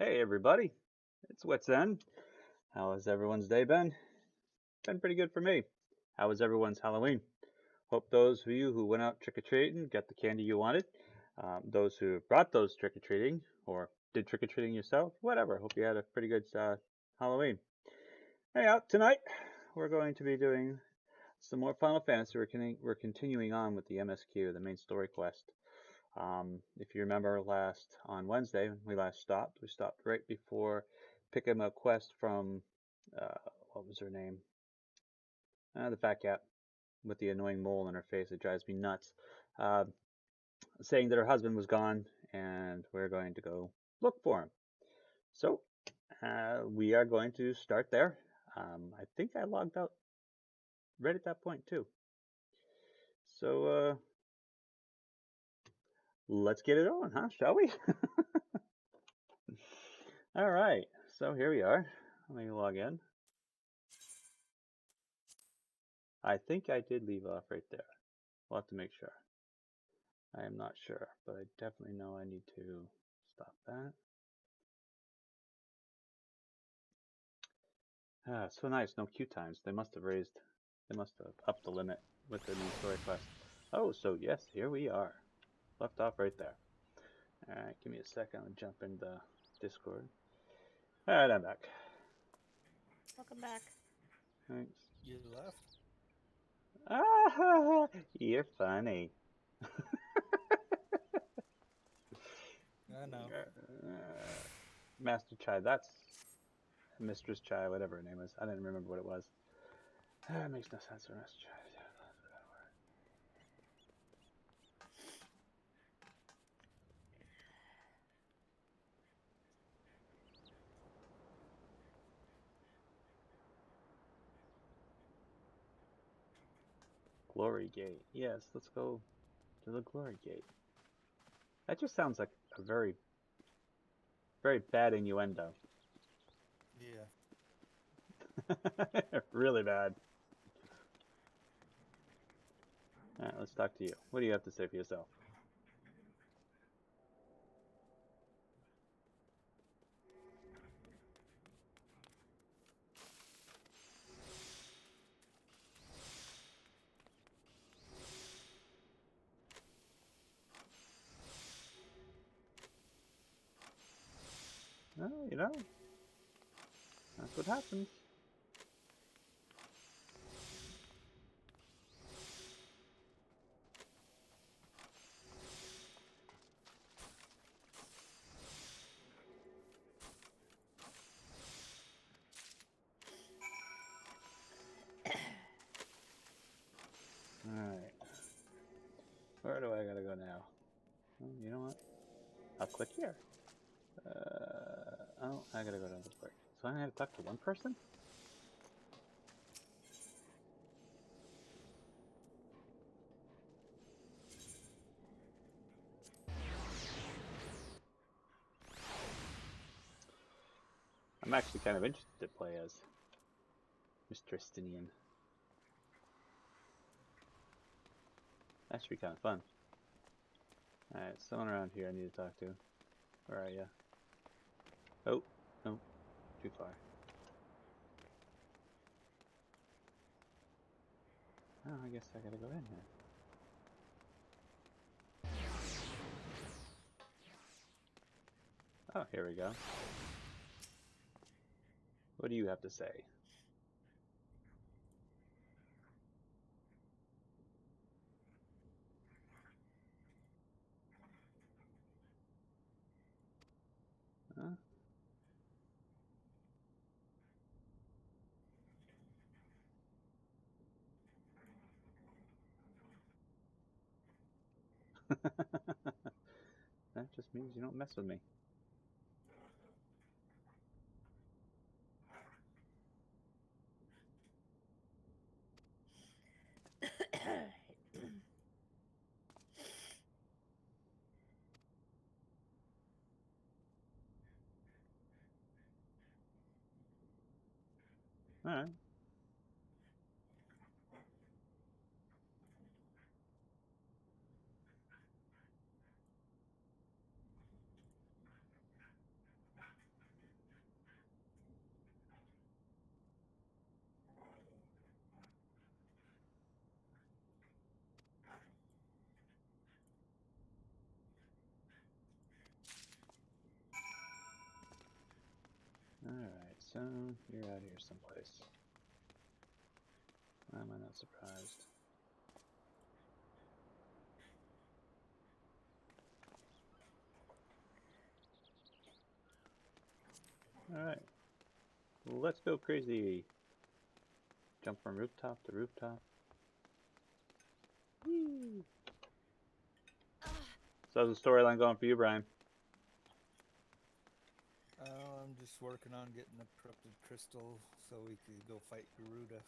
Hey everybody, it's Wits End. How has everyone's day been? Been pretty good for me. How was everyone's Halloween? Hope those of you who went out trick-or-treating got the candy you wanted. Those who brought those trick-or-treating or did trick-or-treating yourself, whatever. Hope you had a pretty good Halloween. Anyhow, tonight we're going to be doing some more Final Fantasy. We're continuing on with the MSQ, the main story quest. If you remember on Wednesday, when we stopped right before picking up a quest from, what was her name? The fat cat with the annoying mole in her face that drives me nuts. Uh, Saying that her husband was gone and we're going to go look for him. So, we are going to start there. I think I logged out right at that point too. So, let's get it on, huh? Shall we? All right, so here we are. Let me log in. I think I did leave off right there. We'll have to make sure. I am not sure, but I definitely know I need to stop that. So nice, no queue times. They must have upped the limit with the new story quest. Oh, so yes, here we are. Left off right there. Alright, give me a second, I'll jump into Discord. Alright, I'm back. Welcome back. Thanks. You left? Ah, you're funny. I know. Master Chai, that's Mistress Chai, whatever her name is. I didn't remember what it was. It makes no sense for Master Chai. Glory Gate. Yes, let's go to the Glory Gate. That just sounds like a very, very bad innuendo. Yeah. Really bad. Alright, let's talk to you. What do you have to say for yourself? Well, you know, that's what happens. Alright. Where do I gotta go now? Well, you know what? I'll click here. Oh, I gotta go to the break. So I gotta talk to one person? I'm actually kind of interested to play as Mr. Estinian. That should be kind of fun. Alright, someone around here I need to talk to. Where are you? Oh, no, too far. Oh, I guess I gotta go in here. Oh, here we go. What do you have to say? Huh? That just means you don't mess with me. Alright. so you're out here someplace. Why am I not surprised? Alright. Let's go crazy. Jump from rooftop to rooftop. Woo! So how's the storyline going for you, Brian? I'm just working on getting the corrupted crystal so we could go fight Garuda.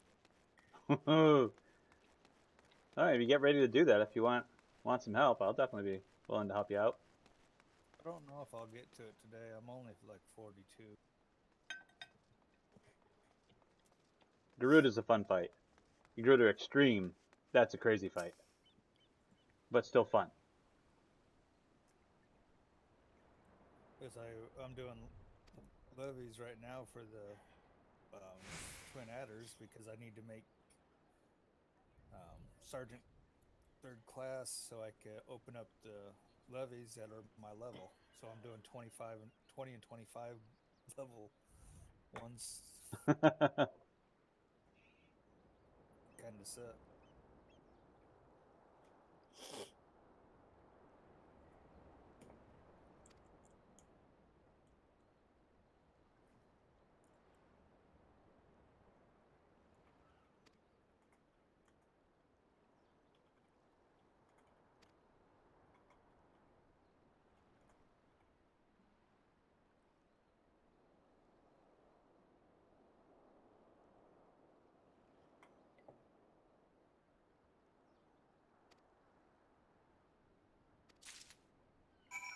Alright, if you get ready to do that, if you want some help, I'll definitely be willing to help you out. I don't know if I'll get to it today. I'm only like 42. Garuda's a fun fight. Garuda Extreme, that's a crazy fight. But still fun. Because I'm doing levies right now for the Twin Adders because I need to make Sergeant 3rd class so I can open up the levies that are my level. So I'm doing 20 and 25 level ones. Kind of set.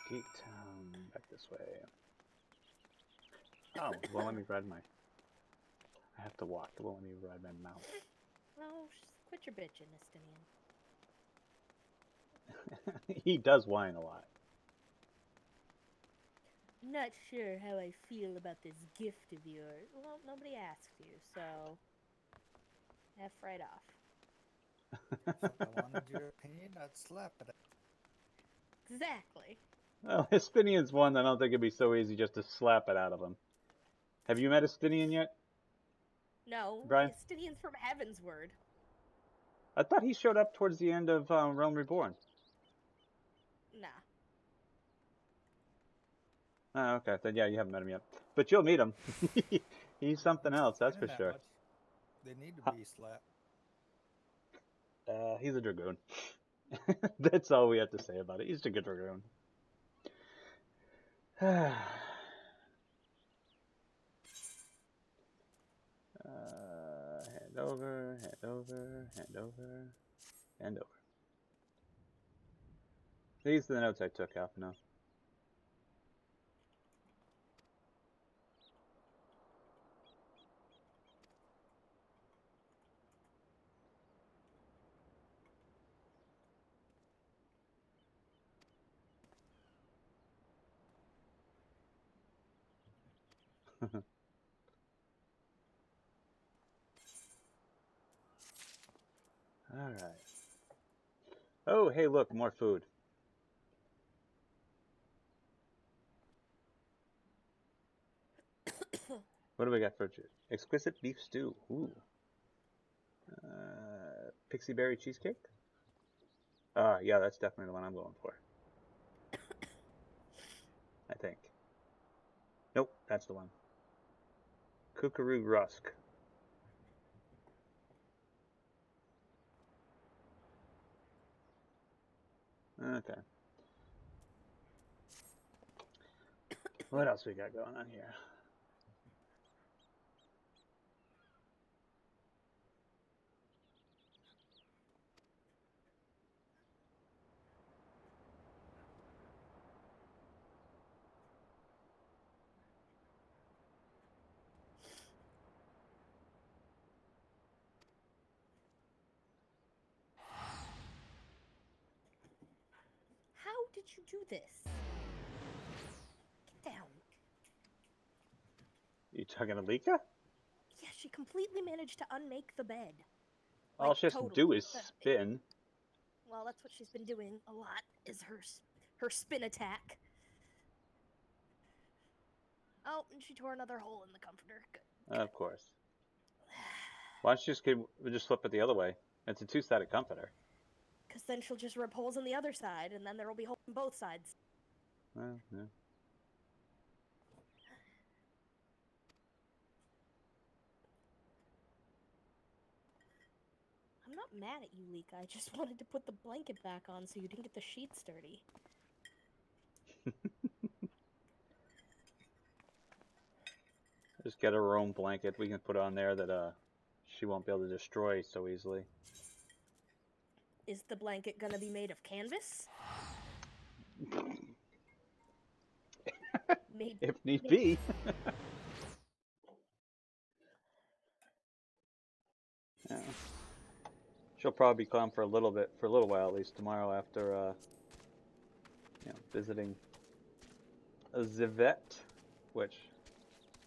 Gate Town, back this way. Oh, it won't let me ride my... I have to walk, it won't let me ride my mount. Oh, quit your bitching, Estinian. He does whine a lot. Not sure how I feel about this gift of yours. Well, nobody asked you, so F right off. If I wanted your opinion, I'd slap it. Exactly. Well, Estinian's one I don't think it'd be so easy just to slap it out of him. Have you met Estinian yet? No, Brian? Estinian's from Heaven's Word. I thought he showed up towards the end of Realm Reborn. Nah. Oh, okay. Then yeah, you haven't met him yet. But you'll meet him. He's something else, that's for That sure. much. They need to be slapped. He's a Dragoon. That's all we have to say about it. He's a good Dragoon. Hand over, hand over, hand over, hand over. These are the notes I took, Alpino. Alright. Oh, hey, look, more food. What do we got for exquisite beef stew? Ooh. Pixie berry cheesecake? Yeah, that's definitely the one I'm going for. I think. Nope, that's the one. Kookaroo Rusk. Okay. What else we got going on here? How did you do this? Get down. You talking to Lika? Yeah, she completely managed to unmake the bed. All she has to do is spin. Well, that's what she's been doing a lot, is her spin attack. Oh, and she tore another hole in the comforter. Good. Of course. Why don't you just flip it the other way? It's a two-sided comforter. Because then she'll just rip holes in the other side, and then there will be holes on both sides. Well, yeah. I'm not mad at you, Lika. I just wanted to put the blanket back on so you didn't get the sheets dirty. Just get her own blanket. We can put on there that she won't be able to destroy so easily. Is the blanket gonna be made of canvas? Maybe. If need be. Yeah. She'll probably be calm for a little while at least tomorrow after visiting the vet, which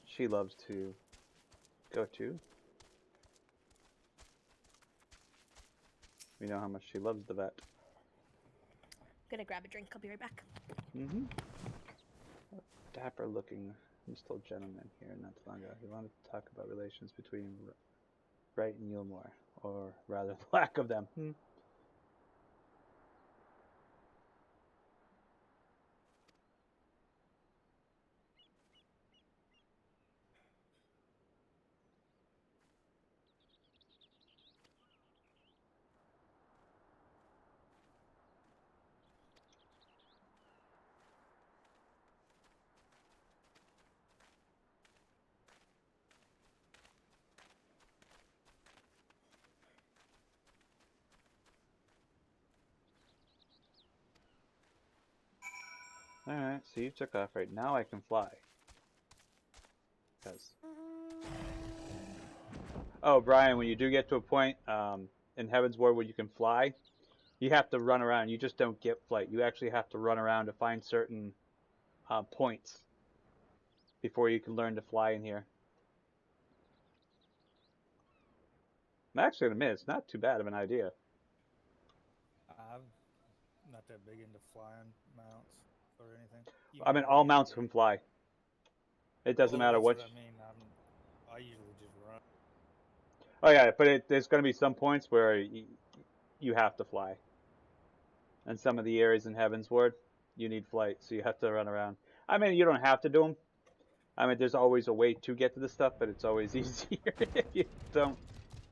she loves to go to. We know how much she loves the vet. Gonna grab a drink. I'll be right back. Mm-hmm. Dapper looking still gentleman here not too long ago. He wanted to talk about relations between Wright and Yulmore, or rather the lack of them. Alright, so you took off right now. I can fly. Oh, Brian, when you do get to a point in Heaven's Ward where you can fly, you have to run around. You just don't get flight. You actually have to run around to find certain points before you can learn to fly in here. I'm actually going to admit, it's not too bad of an idea. I'm not that big into flying mounts or anything. I mean, all mounts can fly. It doesn't matter that's what. I mean. I usually just run. Oh yeah, but there's going to be some points where you have to fly. And some of the areas in Heaven's Ward, you need flight, so you have to run around. I mean, you don't have to do them. I mean, there's always a way to get to the stuff, but it's always easier if you don't.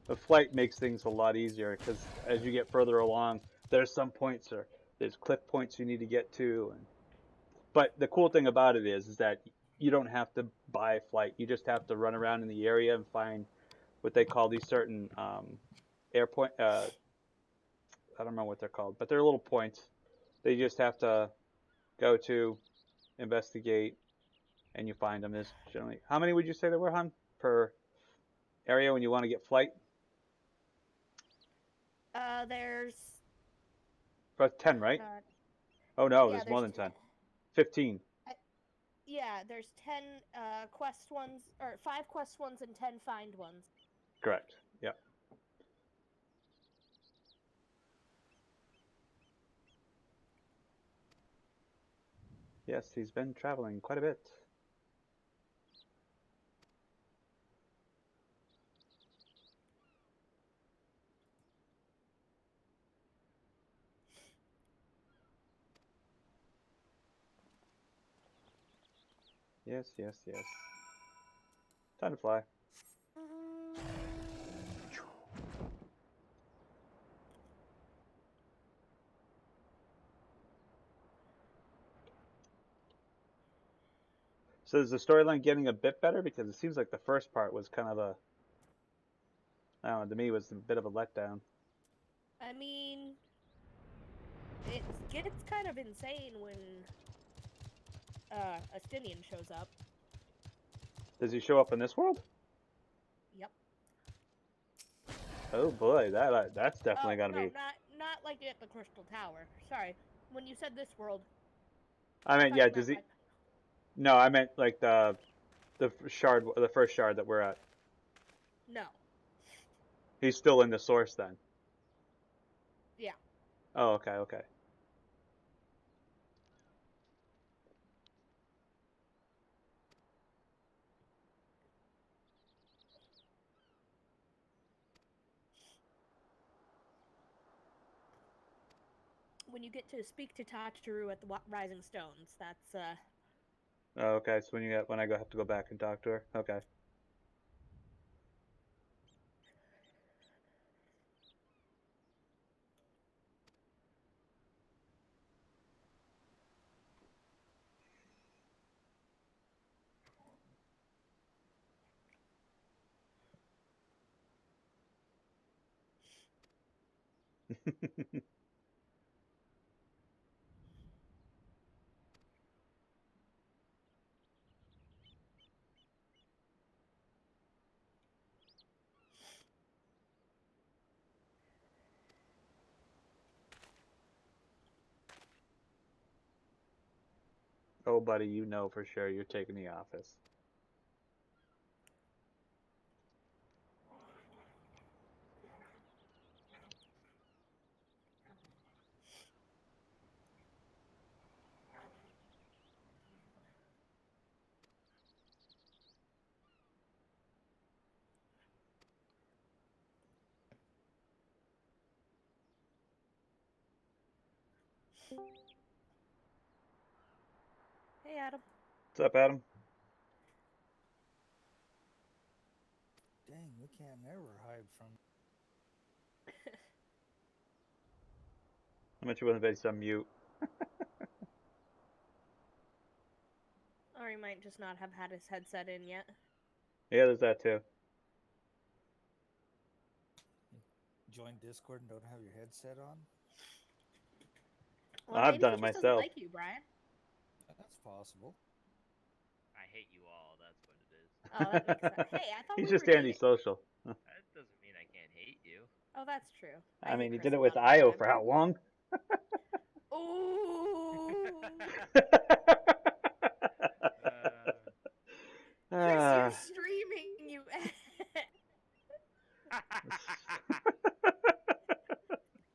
The flight makes things a lot easier because as you get further along, there's some points or there's cliff points you need to get to. But the cool thing about it is that you don't have to buy flight. You just have to run around in the area and find what they call these certain airport. I don't know what they're called, but they're little points. They just have to go to, investigate, and you find them. There's generally, how many would you say there were, hon, per area when you want to get flight? There's. About 10, right? Oh no, Yeah, there's more than 10. 10. 15. Yeah, there's 10 quest ones, or 5 quest ones and 10 find ones. Correct. Yep. Yes, he's been traveling quite a bit. Yes, yes, yes. Time to fly. So is the storyline getting a bit better? Because it seems like the first part was kind of I don't know, to me it was a bit of a letdown. I mean, it gets kind of insane when Astinian shows up. Does he show up in this world? Yep. Oh boy, that's definitely gonna no, be. not like at the Crystal Tower. Sorry, when you said this world. I meant, yeah. Does he? No, I meant like the shard, the first shard that we're at. No. He's still in the source then. Yeah. Oh, okay, okay. when you get to speak to Tataru at the Rising Stones. That's Oh, okay. So when I have to go back and talk to her. Okay. Oh, buddy, you know for sure you're taking the office. hey, Adam. What's up, Adam? Dang, we can't never hide from. How much you want to bet on mute? Or he might just not have had his headset in yet. Yeah, there's that too. Join Discord and don't have your headset on? Well, I've maybe done he it just doesn't myself. like you, Brian. That's possible. I hate you all. That's what it is. Oh, that makes sense. Hey, I thought He's we just were dating. antisocial. That doesn't mean I can't hate you. Oh, that's true. I mean, hate he Chris did it a with lot of the Io time. for how long? Ooh. Chris, Ah. you're streaming, you.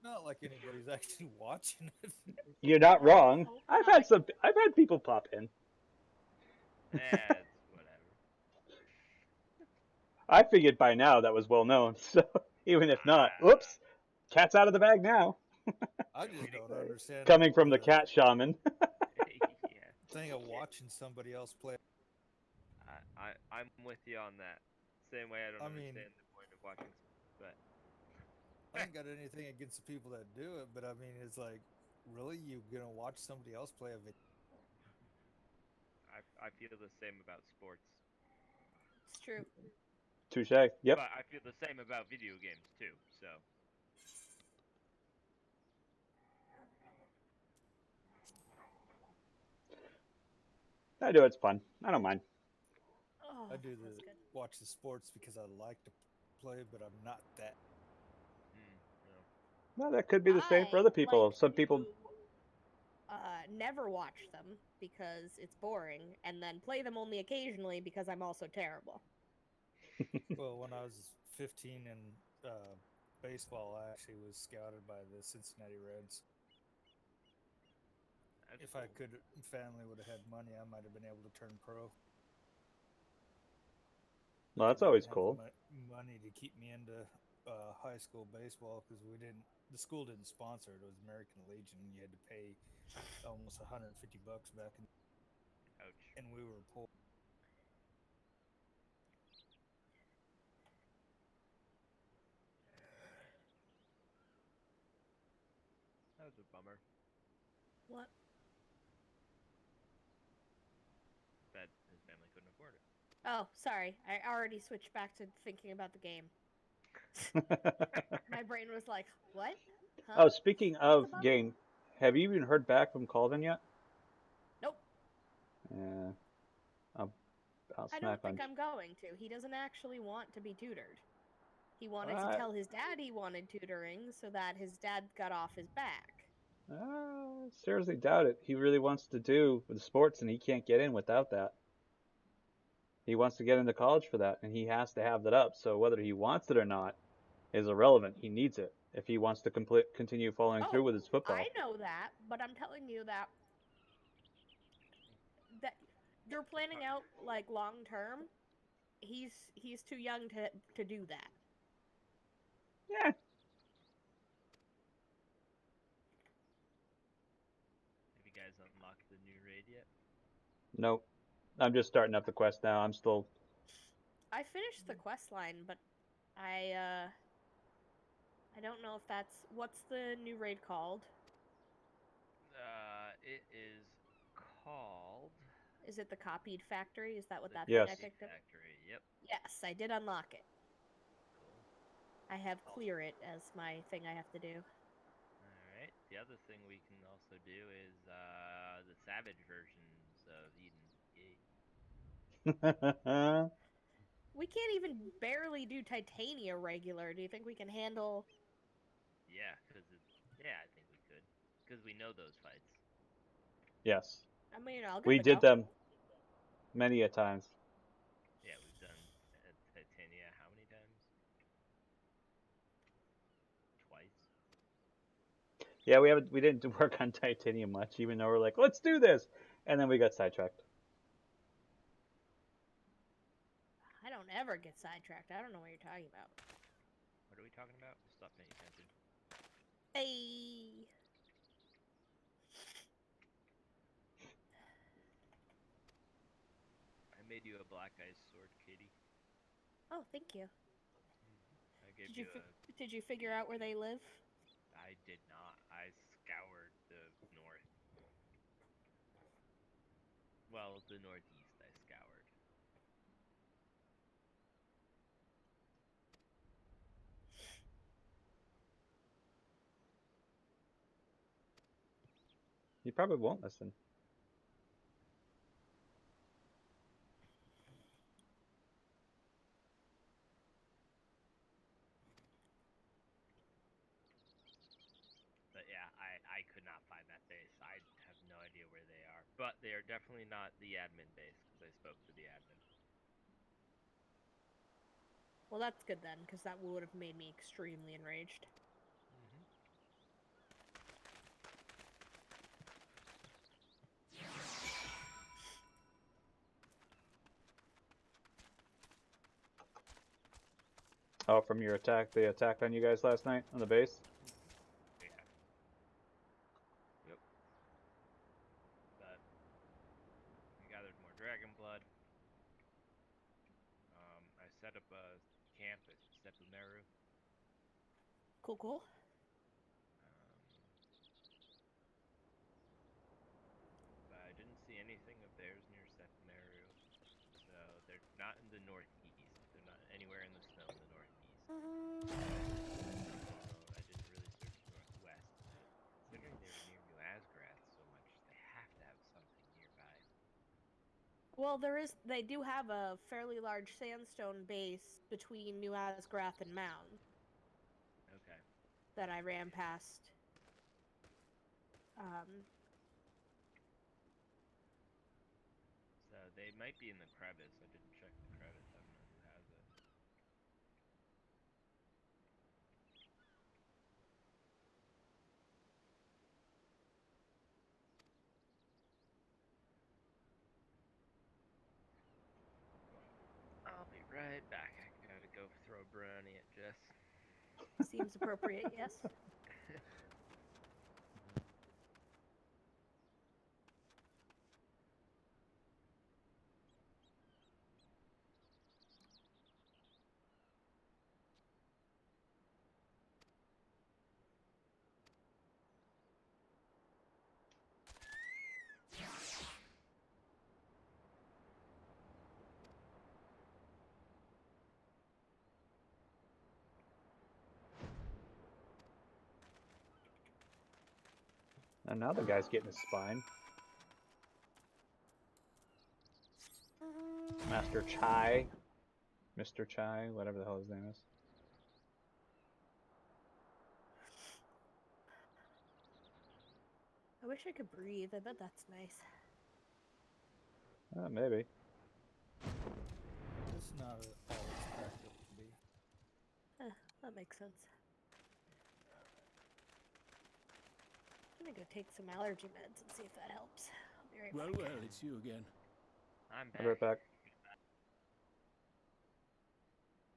Not like anybody's actually watching it. You're not Well, I wrong. hope I've not. had people pop in. It's whatever. I figured by now that was well known. So even if not, Ah, whoops, cat's out of the bag now. I just don't understand Coming from the the cat shaman. yeah. thing of watching somebody else play. I'm with you on that. Same way I don't I mean- understand the point of watching, but I ain't got anything against the people that do it, but I mean, it's like, really, you gonna watch somebody else play a video? I feel the same about sports. It's true. Touche. Yep. But I feel the same about video games too. So I do. It's fun. I don't mind. Oh, I do that's good. watch the sports because I like to play, but I'm not that. no. Well, that could be the same for other people. like Some people. to, never watch them because it's boring, and then play them only occasionally because I'm also terrible. Well, when I was 15 in baseball, I actually was scouted by the Cincinnati Reds. That's If I cool. could, family would have had money, I might have been able to turn pro. Well, But that's they always didn't have cool. Money to keep me into high school baseball because we didn't. The school didn't sponsor it. It was American Legion. You had to pay almost $150 back, Ouch. and we were poor. That was a bummer. What? That his family couldn't afford it. Oh, sorry. I already switched back to thinking about the game. My brain was like, what? Huh? Oh, speaking What's of about? game, have you even heard back from Calvin yet? Nope. Yeah. I'll I smack don't on. think I'm going to. He doesn't actually want to be tutored. He wanted to I tell his dad he wanted tutoring so that his dad got off his back. seriously doubt it. He really wants to do with sports, and he can't get in without that. He wants to get into college for that, and he has to have that up. So whether he wants it or not is irrelevant. He needs it if he wants to continue following through with his football. I know that, but I'm telling you that you're planning out like long term. He's too young to do that. Yeah. made yet? Nope. I'm just starting up the quest now. I'm still. I finished the quest line, but I don't know if that's what's the new raid called. It is called Is it the copied factory? Is that what the that Yes. thing I picked up? Factory. Yep. Yes, I did unlock it. Cool. I have clear it as my thing I have to do. Alright, the other thing we can also do is the Savage versions of Eden. Yay. We can't even barely do Titania regular. Do you think we can handle? Yeah, yeah, I think we could. Because we know those fights. Yes. I mean, I'll give We it a did go. them many a times. Yeah, we've done Titania how many times? Twice. Yeah, we didn't work on Titanium much, even though we're like, let's do this, and then we got sidetracked. I don't ever get sidetracked. I don't know what you're talking about. What are we talking about? Stop paying attention. Hey. I made you a black ice sword, Katie. Oh, thank you. I gave you a. Did you figure out where they live? I did not. I scoured the north. Well, the northeast I scoured. You probably won't listen. But yeah, I could not find that base. I have no idea where they are. But they are definitely not the admin base, because I spoke to the admin. Well, that's good then, because that would have made me extremely enraged. Mm-hmm. Oh, from your attack, the attack on you guys last night on the base? Yeah. Yep. But I gathered more dragon blood. I set up a camp at Sepumeru. Cool, cool. But I didn't see anything of theirs near Sepumeru. So they're not in the northeast. They're not anywhere in the snow in the northeast. I didn't really search northwest, but considering they were near New Asgrath so much, they have to have something nearby. Well, they do have a fairly large sandstone base between New Asgrath and Mound Okay. that I ran past. So they might be in the crevice. I didn't check the crevice. I don't know who has it. I'll be right back. I gotta go throw a brownie at Jess. Seems appropriate, yes. And now the guy's getting his spine. Master Chai. Mr. Chai, whatever the hell his name is. I wish I could breathe. I bet that's nice. Maybe. It's not always cracked up to be. That makes sense. I'm gonna go take some allergy meds and see if that helps. I'll be right back. Well, it's you again. I'm back. I'll be right back.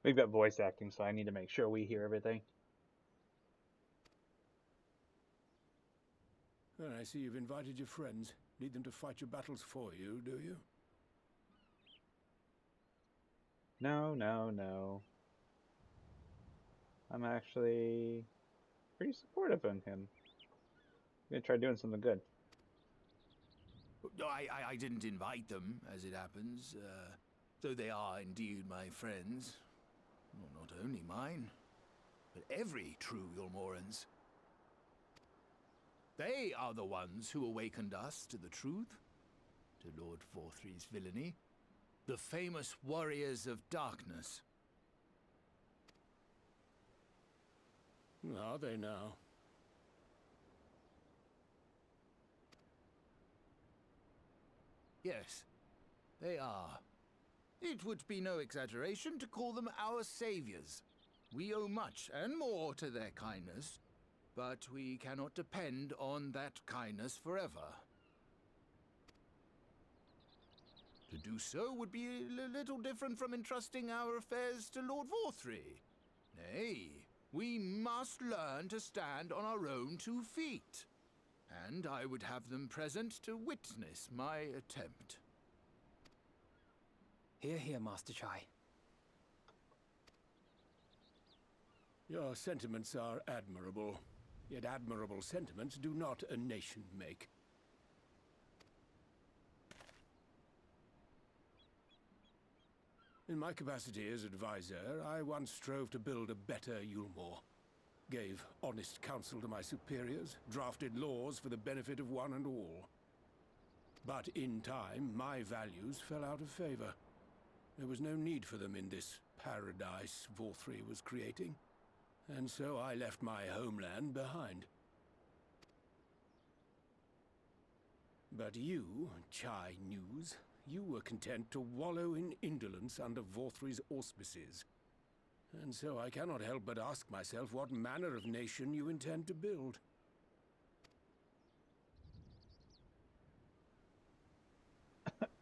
We've got voice acting, so I need to make sure we hear everything. Well, I see you've invited your friends. Need them to fight your battles for you, do you? No, no, no. I'm actually pretty supportive of him. I'm gonna try doing something good. I didn't invite them, as it happens, though they are indeed my friends. Well, not only mine, but every true Yulmoran's. They are the ones who awakened us to the truth, to Lord Vorthry's villainy, the famous warriors of darkness. Are they now? Yes, they are. It would be no exaggeration to call them our saviors. We owe much and more to their kindness, but we cannot depend on that kindness forever. To do so would be a little different from entrusting our affairs to Lord Vorthry. Nay, we must learn to stand on our own 2 feet. And I would have them present to witness my attempt. Hear, hear, Master Chai. Your sentiments are admirable. Yet admirable sentiments do not a nation make. In my capacity as advisor, I once strove to build a better Yulmore. Gave honest counsel to my superiors, drafted laws for the benefit of one and all. But in time, my values fell out of favor. There was no need for them in this paradise Vorthry was creating. And so I left my homeland behind. But you, Chai News, you were content to wallow in indolence under Vorthry's auspices. And so I cannot help but ask myself what manner of nation you intend to build.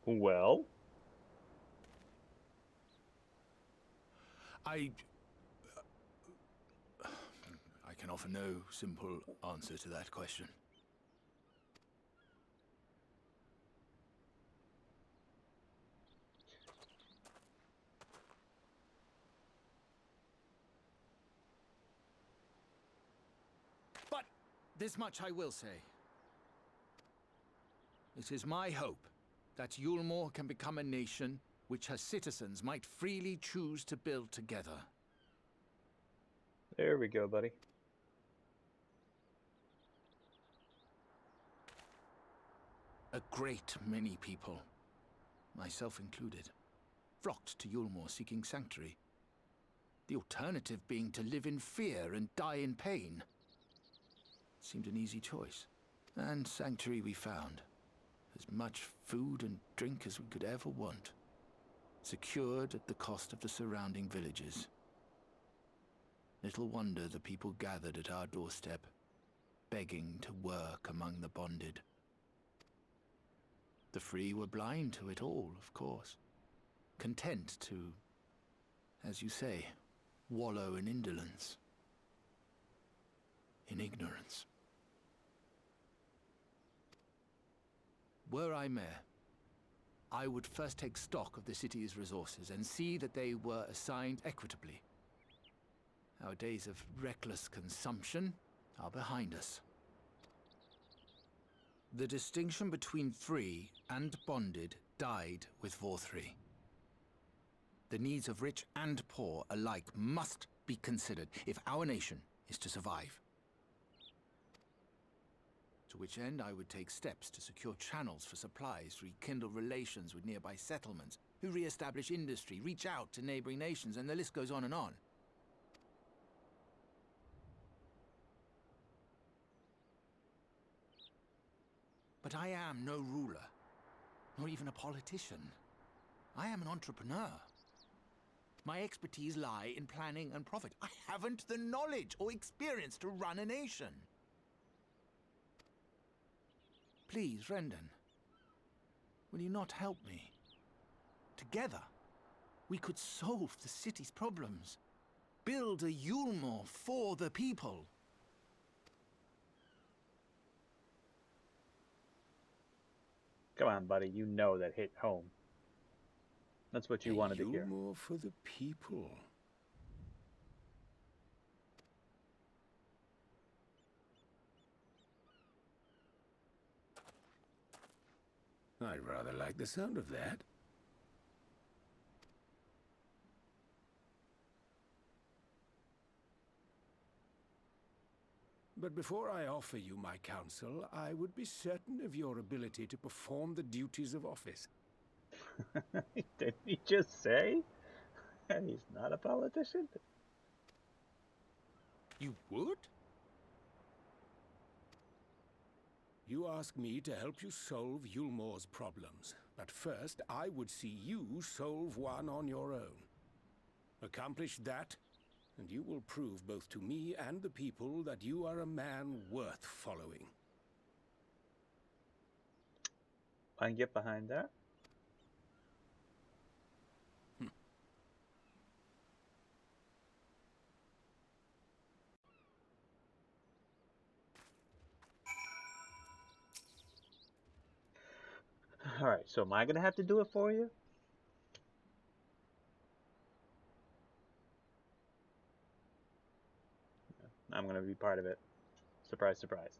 Well, I can offer no simple answer to that question. But this much I will say. It is my hope that Yulmore can become a nation which her citizens might freely choose to build together. there we go, buddy. A great many people, myself included, flocked to Yulmore seeking sanctuary. The alternative being to live in fear and die in pain. It seemed an easy choice. And sanctuary we found. As much food and drink as we could ever want. Secured at the cost of the surrounding villages. Little wonder the people gathered at our doorstep, begging to work among the bonded. The free were blind to it all, of course. Content to, as you say, wallow in indolence. In ignorance. Were I mayor, I would first take stock of the city's resources and see that they were assigned equitably. Our days of reckless consumption are behind us. The distinction between free and bonded died with Vorthry. The needs of rich and poor alike must be considered if our nation is to survive. To which end I would take steps to secure channels for supplies, rekindle relations with nearby settlements, who re-establish industry, reach out to neighboring nations, and the list goes on and on. But I am no ruler, nor even a politician. I am an entrepreneur. My expertise lie in planning and profit. I haven't the knowledge or experience to run a nation. Please, Rendon, will you not help me? Together, we could solve the city's problems. Build a Yulmore for the people. Come on, buddy. You know that hit home. That's what you wanted to hear. Yulmore for the people. I rather like the sound of that. But before I offer you my counsel, I would be certain of your ability to perform the duties of office. Didn't he just say? He's not a politician? You would? You ask me to help you solve Yulmore's problems, but first I would see you solve one on your own. Accomplish that, and you will prove both to me and the people that you are a man worth following. I can get behind that. Alright, so am I going to have to do it for you? I'm going to be part of it. Surprise, surprise.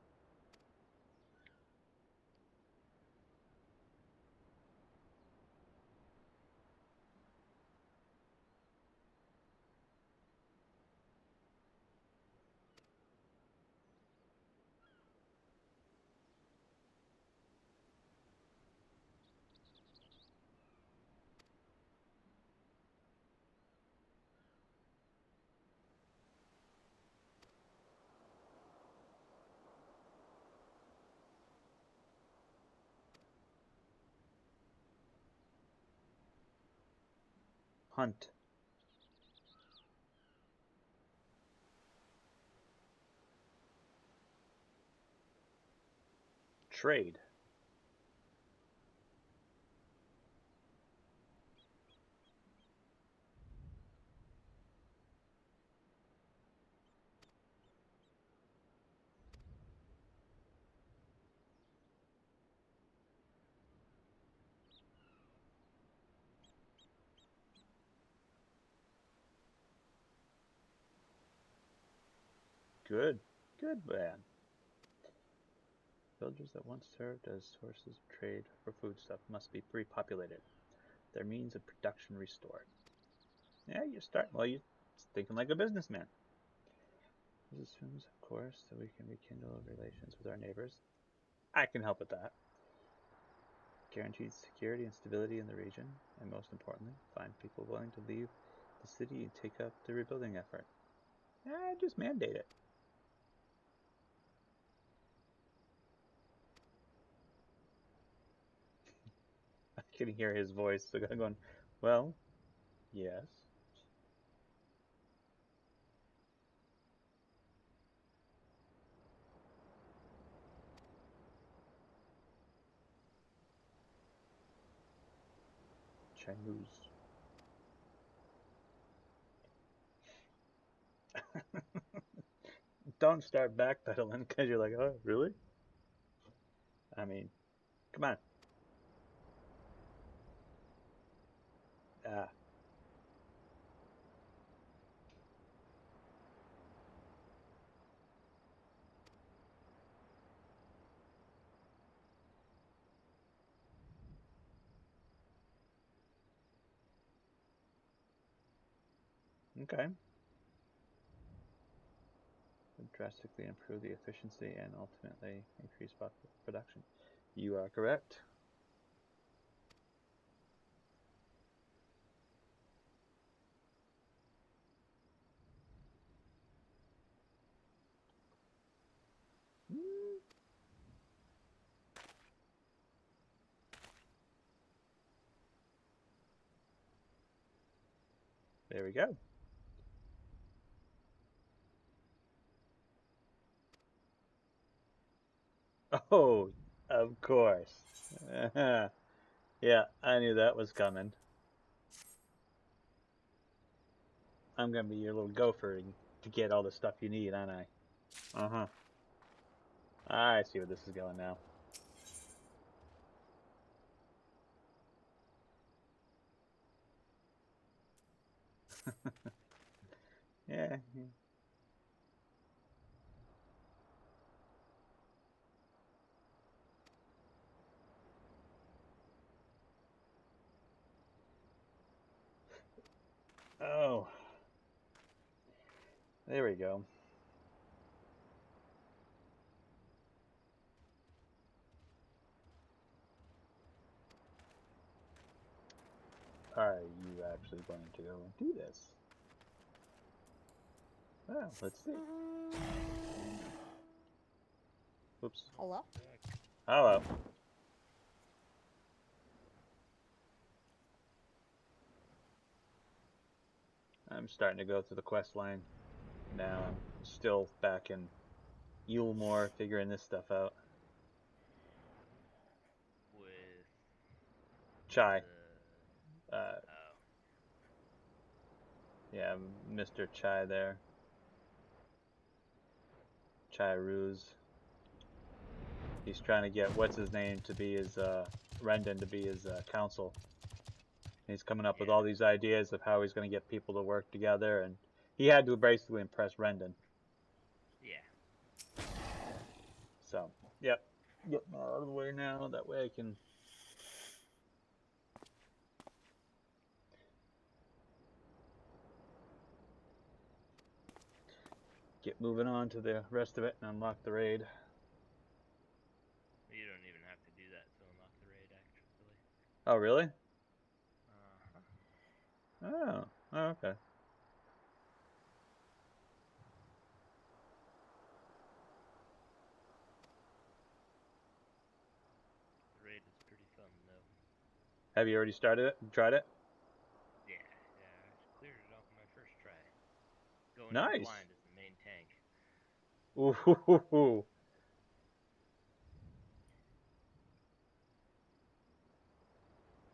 Hunt. Trade. Good. Good man. Villages that once served as sources of trade for foodstuff must be repopulated. Their means of production restored. Yeah, you're thinking like a businessman. This assumes, of course, that we can rekindle relations with our neighbors. I can help with that. Guaranteed security and stability in the region, and most importantly, find people willing to leave the city and take up the rebuilding effort. Just mandate it. I can hear his voice going, well, yes. Chinese. Don't start backpedaling because you're like, oh, really? I mean, come on. Ah, okay. Would drastically improve the efficiency and ultimately increase production. You are correct. There we go. Oh, of course. Yeah, I knew that was coming. I'm gonna be your little gopher to get all the stuff you need, aren't I? Uh-huh. I see where this is going now. Yeah. Oh. There we go. Are you actually going to go and do this? Well, let's see. Oops. Hello? Hello. I'm starting to go through the quest line now. I'm still back in Yulmore figuring this stuff out. With Chai. the Uh, oh, yeah, Mr. Chai there. Chai Ruse. He's trying to get what's his name to be his Rendon to be his counsel. He's coming up with all these ideas of how he's going to get people to work together, and he had to basically impress Rendon. yeah. So, yep, getting that out of the way now. That way I can get moving on to the rest of it and unlock the raid. You don't even have to do that to unlock the raid, actually. Oh, really? Uh-huh. Oh, okay. The raid is pretty fun, though. Have you already started it? Tried it? Yeah, I just cleared it off my first try. Going in Nice. blind as the main tank. Ooh.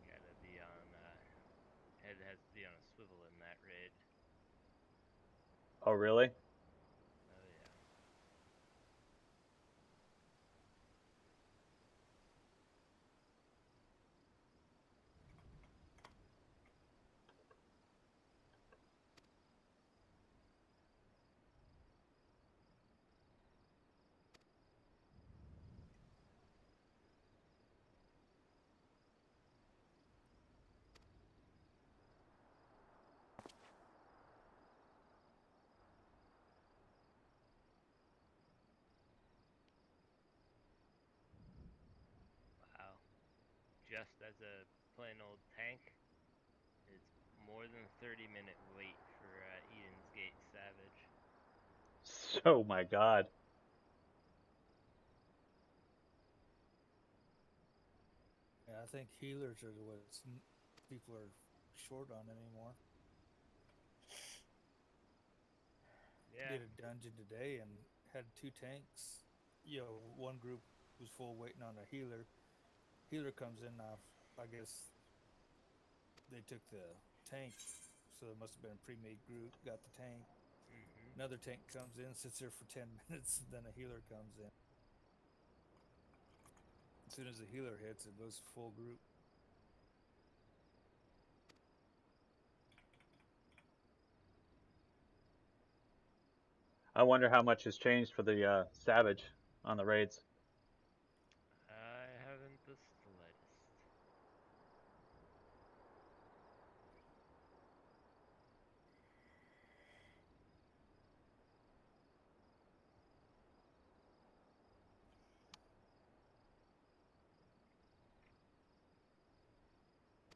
Gotta be on, head has to be on a swivel in that raid. Oh, really? Oh, yeah. Wow. Just as a plain old tank, it's more than 30-minute wait for Eden's Gate Savage. Oh my God. Yeah, I think healers are what people are short on anymore. Yeah. Did a dungeon today and had 2 tanks. One group was full waiting on a healer. Healer comes in now. I guess they took the tank, so it must have been a pre-made group. Got the tank. Mm-hmm. Another tank comes in, sits there for 10 minutes. Then a healer comes in. As soon as the healer hits, it goes full group. I wonder how much has changed for the Savage on the raids. I haven't the slightest.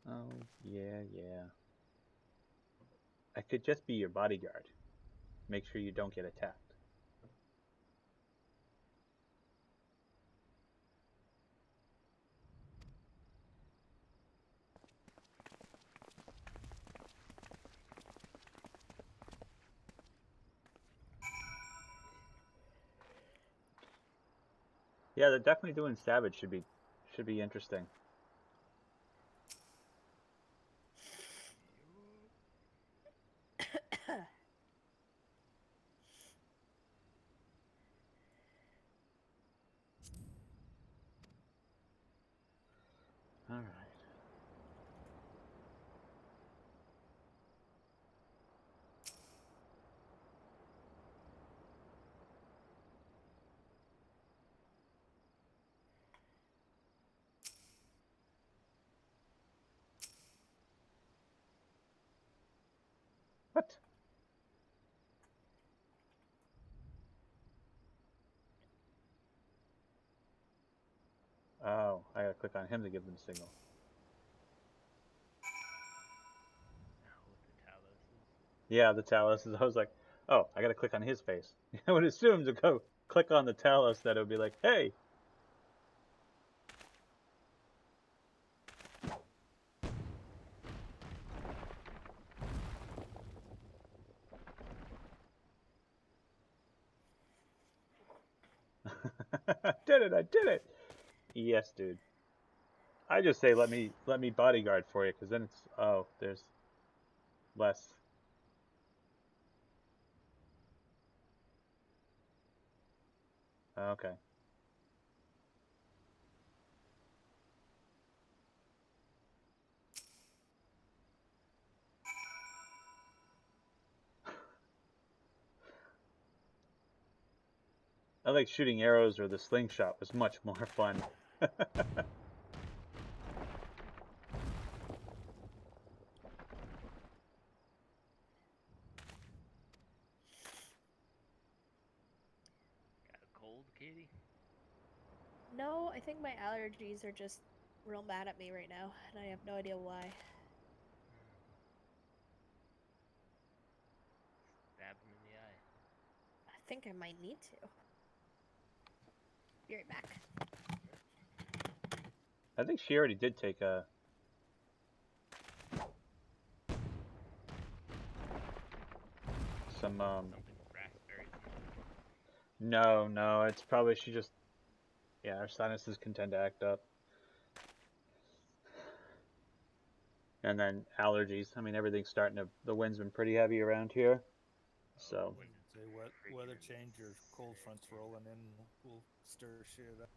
Oh, yeah. I could just be your bodyguard. Make sure you don't get attacked. Yeah, they're definitely doing Savage should be interesting. All right. Oh, I gotta click on him to give them a signal. With the Talos. Yeah, the Talos is. I was like, oh, I gotta click on his face. I would assume to go click on the Talos that it would be like, hey. Did it! I did it! Yes, dude. I just say let me bodyguard for you, because then it's there's less. Okay. I like shooting arrows, or the slingshot was much more fun. Got a cold, Katie? No, I think my allergies are just real mad at me right now, and I have no idea why. Stab him in the eye. I think I might need to. Be right back. I think she already did take a. Some Something raspberries. No, it's probably she just. Yeah, her sinuses can tend to act up. And then allergies. I mean, everything's starting to. The wind's been pretty heavy around here, so. Wind is Say weather change or cold fronts rolling in will stir shit up.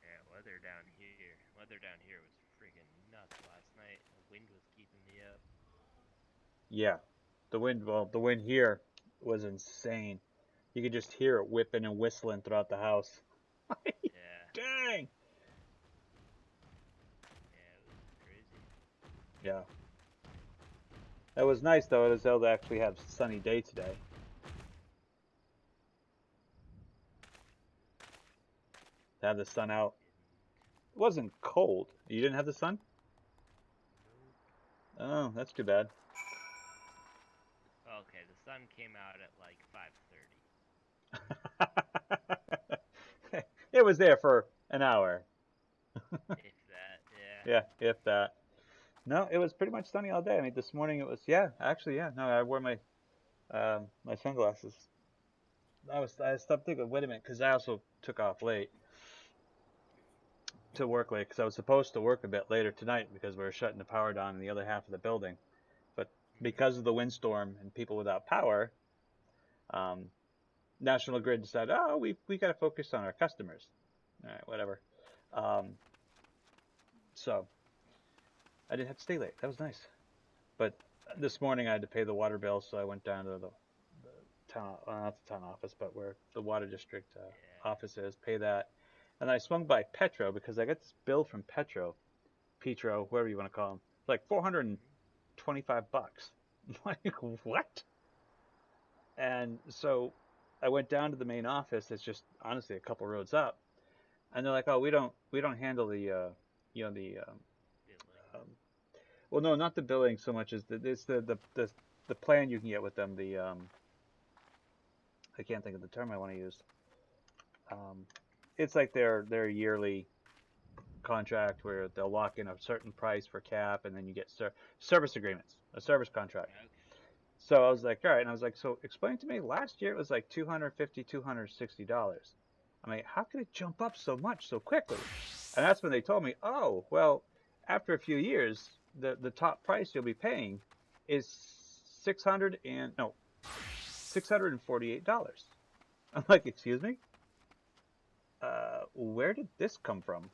Yeah, weather down here. Weather down here was freaking nuts last night. The wind was keeping me up. Yeah, the wind. Well, the wind here was insane. You could just hear it whipping and whistling throughout the house. Yeah. Dang. Yeah, it was crazy. Yeah. That was nice though. It was able to actually have a sunny day today. To have the sun out. It wasn't cold. You didn't have the sun? Nope. Oh, that's too bad. Okay, the sun came out at like 5:30. It was there for an hour. If that, yeah. Yeah, if that. No, it was pretty much sunny all day. I mean, this morning it was. Yeah, actually, yeah. No, I wore my sunglasses. I stopped thinking. Wait a minute, because I also took off late to work late because I was supposed to work a bit later tonight because we were shutting the power down in the other half of the building, but because of the windstorm and people without power, um, National Grid decided, oh, we got to focus on our customers. All right, whatever. So I didn't have to stay late. That was nice. But this morning I had to pay the water bill, so I went down to the town, not the town office, but where the water district Yeah. office is, pay that. And I swung by Petro because I got this bill from Petro, whoever you want to call him. It's like $425. I'm like, what? And so I went down to the main office. It's just honestly a couple roads up, and they're like, "Oh, we don't handle the the Billing. well, no, not the billing so much as it's the plan you can get with them. The I can't think of the term I want to use. Um, it's like their yearly contract where they'll lock in a certain price for cap, and then you get service agreements, a service contract. Okay. So I was like, all right, and I was like, so explain to me. Last year it was like $260. I'm like, how could it jump up so much so quickly? And that's when they told me, oh, well, after a few years, the top price you'll be paying is $648. I'm like, excuse me? Where did this come from?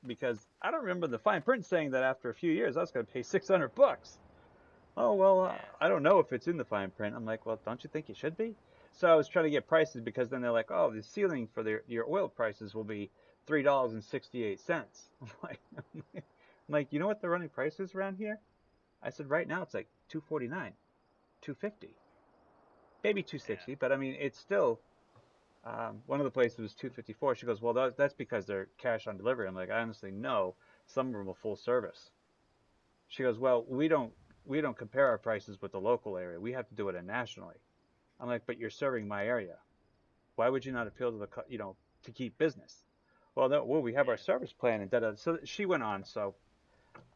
Because I don't remember the fine print saying that after a few years I was going to pay $600. Oh, well, Yeah. I don't know if it's in the fine print. I'm like, well, don't you think it should be? So I was trying to get prices because then they're like, oh, the ceiling for your oil prices will be $3.68. I'm like, you know what the running price is around here? I said, right now it's like $2.49, $2.50, maybe $2.60, Yeah. but I mean, it's still One of the places was $254. She goes, well, that's because they're cash on delivery. I'm like, honestly, no. Some of them are full service. She goes, well, we don't compare our prices with the local area. We have to do it nationally. I'm like, but you're serving my area. Why would you not appeal to to keep business? Well, no, we have our Yeah. service plan and da-da. So she went on. So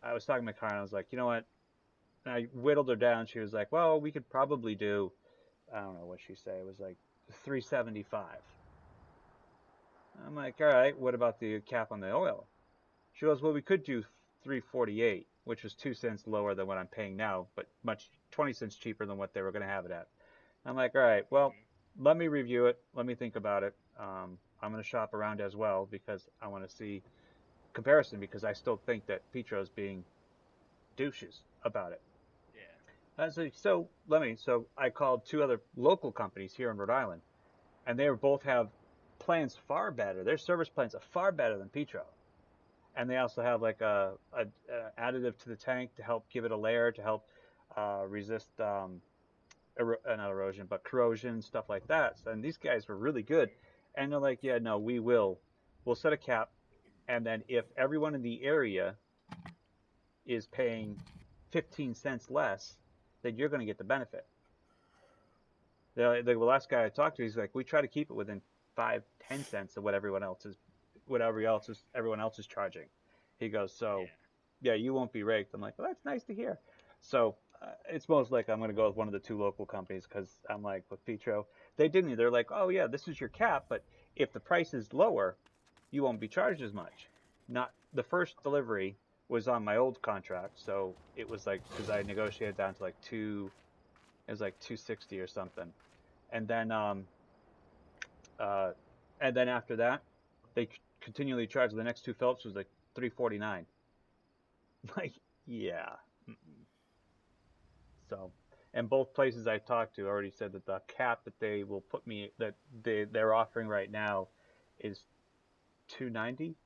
I was talking to my car and I was like, you know what? And I whittled her down. She was like, well, we could probably do, I don't know what she said. It was like 375. I'm like, all right, what about the cap on the oil? She goes, well, we could do 348, which was 2 cents lower than what I'm paying now, but 20 cents cheaper than what they were going to have it at. I'm like, all right, well, Mhm. let me review it. Let me think about it. I'm going to shop around as well because I want to see comparison because I still think that Petro's being douches about it. Yeah. So I called two other local companies here in Rhode Island, and they both have plans far better. Their service plans are far better than Petro. And they also have like a additive to the tank to help give it a layer to help resist not erosion, but corrosion, stuff like that. And these guys were really good. And they're like, yeah, no, we'll set a cap. And then if everyone in the area is paying 15 cents less, then you're going to get the benefit. The last guy I talked to, he's like, we try to keep it within 5-10 cents of what everyone else is charging. He goes, so Yeah. yeah, you won't be raked. I'm like, well, that's nice to hear. So it's most likely I'm going to go with one of the two local companies because I'm like, with Petro, they didn't. They're like, oh yeah, this is your cap, but if the price is lower, you won't be charged as much. Not the first delivery was on my old contract, so it was like because I negotiated down to like it was like 260 or something, and then uh, and then after that, they continually charged the next two Phillips was like 349. Like, yeah. So, and both places I talked to already said that the cap that they will put me that they're offering right now is 290,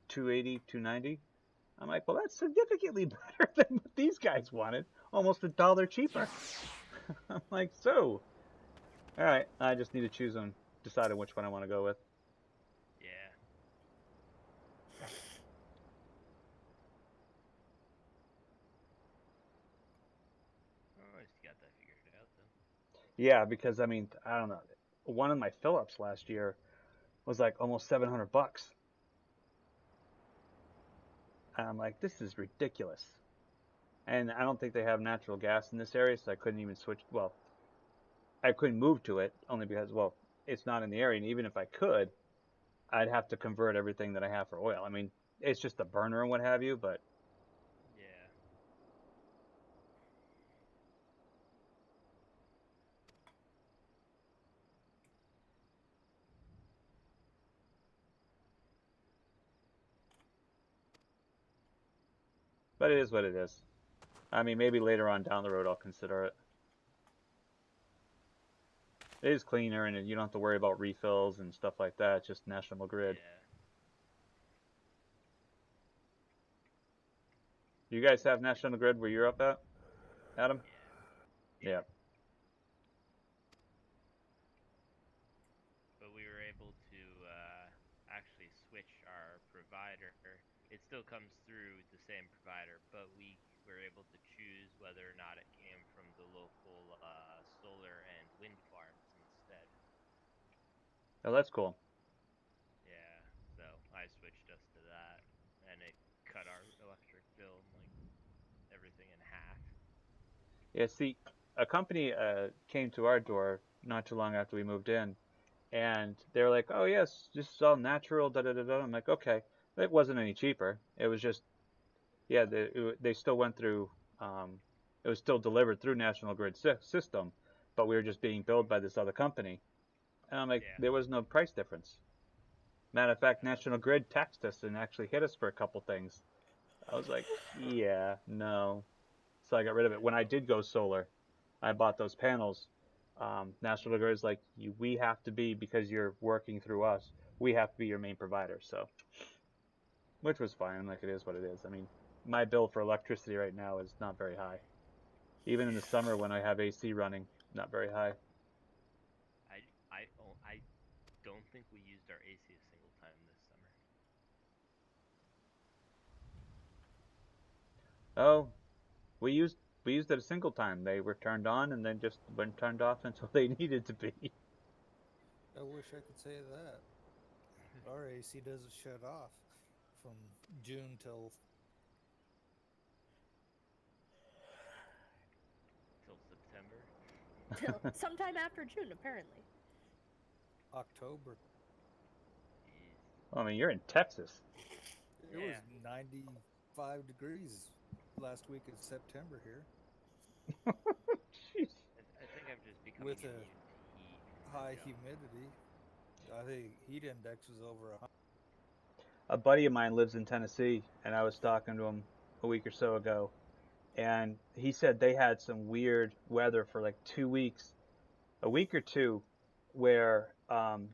280, 290. I'm like, well, that's significantly better than what these guys wanted, almost $1 cheaper. I'm like, so, all right, I just need to choose on decide on which one I want to go with. Yeah. Oh, at least you got that figured out though. Yeah, because I mean, I don't know. One of my Phillips last year was like almost $700. And I'm like, this is ridiculous. And I don't think they have natural gas in this area, so I couldn't even switch. Well, I couldn't move to it only because, well, it's not in the area. And even if I could, I'd have to convert everything that I have for oil. I mean, it's just a burner and what have you, Yeah. it is what it is. I mean, maybe later on down the road I'll consider it. It is cleaner and you don't have to worry about refills and stuff like that. It's just National Grid. Yeah. You guys have National Grid where you're up at, Adam? Yeah. Yeah. But we were able to actually switch our provider. It still comes through the same provider, but we were able to choose whether or not it came from the local solar and wind farms instead. Oh, that's cool. Yeah, so I switched us to that, and it cut our electric bill and like everything in half. Yeah, see, a company came to our door not too long after we moved in, and they were like, "Oh yes, this is all natural." Da da da da. I'm like, "Okay." It wasn't any cheaper. It was just, yeah, they still went through. Um, it was still delivered through National Grid system, but we were just being billed by this other company. And I'm like, Yeah, there was no price difference. Matter of fact, that's National Grid taxed us and actually hit us for a couple things. I was like, yeah, no. So I got rid of it. yeah. When I did go solar, I bought those panels. National Grid is like, we have to be, because you're working through us, we have to be your main provider. So, which was fine. Like, it is what it is. I mean, my bill for electricity right now is not very high. Even in the Yeah. summer when I have AC running, not very high. don't think we used our AC a single time this summer. Oh, we used it a single time. They were turned on and then just weren't turned off until they needed to be. I wish I could say that. Our AC doesn't shut off from June till September. Till sometime after June, apparently. October. Jeez. Well, I mean, you're in Texas. It was Yeah. 95 degrees last week in September here, Jeez. I think I'm just becoming with a immune to heat from my high job. humidity. I think heat index was over 100. A buddy of mine lives in Tennessee, and I was talking to him a week or so ago, and he said they had some weird weather for like 2 weeks, a week or two, where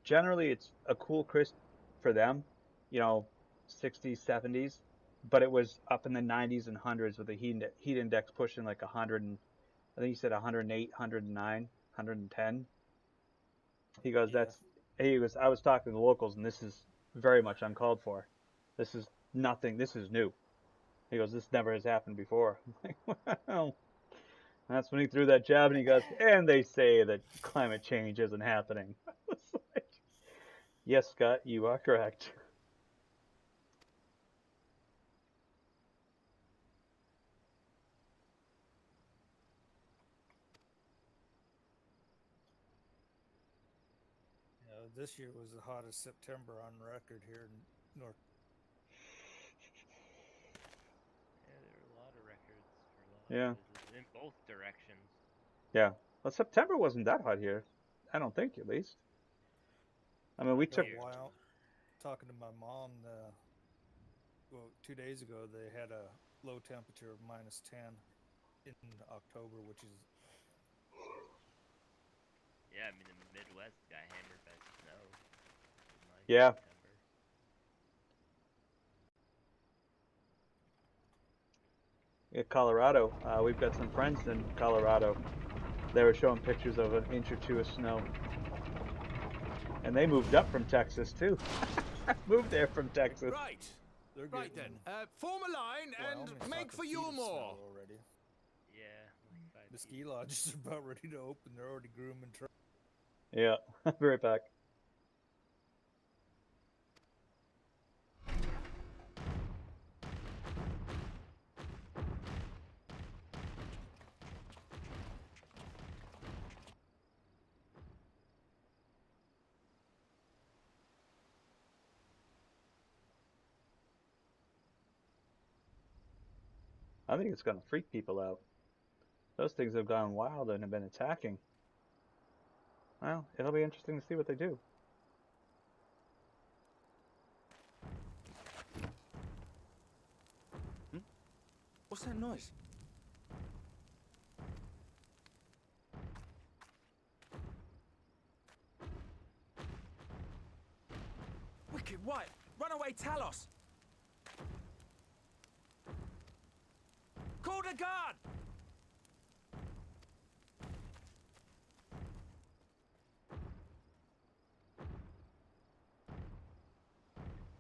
generally it's a cool, crisp for them, 60s, 70s, but it was up in the 90s and hundreds with the heat index pushing like 100, and I think he said 108, 109, 110. He goes, Yeah. I was talking to the locals, and this is very much uncalled for. This is nothing. This is new. He goes, this never has happened before. I'm like, well, that's when he threw that jab, and he goes, and they say that climate change isn't happening. I was like, yes, Scott, you are correct. This year was the hottest September on record here in North. Yeah, there were a lot of records for a lot of Yeah, places in both directions. yeah. Well, September wasn't that hot here. I don't think, at least. I mean, we Not took. here. While talking to my mom, 2 days ago, they had a low temperature of -10 in October, which is Yeah, I mean the Midwest got hammered by snow in like Yeah, September. Colorado. We've got some friends in Colorado. They were showing pictures of an inch or two of snow, and they moved up from Texas too. Moved there from Texas. Right. they're Right getting then. Form a line Wyoming's and make talking for feet of snow Yulmore. already. Yeah, like 5 The feet. ski lodges are about ready to open. They're already grooming. Yeah, I'll be right back. I think it's going to freak people out. Those things have gone wild and have been attacking. Well, it'll be interesting to see what they do. What's that noise? Wicked White! Runaway Talos! Call the guard!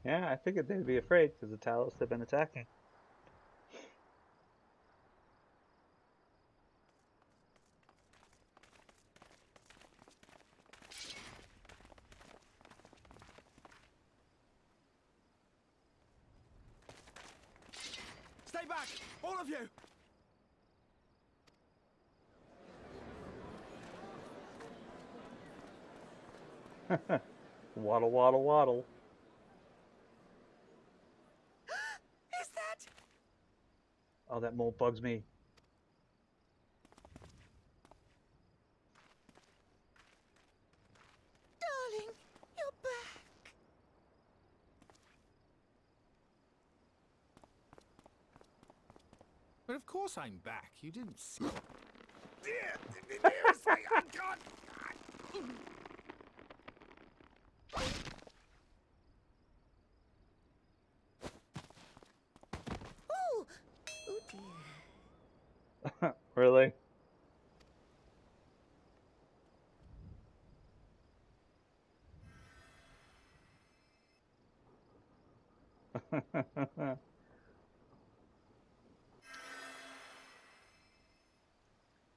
Yeah, I figured they'd be afraid because the Talos have been attacking. Stay back! All of you! Waddle, waddle, waddle. Is that... Oh, that mole bugs me. Darling, you're back. But of course I'm back. You didn't see. Seriously, I can't... Oh! Oh dear. Really?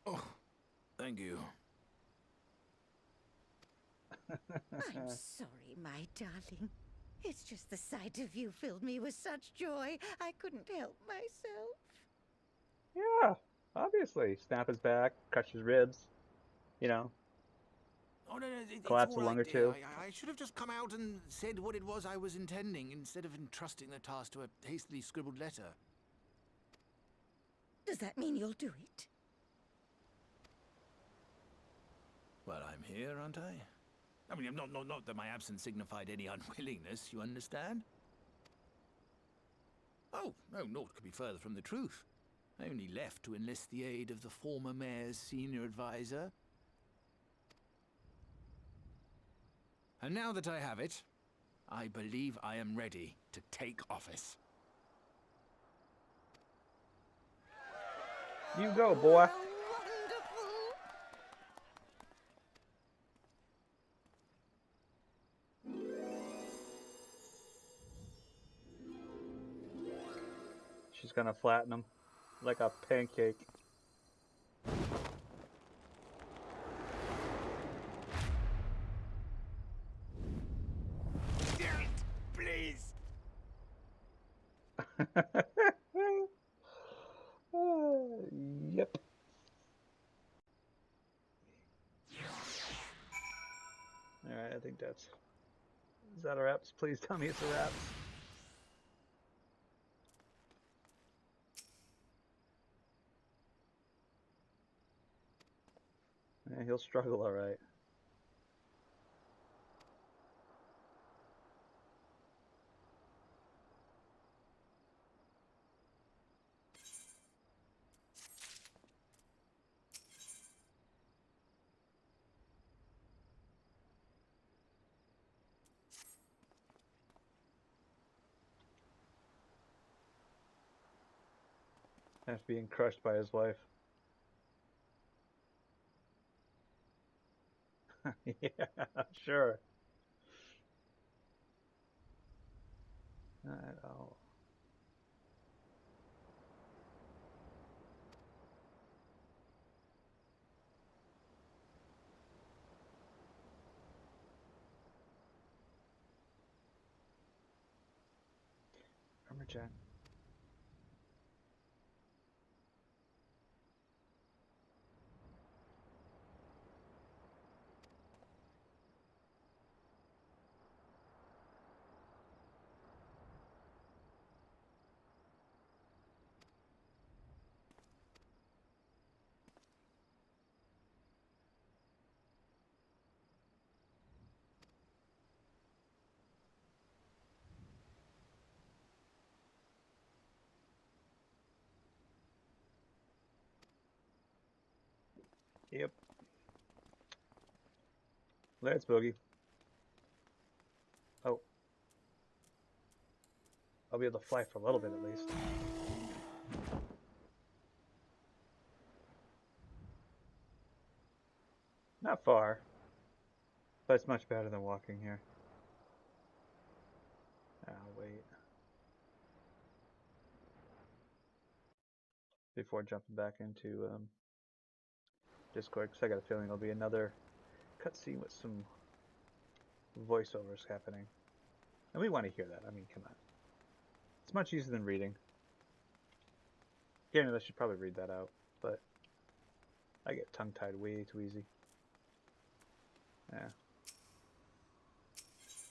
Oh, thank you. I'm sorry, my darling. It's just the sight of you filled me with such joy, I couldn't help myself. Yeah, obviously. Snap his back, crush his ribs, you know, Oh, no, it's collapse all a lung right, or dear. two. I should have just come out and said what it was I was intending, instead of entrusting the task to a hastily scribbled letter. Does that mean you'll do it? Well, I'm here, aren't I? I mean, not that my absence signified any unwillingness, you understand? Oh, no, naught could be further from the truth. I only left to enlist the aid of the former mayor's senior advisor. And now that I have it, I believe I am ready to take office. You go, boy. How wonderful! She's gonna flatten him like a pancake. Do it, please! Yep. Alright, I think that's... Is that a wraps? Please tell me it's a wraps. Yeah, he'll struggle alright. After being crushed by his wife. Yeah, sure. Alright, I'll... Armor Jack. Yep. Let's boogie. Oh. I'll be able to fly for a little bit at least. Not far. But it's much better than walking here. I'll wait. Before jumping back into Discord, because I got a feeling there'll be another cutscene with some voiceovers happening. And we want to hear that. I mean, come on. It's much easier than reading. Granted, I should probably read that out, but I get tongue-tied way too easy. Yeah.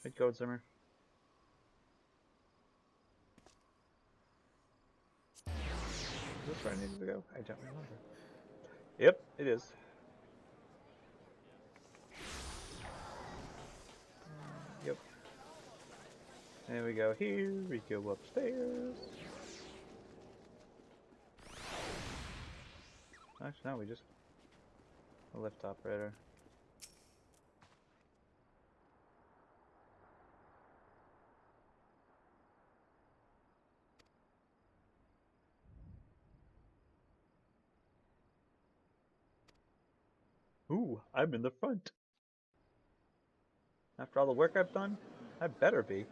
Good code, Zimmer. Is this where I needed to go? I don't remember. Yep, it is. Yep. There we go. Here we go upstairs. Actually, no, we just a lift operator. Ooh, I'm in the front. After all the work I've done, I better be.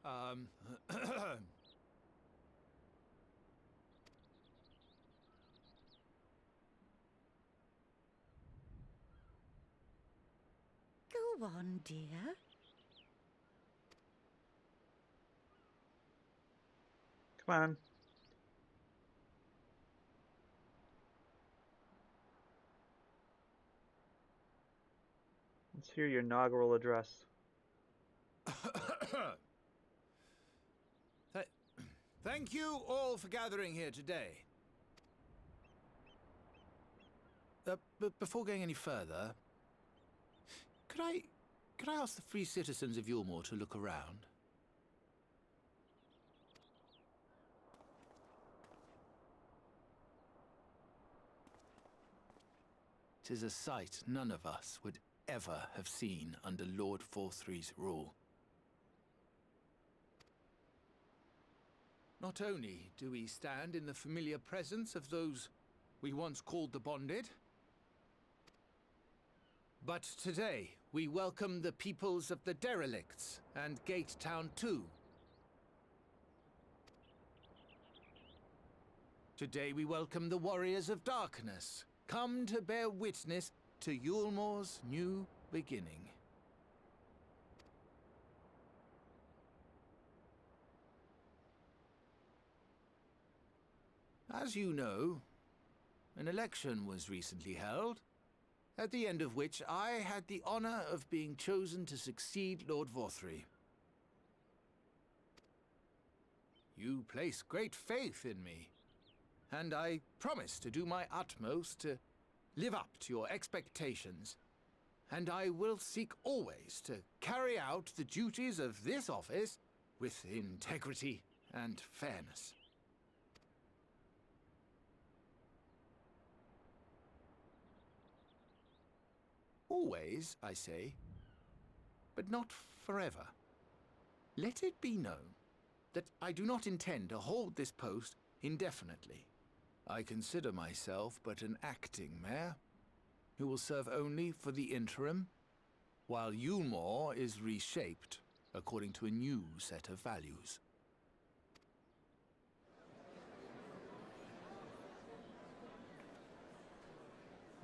Um... Go on, dear. Come on. Let's hear your inaugural address. Thank you all for gathering here today. But before going any further, could I ask the free citizens of Yulmore to look around? 'Tis a sight none of us would ever have seen under Lord Forthry's rule. Not only do we stand in the familiar presence of those we once called the Bonded, but today we welcome the peoples of the Derelicts and Gate Town too. Today we welcome the Warriors of Darkness, come to bear witness to Yulmore's new beginning. As you know, an election was recently held, at the end of which I had the honor of being chosen to succeed Lord Forthry. You place great faith in me, and I promise to do my utmost to live up to your expectations, and I will seek always to carry out the duties of this office with integrity and fairness. Always, I say, but not forever. Let it be known that I do not intend to hold this post indefinitely. I consider myself but an acting mayor, who will serve only for the interim, while Yulmore is reshaped according to a new set of values.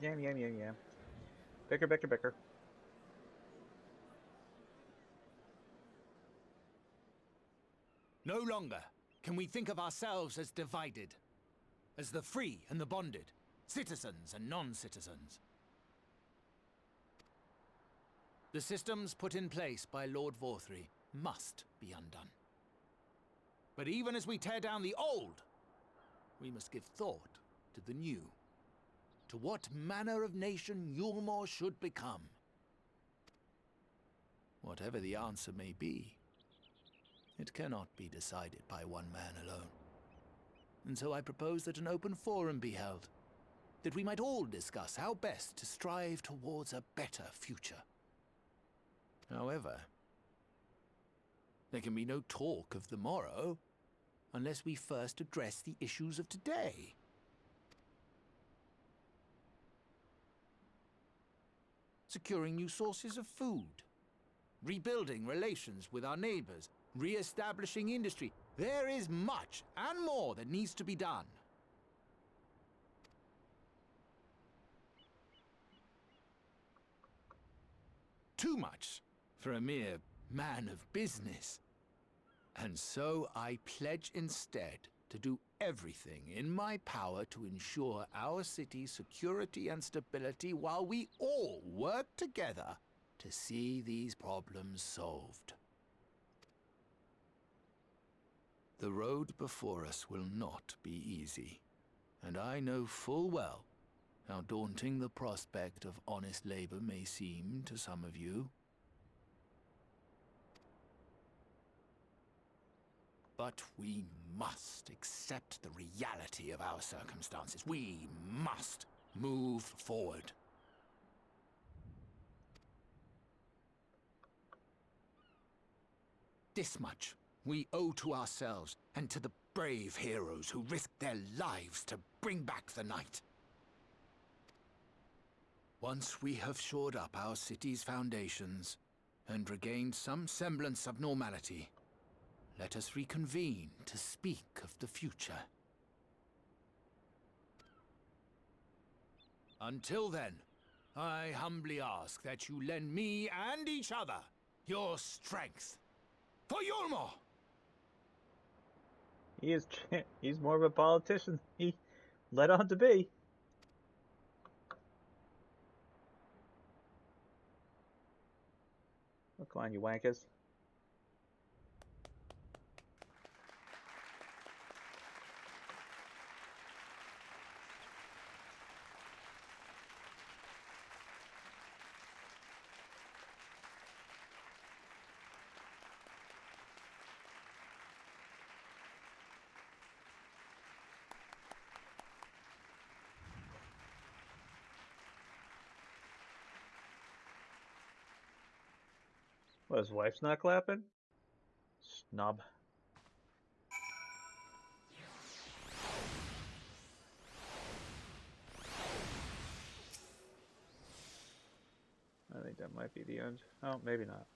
Yeah. Bicker. No longer can we think of ourselves as divided, as the free and the bonded, citizens and non-citizens. The systems put in place by Lord Forthry must be undone. But even as we tear down the old, we must give thought to the new, to what manner of nation Yulmore should become. Whatever the answer may be, it cannot be decided by one man alone. And so I propose that an open forum be held, that we might all discuss how best to strive towards a better future. However, there can be no talk of the morrow unless we first address the issues of today. Securing new sources of food, rebuilding relations with our neighbors, re-establishing industry. There is much and more that needs to be done. Too much for a mere man of business. And so I pledge instead to do everything in my power to ensure our city's security and stability while we all work together to see these problems solved. The road before us will not be easy, and I know full well how daunting the prospect of honest labor may seem to some of you. But we must accept the reality of our circumstances. We must move forward. This much we owe to ourselves and to the brave heroes who risked their lives to bring back the night. Once we have shored up our city's foundations and regained some semblance of normality, let us reconvene to speak of the future. Until then, I humbly ask that you lend me and each other your strength. For Yulmore! He's more of a politician than he led on to be. Oh, come on, you wankers. What, his wife's not clapping? Snub. I think that might be the end. Oh, maybe not.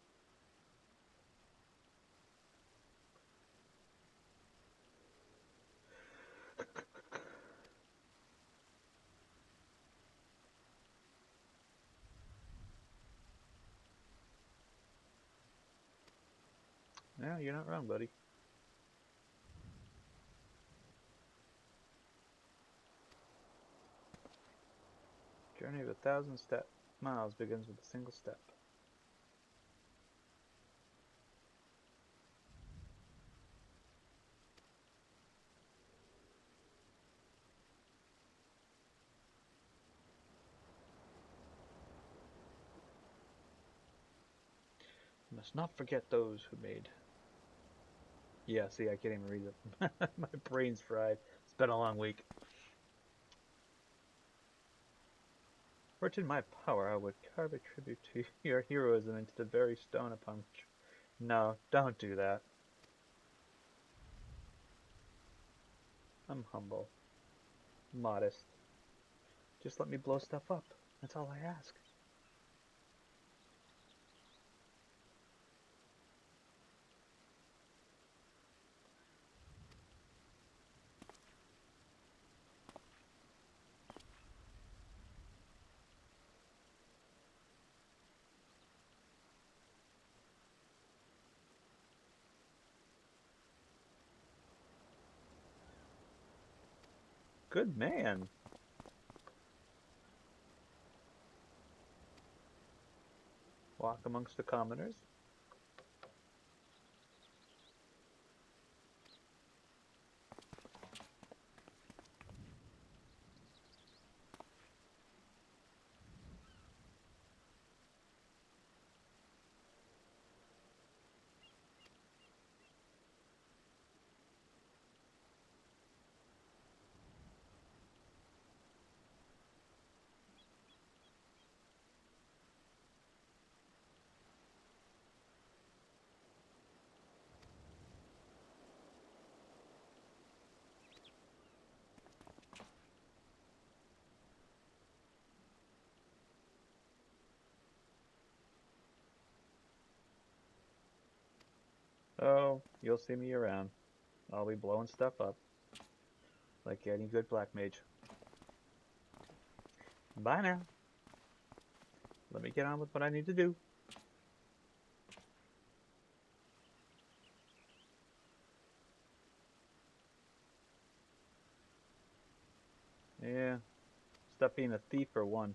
No, you're not wrong, buddy. Journey of 1,000 miles begins with a single step. You must not forget those who made. Yeah, see, I can't even read it. My brain's fried. It's been a long week. Were it in my power, I would carve a tribute to your heroism into the very stone upon which... No, don't do that. I'm humble. Modest. Just let me blow stuff up. That's all I ask. Good man. Walk amongst the commoners. Oh, you'll see me around. I'll be blowing stuff up. Like any good black mage. Bye now. Let me get on with what I need to do. Yeah. Stop being a thief for one.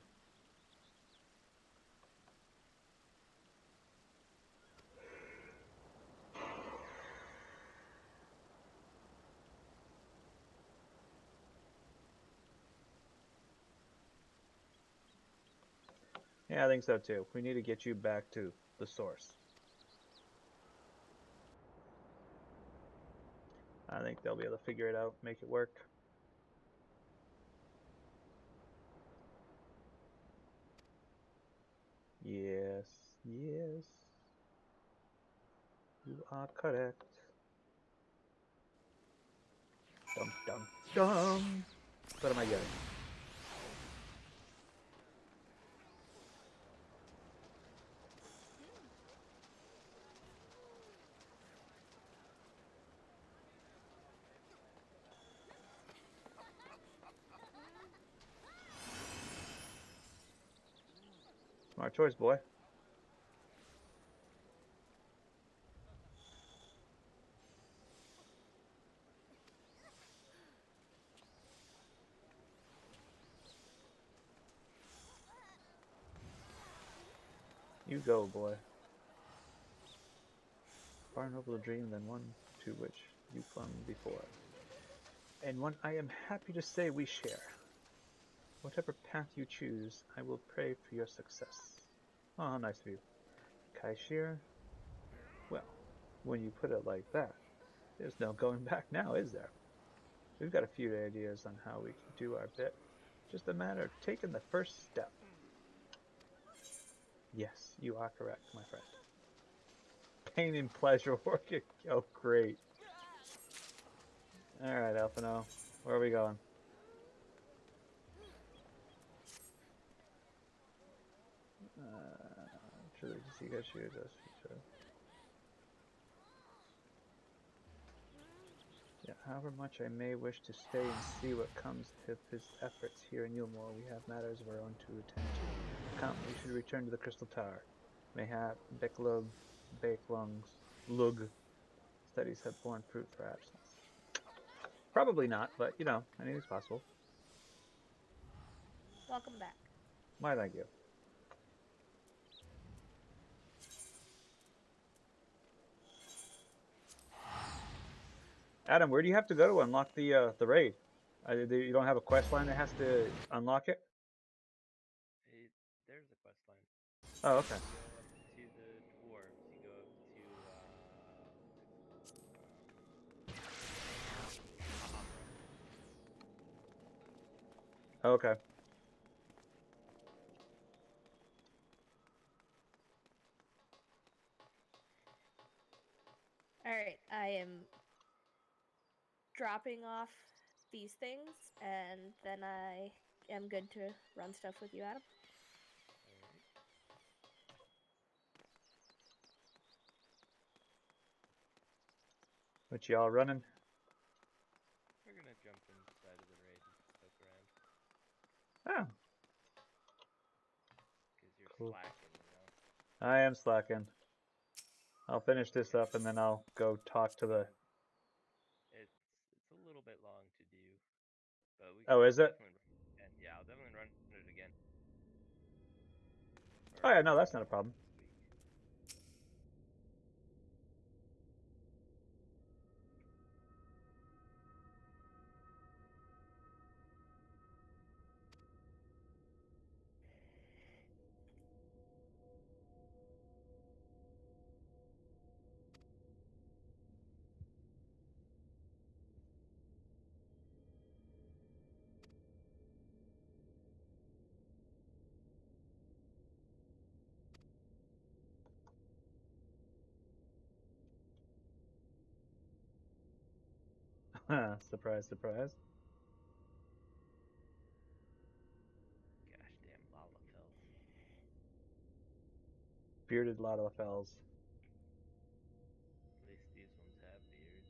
Yeah, I think so too. We need to get you back to the source. I think they'll be able to figure it out, make it work. Yes, yes. You are correct. Dum dum dum. What am I getting? Smart choice, boy. You go, boy. Far nobler dream than one to which you clung before, and one I am happy to say we share. Whatever path you choose, I will pray for your success. Oh, how nice of you. Kaishir? Well, when you put it like that, there's no going back now, is there? We've got a few ideas on how we can do our bit. Just a matter of taking the first step. Yes, you are correct, my friend. Pain and pleasure working. Oh, great. Alright, Alphino. Where are we going? Truly, to see Kaishir does feature. Yeah, however much I may wish to stay and see what comes of his efforts here in Yulmore, we have matters of our own to attend to. Come, we should return to the Crystal Tower. Mayhap Bakelung's Lug studies have borne fruit for absence. Probably not, but you know, anything's possible. Welcome back. Why, thank you. Adam, where do you have to go to unlock the raid? You don't have a quest line that has to unlock it? There's a quest line. Oh, okay. You go up to the dwarves. You go up to Hamra. Okay. Alright, I am dropping off these things, and then I am good to run stuff with you, Adam. Alright. What y'all running? We're gonna jump inside of the raid and poke around. Oh, Because you're cool. slacking, you know? I am slacking. I'll finish this up and then I'll go talk to the... It's a little bit long to do. But Oh, is I'll it? definitely run it again. Yeah, I'll definitely run it again. Oh yeah, no, Or that's not a problem. this week. Surprise, surprise. Gosh damn Lalafell. Bearded Lalafels. At least these ones have beards.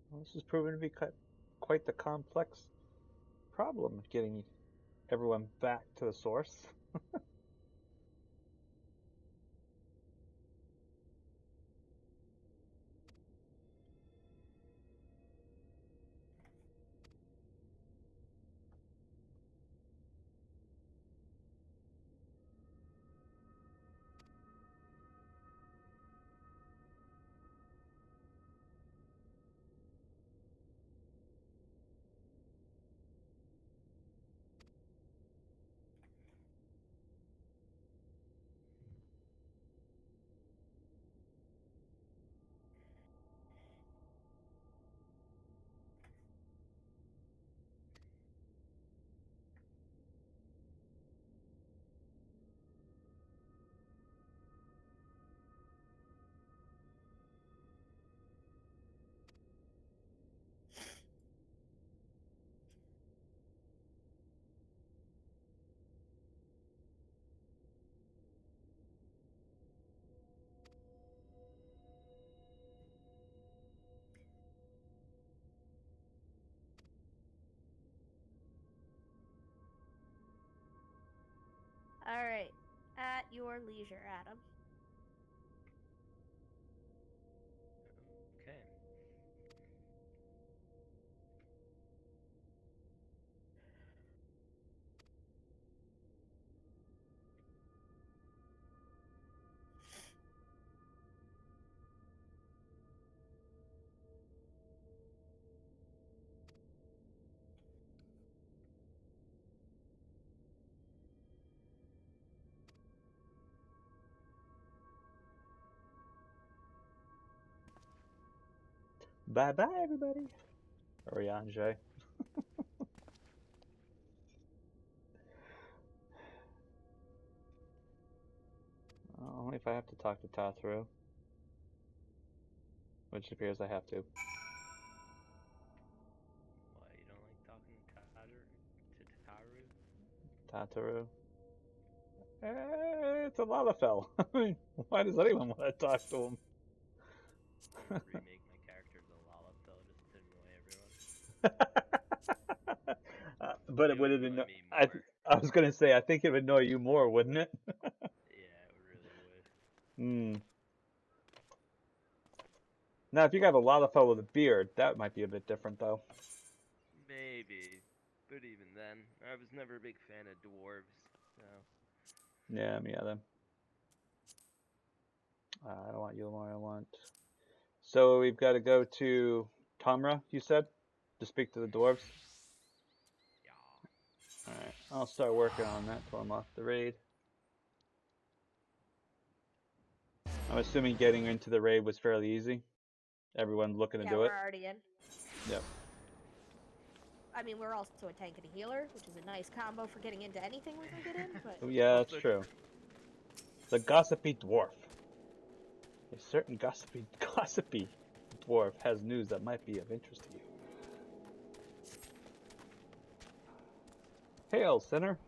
Well, this is proving to be quite the complex problem, getting everyone back to the source. All right. At your leisure, Adam. Okay. Bye bye, everybody. Oriange. Only if I have to talk to Tataru. Which appears I have to. Why you don't like talking to Taru? Tataru. It's a Lalafell. I mean, why does anyone want to talk to him? Remake my character as a Lalafell just to annoy everyone. But it It would would have been. annoy me more. I was gonna say, I think it would annoy you more, wouldn't it? Yeah, it really would. Hmm. Now, if you got a Lalafell with a beard, that might be a bit different, though. Maybe. But even then, I was never a big fan of dwarves, so... Yeah, me either. I don't want Yulmar, I want... So we've got to go to Tamra, you said? To speak to the dwarves? Yeah. Alright, I'll start working on that till I'm off the raid. I'm assuming getting into the raid was fairly easy. Everyone looking to Yeah, do we're it? already in. Yep. I mean, we're also a tank and a healer, which is a nice combo for getting into anything we can get in, but... Yeah, that's true. The gossipy dwarf. A certain gossipy dwarf has news that might be of interest to you. Hail, sinner!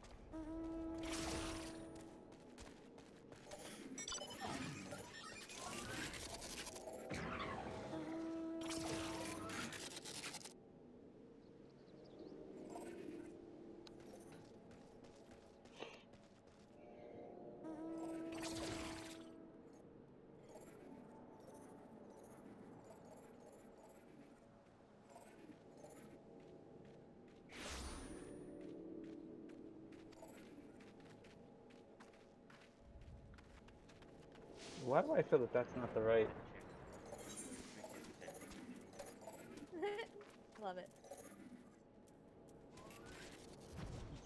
Why do I feel that that's not the right... Love it.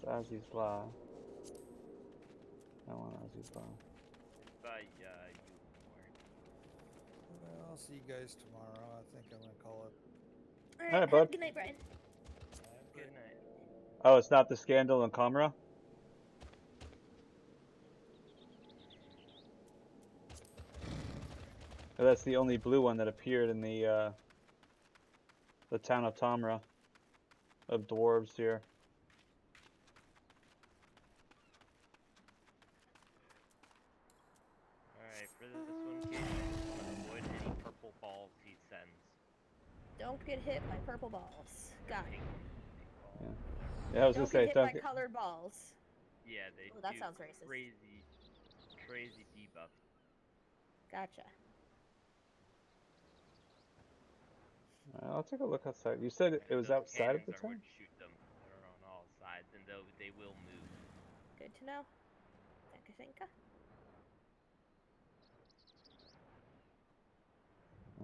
It's Azzy's Law. I want Azzy's Law. It's by Yulmore. Well, I'll see you guys tomorrow. I think I'm gonna call it. Alright, Alright, bud. good night, Brian. Good night. Oh, it's not the scandal in Comra? Oh, that's the only blue one that appeared in the town of Tamra. Of dwarves here. Alright, for this one, Kate, I just want to avoid any purple balls he sends. Don't get hit by purple balls. Got it. Pink balls. Yeah. Yeah, I was Don't gonna say, get hit don't by get... colored balls. Yeah, they Oh, that do sounds racist. crazy debuffs. Gotcha. I'll take a look outside. You said it was Those outside of cannons the are what town? shoot them. They're on all sides, and they will move. Good to know. Thank you.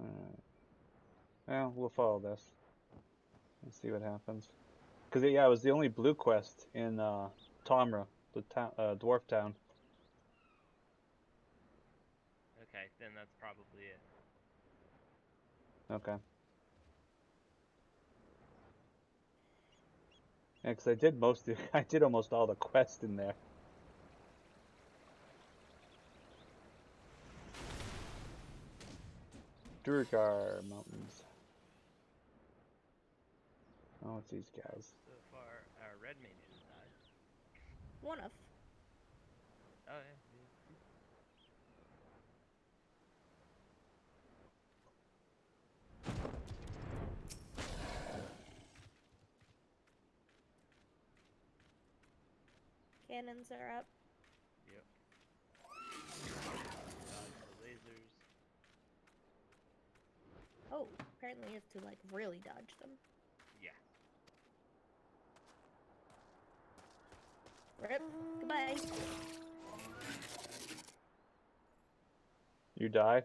Alright. Well, we'll follow this. And see what happens. Because, yeah, it was the only blue quest in Tamra, the town, dwarf town. Okay, then that's probably it. Okay. Yeah, because I did I did almost all the quests in there. Durgar Mountains. Oh, it's these guys. So far, our red mage has died. One of. Oh yeah. Cannons are up. Yep. Dodge the lasers. Oh, apparently you have to like really dodge them. Yeah. Rip. Goodbye. You die?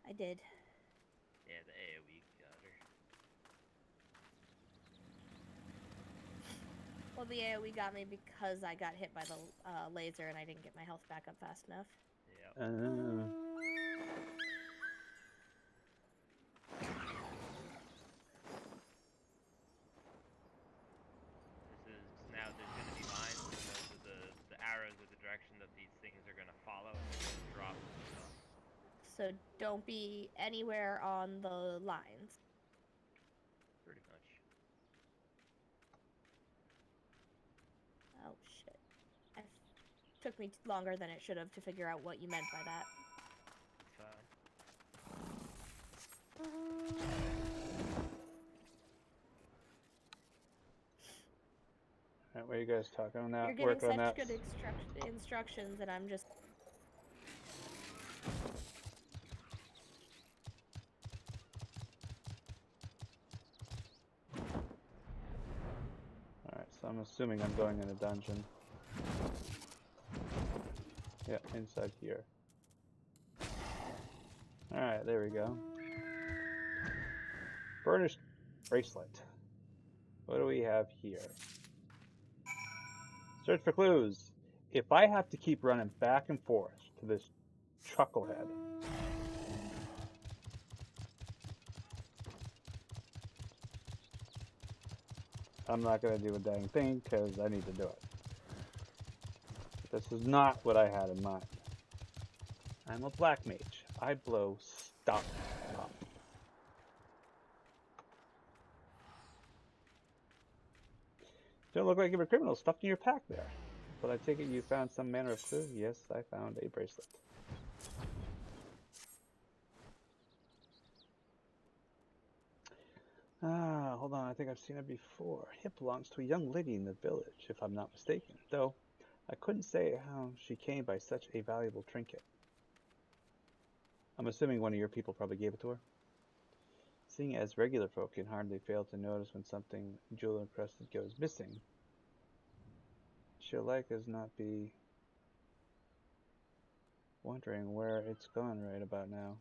I did. Yeah, the AoE got her. Well, the AoE got me because I got hit by the laser and I didn't get my health back up fast enough. Yep. This is now there's going to be lines, and those are the arrows are the direction that these things are going to follow, and they're going to drop some stuff. So don't be anywhere on the lines. Pretty much. Oh shit. Took me longer than it should have to figure out what you meant by that. It's fine. Alright, what are you guys talking on that? You're giving Working on such that. good instructions and I'm just... Alright, so I'm assuming I'm going in a dungeon. Yeah, inside here. Alright, there we go. Burnished bracelet. What do we have here? Search for clues. If I have to keep running back and forth to this chucklehead, I'm not going to do a dang thing because I need to do it. This is not what I had in mind. I'm a black mage. I blow stuff up. Don't look like you were criminals stuffed in your pack there. But I take it you found some manner of clue? Yes, I found a bracelet. Ah, hold on, I think I've seen it before. It belongs to a young lady in the village, if I'm not mistaken. Though, I couldn't say how she came by such a valuable trinket. I'm assuming one of your people probably gave it to her. Seeing as regular folk can hardly fail to notice when something jewel-encrusted goes missing, she'll like as not be wondering where it's gone right about now.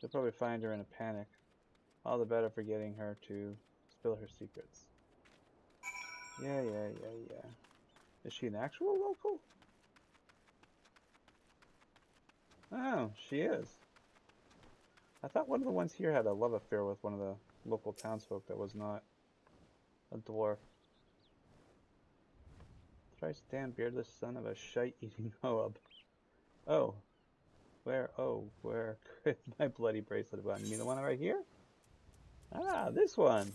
You'll probably find her in a panic. All the better for getting her to spill her secrets. Yeah. Is she an actual local? Oh, she is. I thought one of the ones here had a love affair with one of the local townsfolk that was not a dwarf. Thrice damn beardless son of a shite-eating Moab. Oh. Where could my bloody bracelet have gone? You mean the one right here? Ah, this one.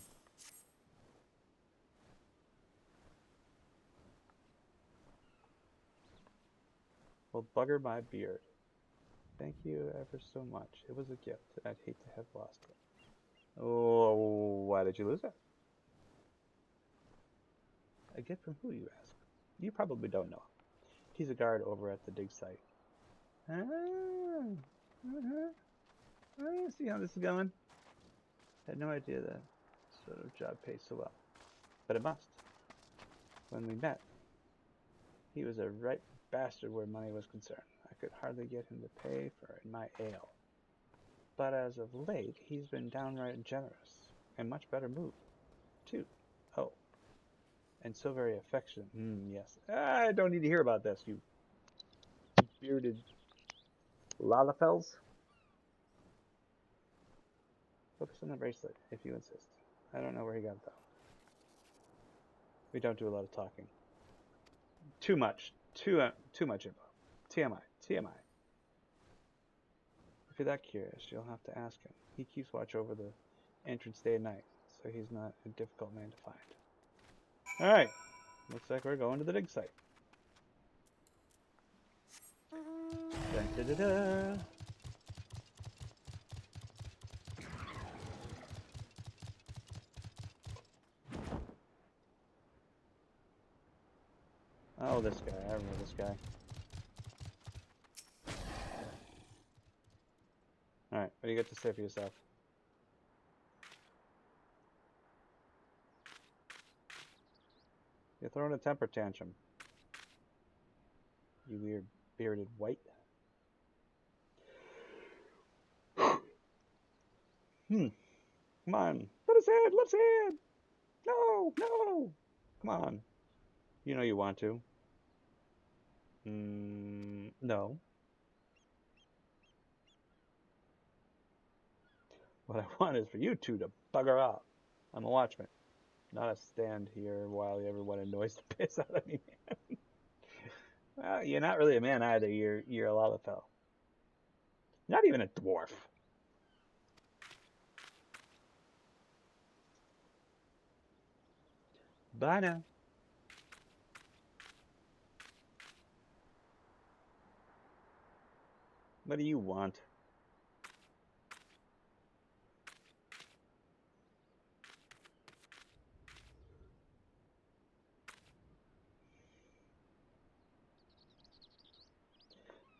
Well, bugger my beard. Thank you ever so much. It was a gift. I'd hate to have lost it. Oh, why did you lose it? A gift from who, you ask? You probably don't know him. He's a guard over at the dig site. Ah, I see how this is going. Had no idea that sort of job pays so well. But it must. When we met, he was a right bastard where money was concerned. I could hardly get him to pay for my ale. But as of late, he's been downright generous, and much better mood, too. Oh, and so very affectionate. Yes. I don't need to hear about this, you bearded lalafels. Focus on the bracelet, if you insist. I don't know where he got it, though. We don't do a lot of talking. Too much. Too much info. TMI. If you're that curious, you'll have to ask him. He keeps watch over the entrance day and night, so he's not a difficult man to find. Alright. Looks like we're going to the dig site. Dun-da-da-da. Oh, this guy. I remember this guy. Alright, what do you got to say for yourself? You're throwing a temper tantrum. You weird bearded white. Come on. Let us in! Let us in! No! No! Come on. You know you want to. No. What I want is for you two to bugger off. I'm a watchman, not a stand here while everyone annoys the piss out of me, man. Well, you're not really a man either. You're a Lalafell. Not even a dwarf. Bye now. What do you want?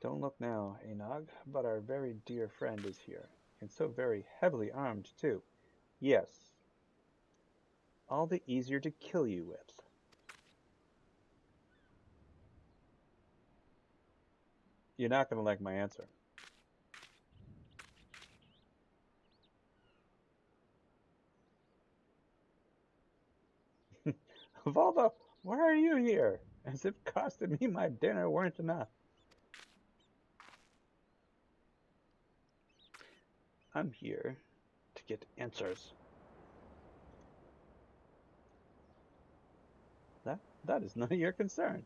Don't look now, Enog, but our very dear friend is here, and so very heavily armed, too. Yes. All the easier to kill you with. You're not going to like my answer. Volva, why are you here? As if costing me my dinner weren't enough. I'm here to get answers. That is none of your concern.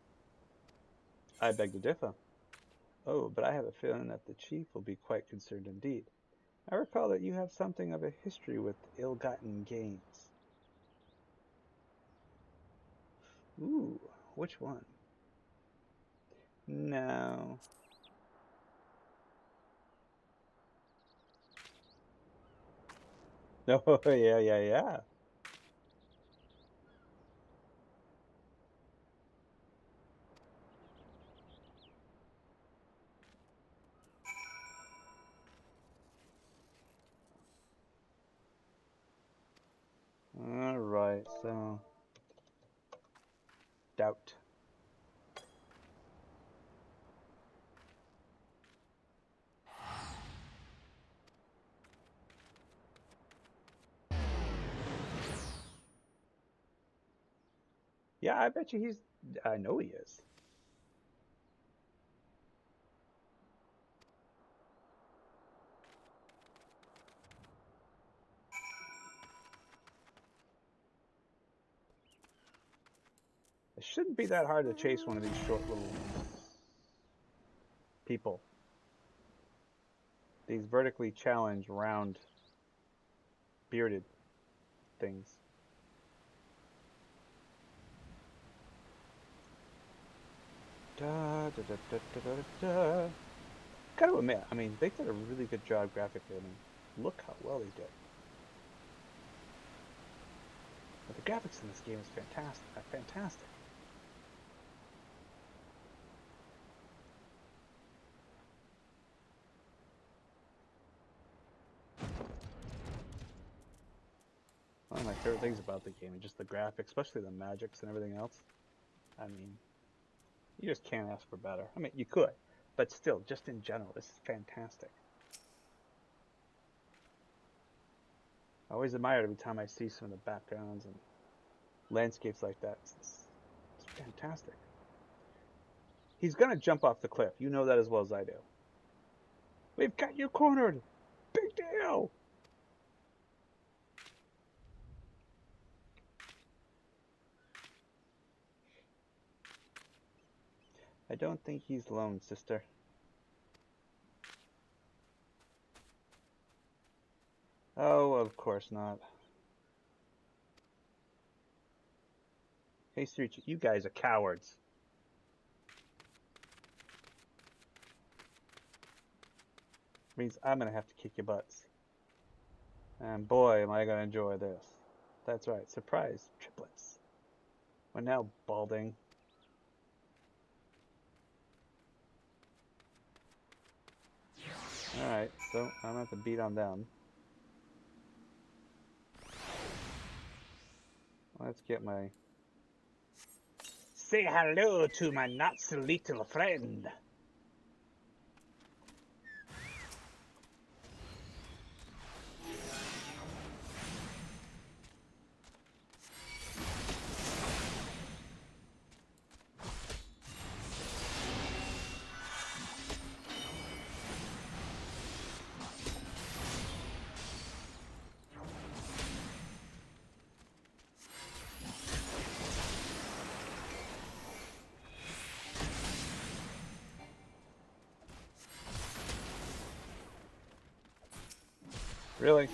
I beg to differ. Oh, but I have a feeling that the chief will be quite concerned indeed. I recall that you have something of a history with ill-gotten gains. Ooh, which one? No. Oh, yeah. Alright, so... Doubt. Yeah, I bet you he's... I know he is. It shouldn't be that hard to chase one of these short little people. These vertically challenged, round, bearded things. Gotta admit, I mean, they did a really good job graphically. I mean, look how well they did. But the graphics in this game is fantastic. Fantastic. One of my favorite things about the game is just the graphics, especially the magics and everything else. I mean, you just can't ask for better. I mean, you could, but still, just in general, this is fantastic. I always admire it every time I see some of the backgrounds and landscapes like that. It's fantastic. He's gonna jump off the cliff. You know that as well as I do. We've got you cornered. Big deal. I don't think he's alone, sister. Oh, of course not. Hey, Street, you guys are cowards. Means I'm gonna have to kick your butts. And boy, am I gonna enjoy this. That's right, surprise triplets. We're now balding. Alright, so I'm gonna have to beat on them. Let's get my... Say hello to my not so little friend. Really?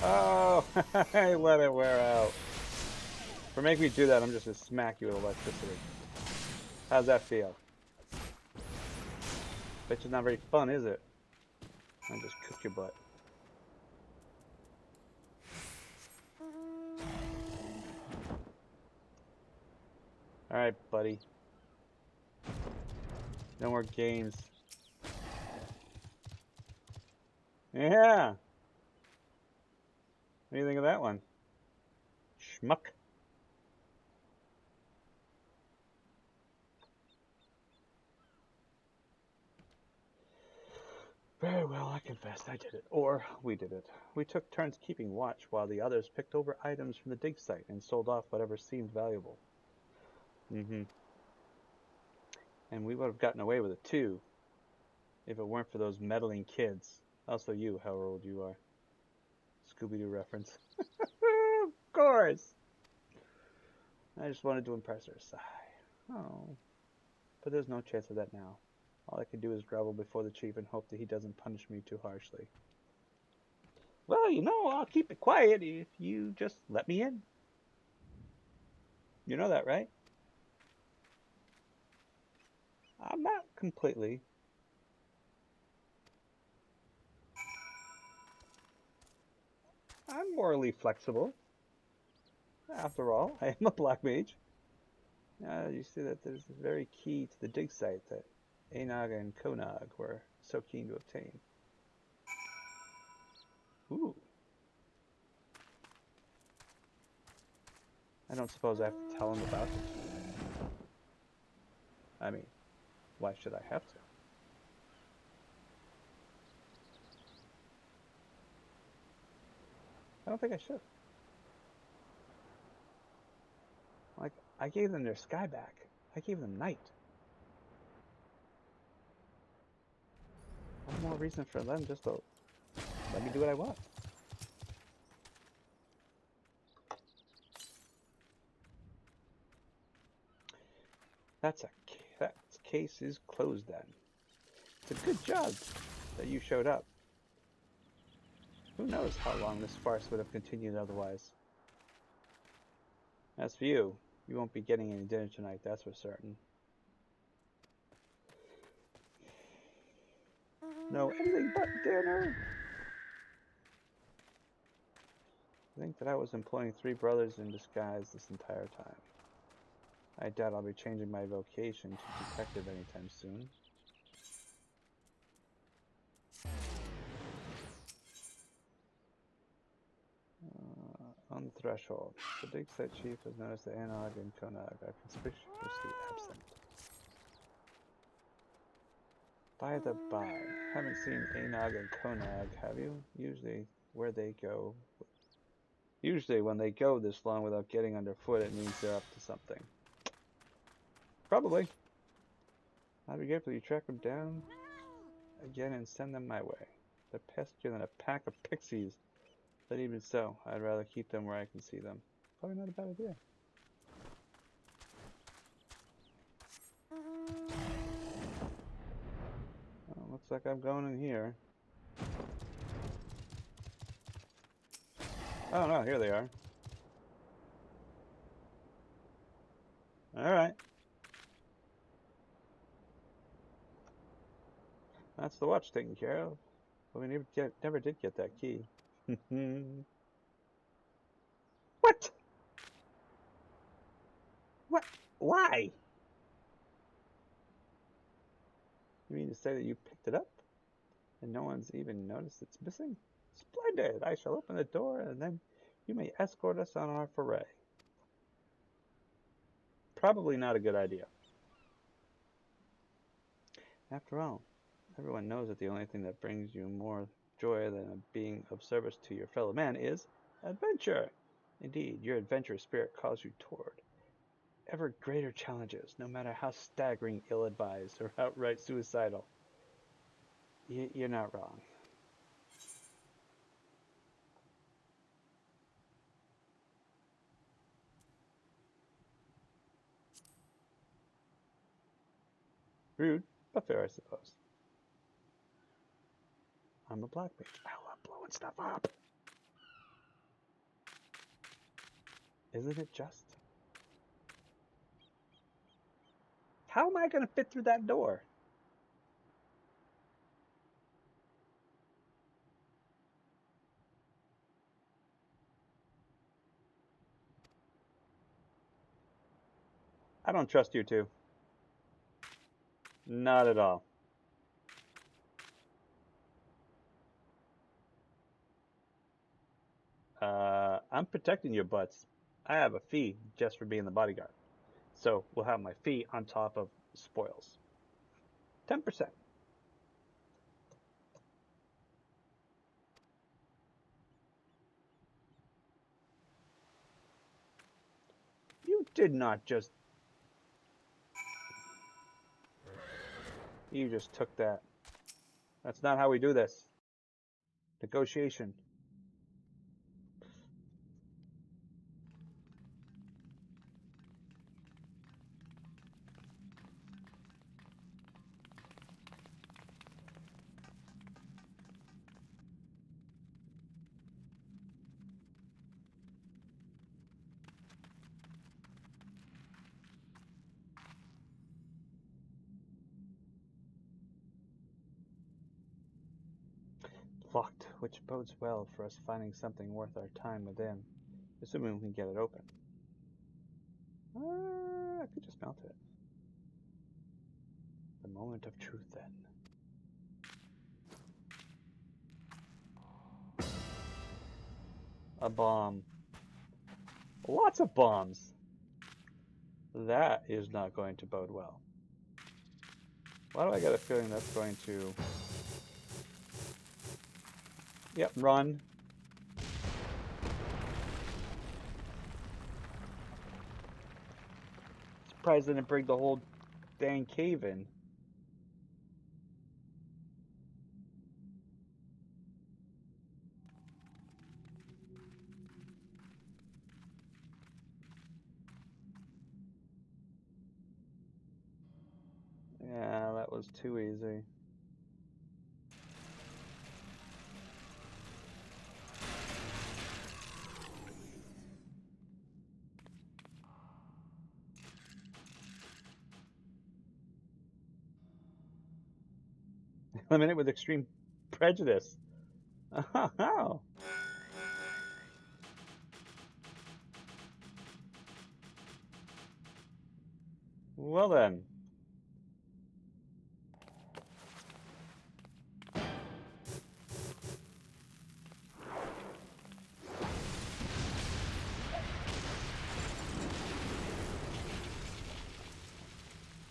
Oh, I let it wear out. For making me do that, I'm just gonna smack you with electricity. How's that feel? Bet you not very fun, is it? I'll just cook your butt. Alright, buddy. No more games. Yeah! What do you think of that one? Schmuck. Very well, I confess I did it. Or, we did it. We took turns keeping watch while the others picked over items from the dig site and sold off whatever seemed valuable. Mm-hmm. And we would have gotten away with it too, if it weren't for those meddling kids. Also you, however old you are. Scooby-Doo reference. Of course! I just wanted to impress her. Sigh. Oh. But there's no chance of that now. All I can do is grovel before the chief and hope that he doesn't punish me too harshly. Well, you know, I'll keep it quiet if you just let me in. You know that, right? I'm not completely. I'm morally flexible. After all, I am a black mage. You see that there's a very key to the dig site that Anog and Konog were so keen to obtain. Ooh. I don't suppose I have to tell him about it. I mean, why should I have to? I don't think I should. Like, I gave them their sky back. I gave them night. One more reason for them just to let me do what I want. That case is closed then. It's a good job that you showed up. Who knows how long this farce would have continued otherwise. As for you, you won't be getting any dinner tonight, that's for certain. No, anything but dinner! I think that I was employing three brothers in disguise this entire time. I doubt I'll be changing my vocation to detective anytime soon. On the threshold, the dig site chief has noticed that Anog and Konog are conspicuously absent. By the by, haven't seen Anog and Konog, have you? Usually when they go this long without getting underfoot, it means they're up to something. Probably. I'd be careful you track them down again and send them my way. They're peskier than a pack of pixies. But even so, I'd rather keep them where I can see them. Probably not a bad idea. Well, looks like I'm going in here. Oh no, here they are. Alright. That's the watch taken care of. But we never did get that key. What? What? Why? You mean to say that you picked it up? And no one's even noticed it's missing? Splendid! I shall open the door, and then you may escort us on our foray. Probably not a good idea. After all, everyone knows that the only thing that brings you more joy than being of service to your fellow man is adventure. Indeed, your adventurous spirit calls you toward ever greater challenges, no matter how staggering, ill-advised, or outright suicidal. You're not wrong. Rude, but fair, I suppose. I'm a black mage. I love blowing stuff up. Isn't it just? How am I going to fit through that door? I don't trust you two. Not at all. I'm protecting your butts. I have a fee just for being the bodyguard. So we'll have my fee on top of spoils. 10%. You did not just... You just took that. That's not how we do this. Negotiation. Locked, which bodes well for us finding something worth our time within, assuming we can get it open. I could just melt it. The moment of truth, then. A bomb. Lots of bombs. That is not going to bode well. Why do I get a feeling that's going to... Yep, run. Surprised they didn't bring the whole dang cave in. Yeah, that was too easy. Eliminate with extreme prejudice. Oh. Well then.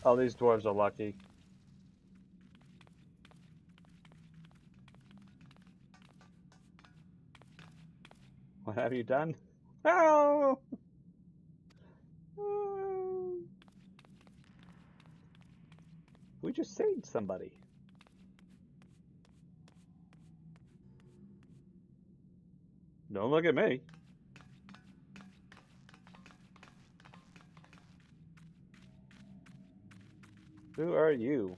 Oh, these dwarves are lucky. What have you done? Oh! Oh. We just saved somebody. Don't look at me. Who are you?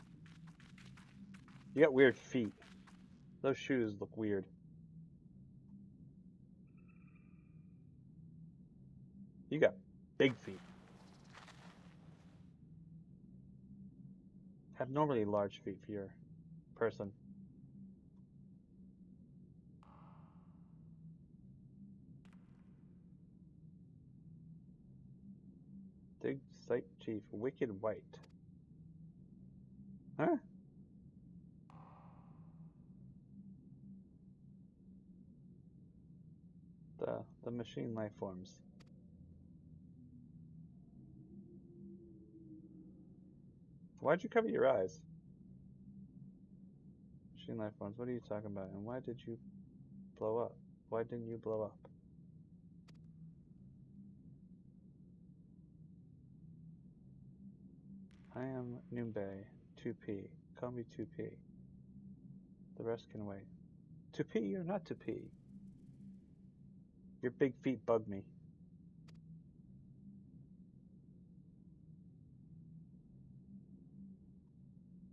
You got weird feet. Those shoes look weird. You got big feet. Abnormally large feet for your person. Dig Site Chief, Wicked White. Huh? machine life forms. Why'd you cover your eyes? Machine life forms, what are you talking about? And why did you blow up? Why didn't you blow up? I am Noonbay, 2P. Call me 2P. The rest can wait. 2P or not 2P? Your big feet bug me.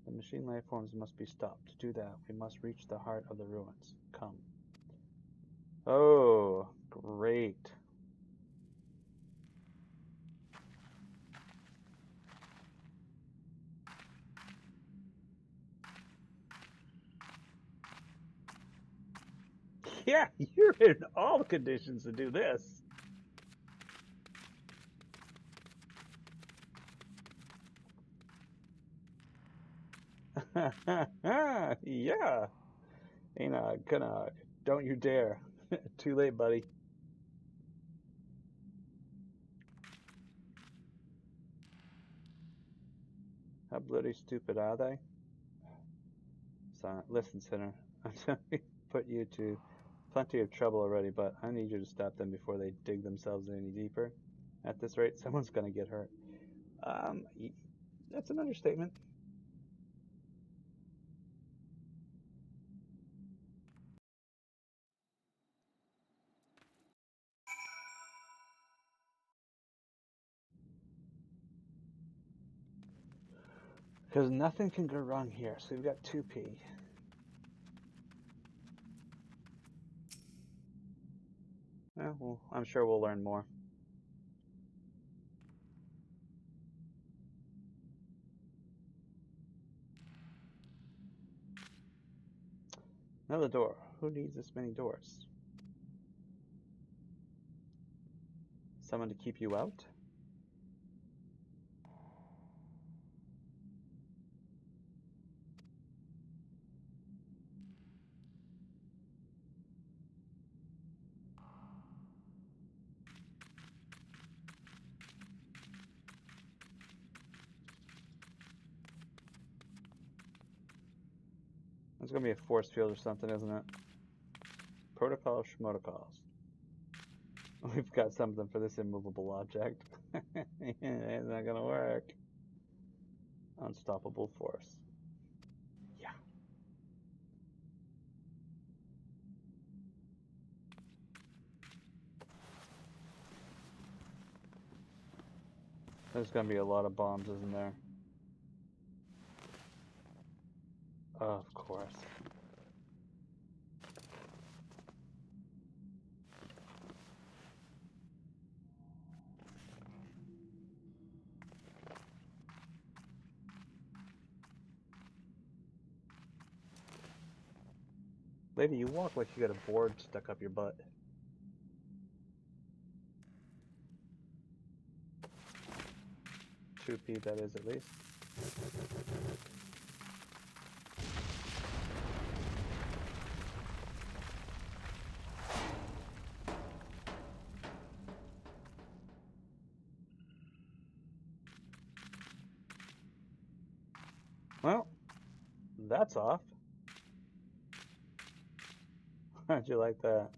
The machine life forms must be stopped. To do that, we must reach the heart of the ruins. Come. Oh, great. Yeah, you're in all conditions to do this. Yeah. Enoch, don't you dare. Too late, buddy. How bloody stupid are they? Silent. Listen, sinner. I'm sorry to put you to plenty of trouble already, but I need you to stop them before they dig themselves any deeper. At this rate, someone's gonna get hurt. That's an understatement. Because nothing can go wrong here, so we've got 2P. Yeah, well, I'm sure we'll learn more. Another door. Who needs this many doors? Someone to keep you out? There's gonna be a force field or something, isn't it? Protocol schmotocols. We've got something for this immovable object. It's not gonna work. Unstoppable force. Yeah. There's gonna be a lot of bombs, isn't there? Of course. Lady, you walk like you got a board stuck up your butt. 2P, that is, at least. Well, that's off. How'd you like that?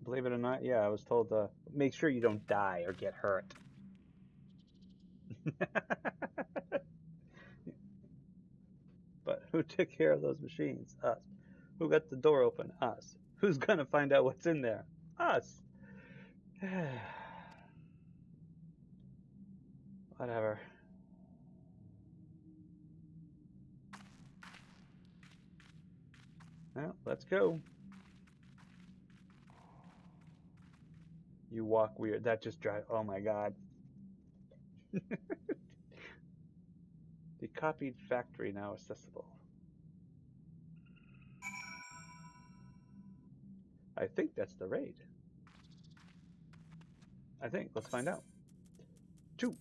Believe it or not, yeah, I was told to make sure you don't die or get hurt. But who took care of those machines? Us. Who got the door open? Us. Who's gonna find out what's in there? Us. Whatever. Well, let's go. You walk weird. That just drives. Oh my god. The copied factory now accessible. I think that's the raid. I think. Let's find out. 2.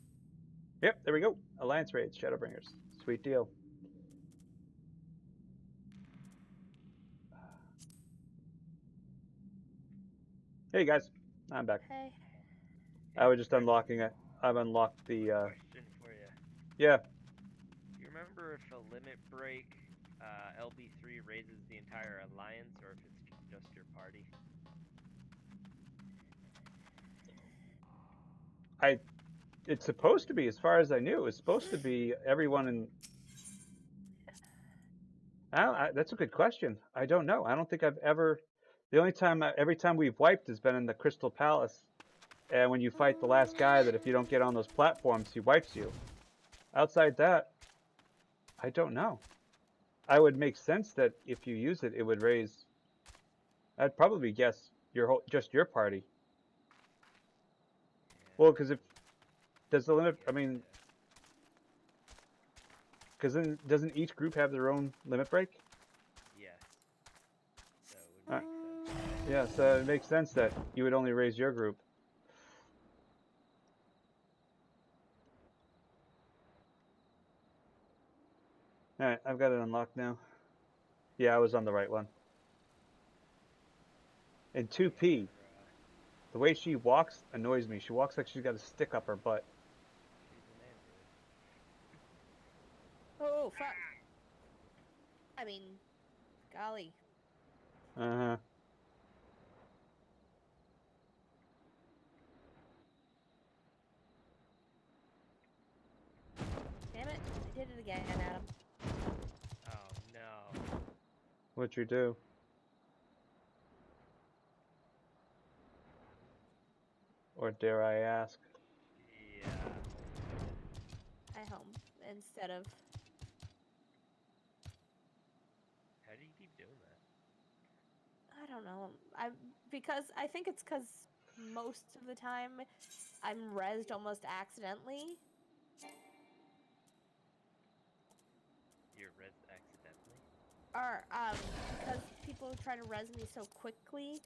Yep, there we go. Alliance raids, Shadowbringers. Sweet deal. Hey guys, I'm back. Hey. I was just Question, unlocking it. I've unlocked the. question for you. Yeah, Do you remember if a limit break LB3 raises the entire alliance or if it's just your party? I. It's supposed to be, as far as I knew, it's supposed to be everyone in. That's a good question. I don't know. I don't think I've ever. The only time, every time we've wiped has been in the Crystal Palace, and when you fight the last guy, that if you don't get on those platforms, he wipes you. Outside that, I don't know. I would make sense that if you use it, it would raise. I'd probably guess just your party. Well, because if does the limit, I mean, because then doesn't each group have their own limit break? Yes. So it would make sense. Yeah, so it makes sense that you would only raise your group. All right, I've got it unlocked now. Yeah, I was on the right one. And 2P, the way she walks annoys me. She walks like she's got a stick up her butt. She's an android. Oh, fuck. I mean, golly. Uh-huh. Damn it. I did it again, Adam. Oh no. What'd you do? Or dare I ask? Yeah. I home instead of. How do you keep doing that? I don't know. Because I think it's because most of the time I'm rezzed almost accidentally. You're res accidentally? Or because people try to res me so quickly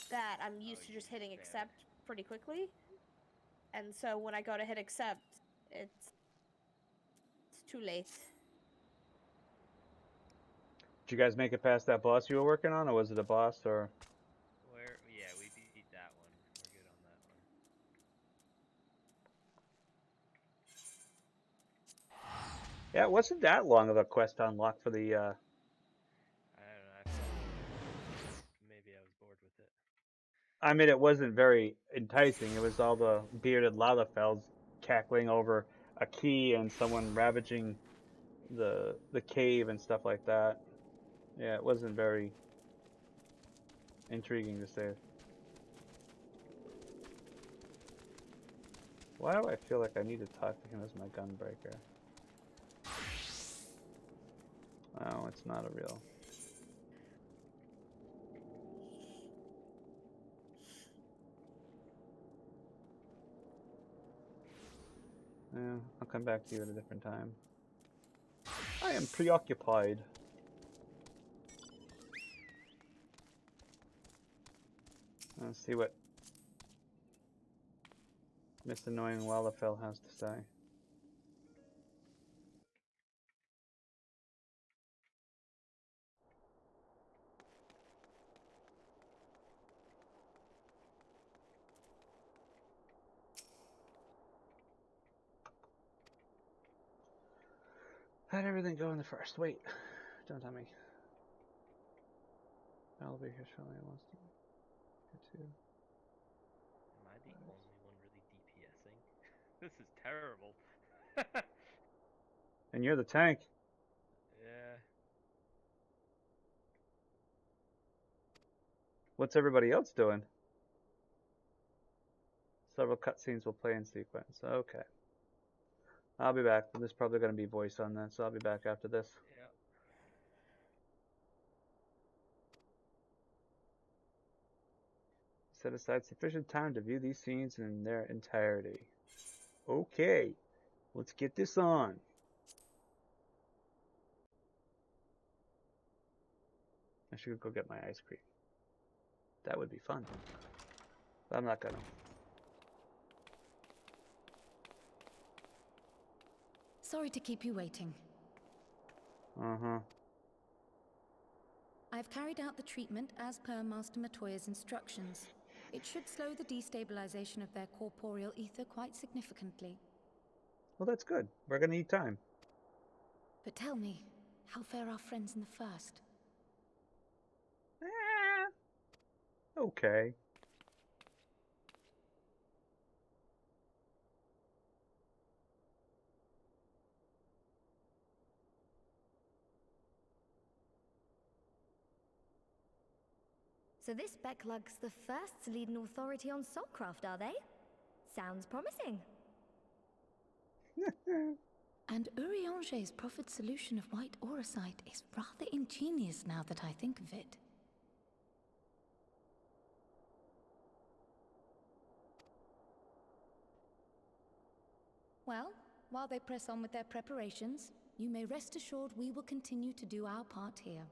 that I'm used to You just hitting spam. accept pretty quickly. And so when I go to hit accept, it's too late. Did you guys make it past that boss you were working on, or was it a boss, or? Yeah, we beat that one. We're good on that one. Yeah, it wasn't that long of a quest to unlock for the, I don't know, I felt maybe I was bored with it. I mean, it wasn't very enticing. It was all the bearded Lalafells cackling over a key and someone ravaging the cave and stuff like that. Yeah, it wasn't very intriguing to say. Why do I feel like I need to talk to him as my gunbreaker? Oh, it's not a real. Yeah, I'll come back to you at a different time. I am preoccupied. Let's see what Miss Annoying Lalafell has to say. How'd everything go in the first? Wait, don't tell me. I'll be here shortly. Wants to get to. Am I the only one really DPSing? This is terrible. And you're the tank. Yeah. What's everybody else doing? Several cutscenes will play in sequence. Okay. I'll be back. There's probably going to be voice on that, so I'll be back after this. Yeah. Set aside sufficient time to view these scenes in their entirety. Okay, let's get this on. I should go get my ice cream. That would be fun. But I'm not gonna. Sorry to keep you waiting. Uh-huh. I've carried out the treatment as per Master Matoya's instructions. It should slow the destabilization of their corporeal ether quite significantly. Well, that's good. We're gonna need time. But tell me, how fare our friends in the first? Okay. So this Becklug's the first to lead an authority on soulcraft, are they? Sounds promising. And Urianger's proffered solution of white auracite is rather ingenious now that I think of it. Well, while they press on with their preparations, you may rest assured we will continue to do our part here.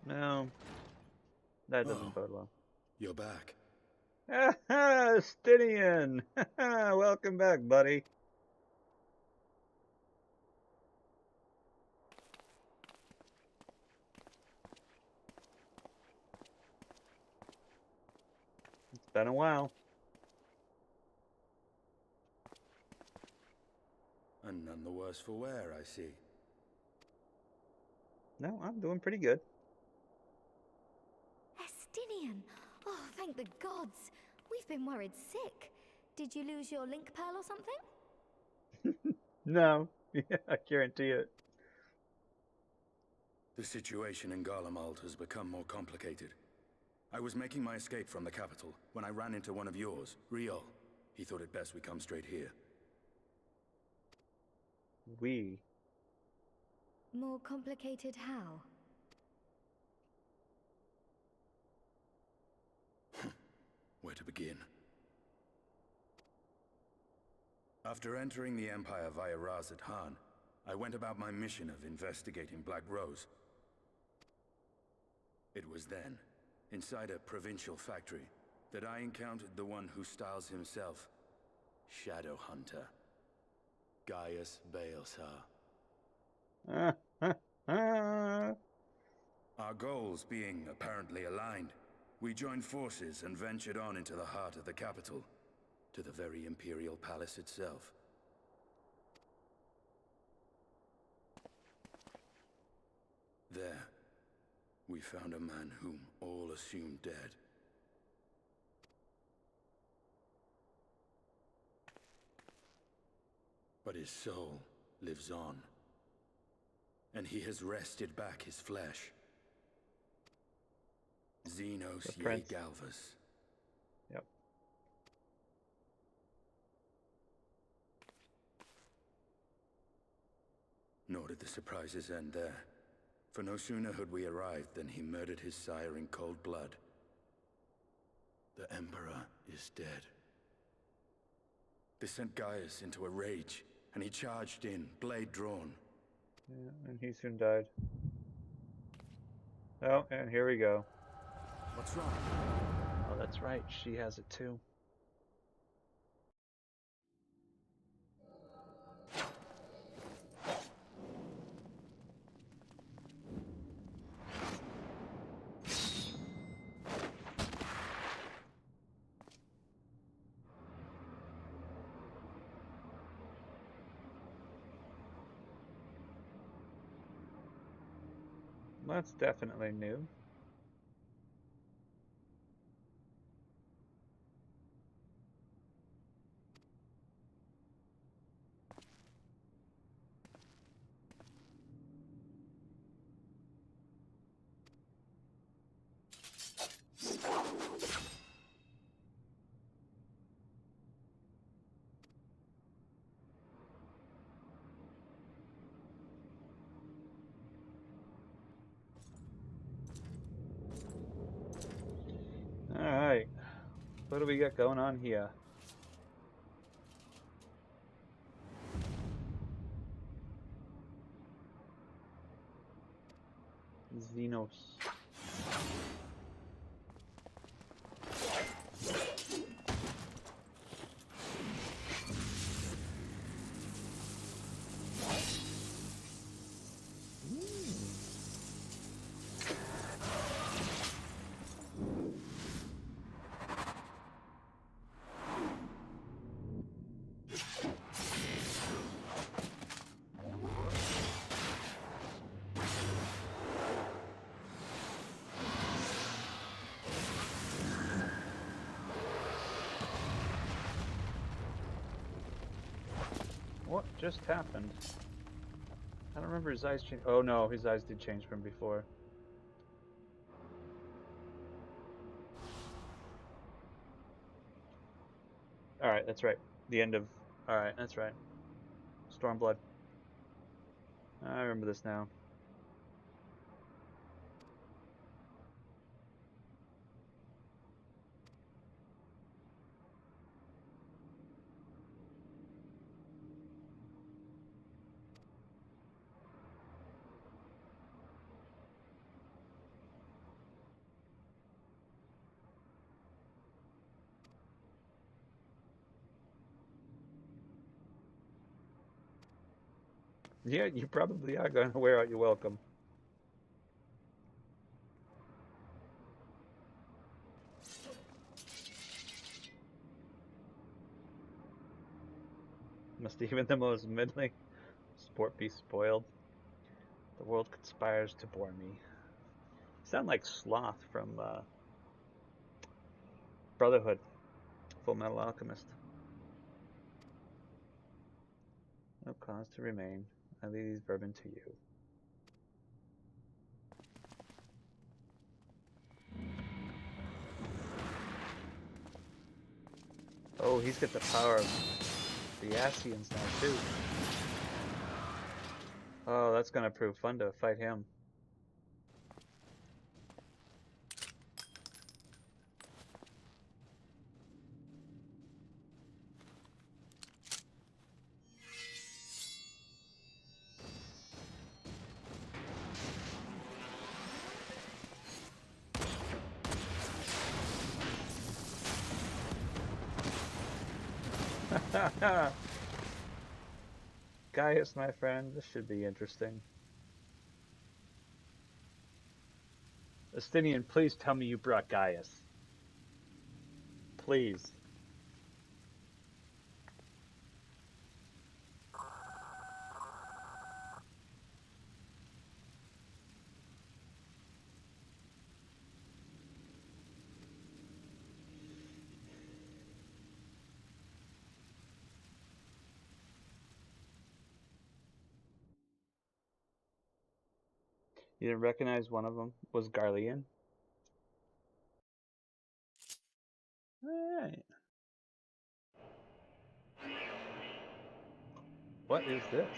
No, that doesn't Oh. bode well. You're back. Ah, Stinian! Welcome back, buddy. It's been a while. And none the worse for wear, I see. No, I'm doing pretty good. Estinian! Oh, thank the gods! We've been worried sick. Did you lose your link pearl or something? No, yeah, I guarantee it. The situation in Garlemald has become more complicated. I was making my escape from the capital when I ran into one of yours, Riol. He thought it best we come straight here. We. More complicated how? Where to begin? After entering the Empire via Razat Han, I went about my mission of investigating Black Rose. It was then, inside a provincial factory, that I encountered the one who styles himself Shadow Hunter, Gaius Baelsar. Our goals being apparently aligned, we joined forces and ventured on into the heart of the capital, to the very Imperial Palace itself. There, we found a man whom all assumed dead. But his soul lives on, and he has wrested back his flesh. Xenos The prince. Galvus. Yep. Nor did the surprises end there. For no sooner had we arrived than he murdered his sire in cold blood. The Emperor is dead. This sent Gaius into a rage, and he charged in, blade drawn. Yeah, and he soon died. Oh, and here we go. What's wrong? Oh, that's right. She has it too. That's definitely new. Alright. What do we got going on here? Xenos. What just happened? I don't remember his eyes change. Oh no, his eyes did change from before. Alright, that's right. The end of... Alright, that's right. Stormblood. I remember this now. Yeah, you probably are going to wear out your welcome. Must even the most middling sport be spoiled. The world conspires to bore me. Sound like Sloth from Brotherhood, Full Metal Alchemist. No cause to remain. I leave these bourbon to you. Oh, he's got the power of the Asians now too. Oh, that's gonna prove fun to fight him. Gaius, my friend, this should be interesting. Estinian, please tell me you brought Gaius. Please. You didn't recognize one of them was Garlean? Alright. What is this?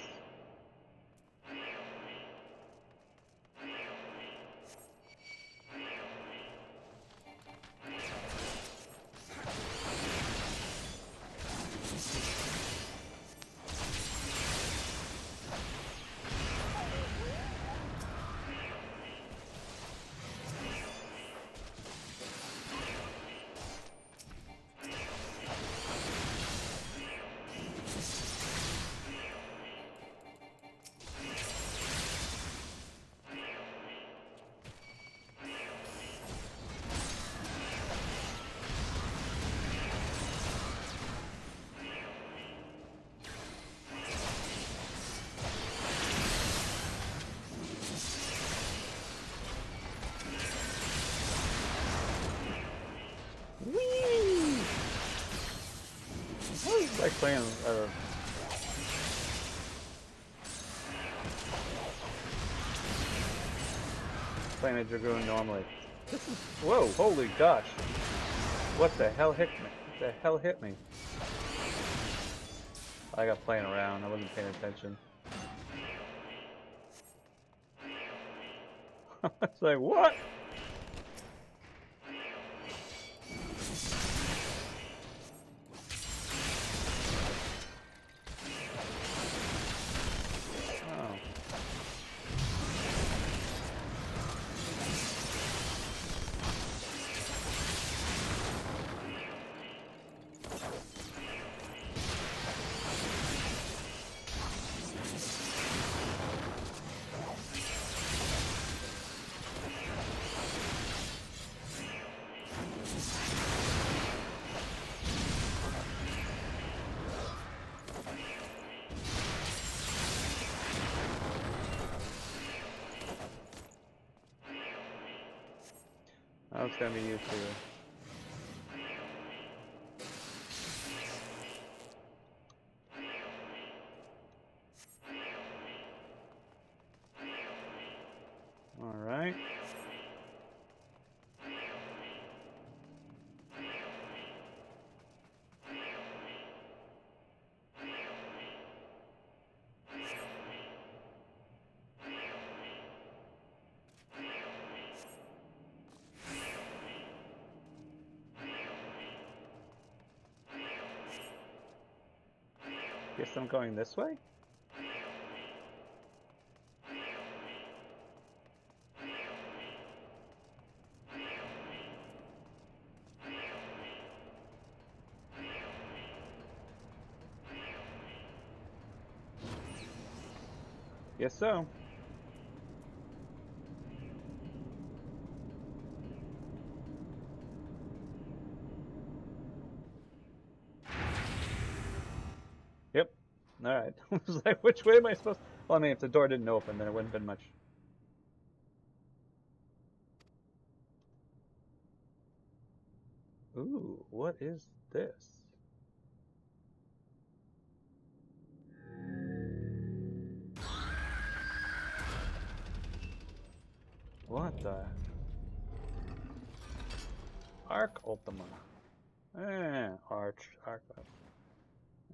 Whee! I always like playing playing a Dragoon normally. This is, whoa, holy gosh. What the hell hit me? What the hell hit me? I got playing around, I wasn't paying attention. It's like, what? Oh. Oh, it's gonna be you too. Guess I'm going this way? Guess so. Yep. Alright. I was like, which way am I supposed to... Well, I mean, if the door didn't open, then it wouldn't have been much. Ooh, what is this? What the? Arc Ultima. Arch.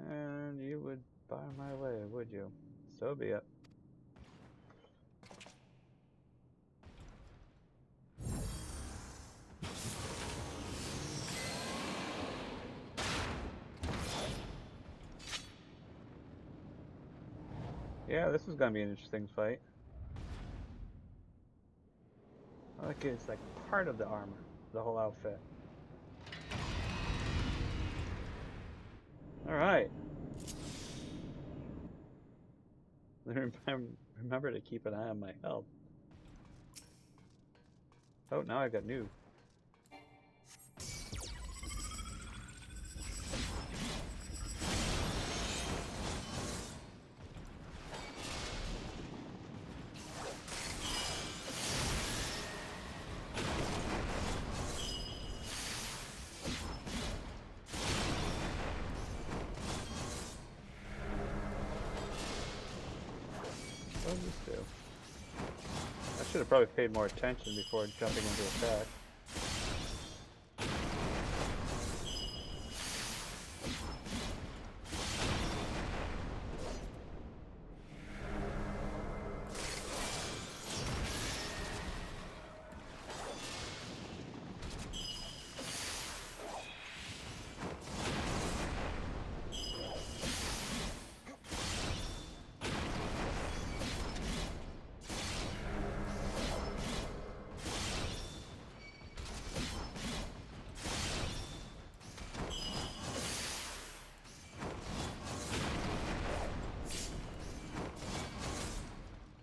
And you would bar my way, would you? So be it. Yeah, this is gonna be an interesting fight. I like it's like part of the armor, the whole outfit. Alright. Remember to keep an eye on my health. Oh, now I got new. What does this do? I should have probably paid more attention before jumping into attack.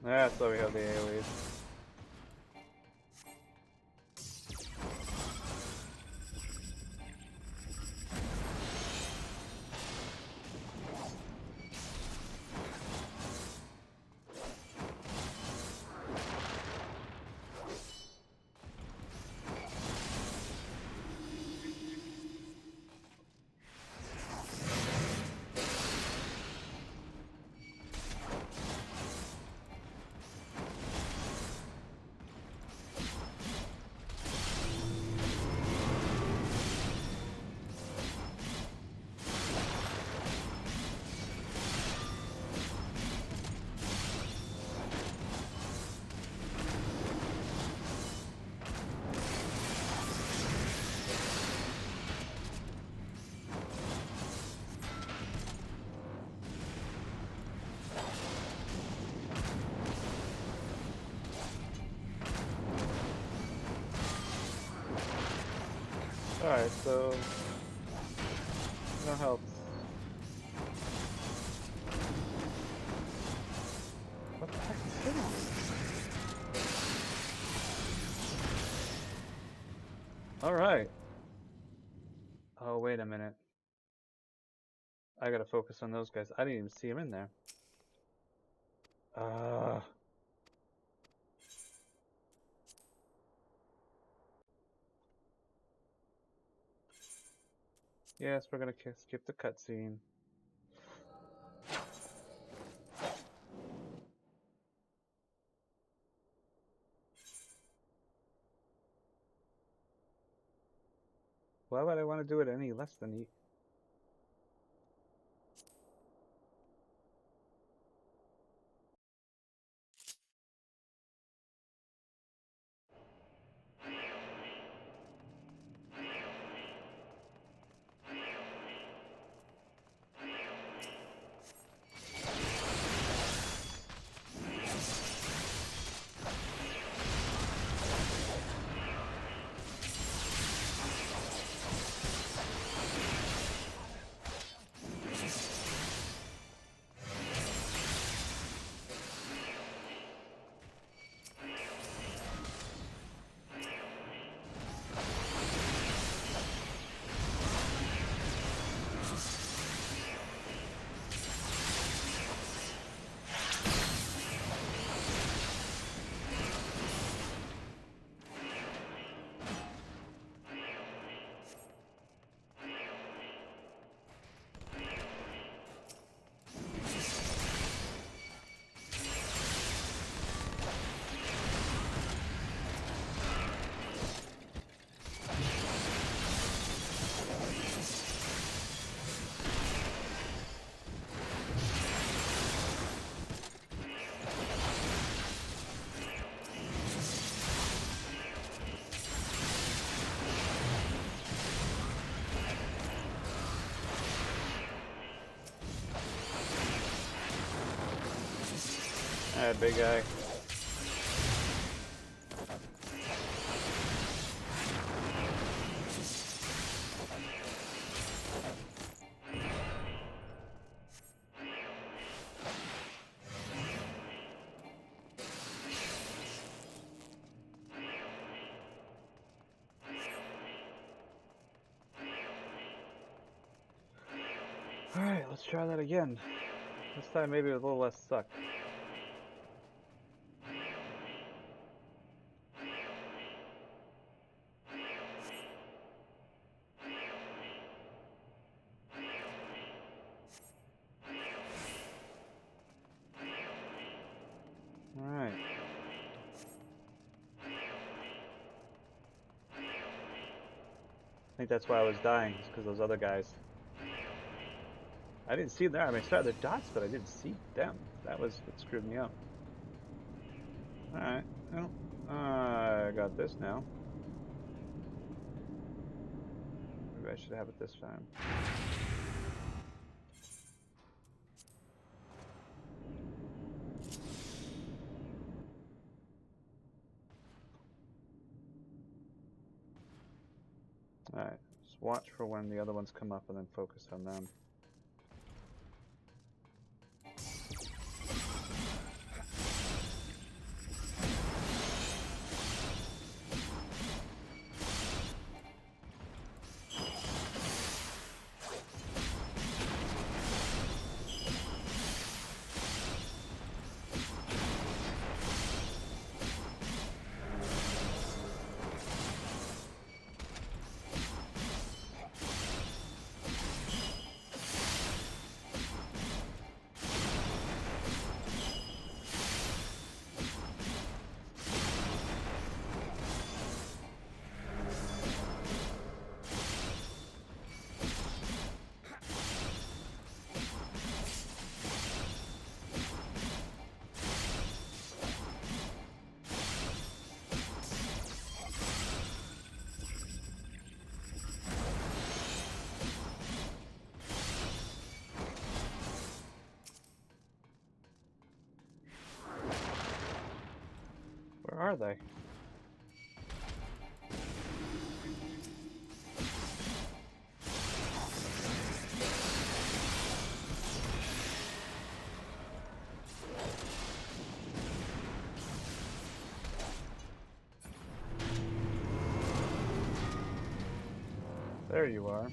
That's why we have the AoEs. Alright, so no help. What the heck is hitting me? Alright. Oh, wait a minute. I gotta focus on those guys. I didn't even see him in there. Yes, we're gonna skip the cutscene. Why would I want to do it any less than he? Alright, big guy. Alright, let's try that again. This time maybe with a little less suck. Alright. I think that's why I was dying, is because those other guys. I didn't see them. I mean, I saw the dots, but I didn't see them. That was what screwed me up. Alright. Well, I got this now. Maybe I should have it this time. Alright. Just watch for when the other ones come up and then focus on them. Where are they? There you are.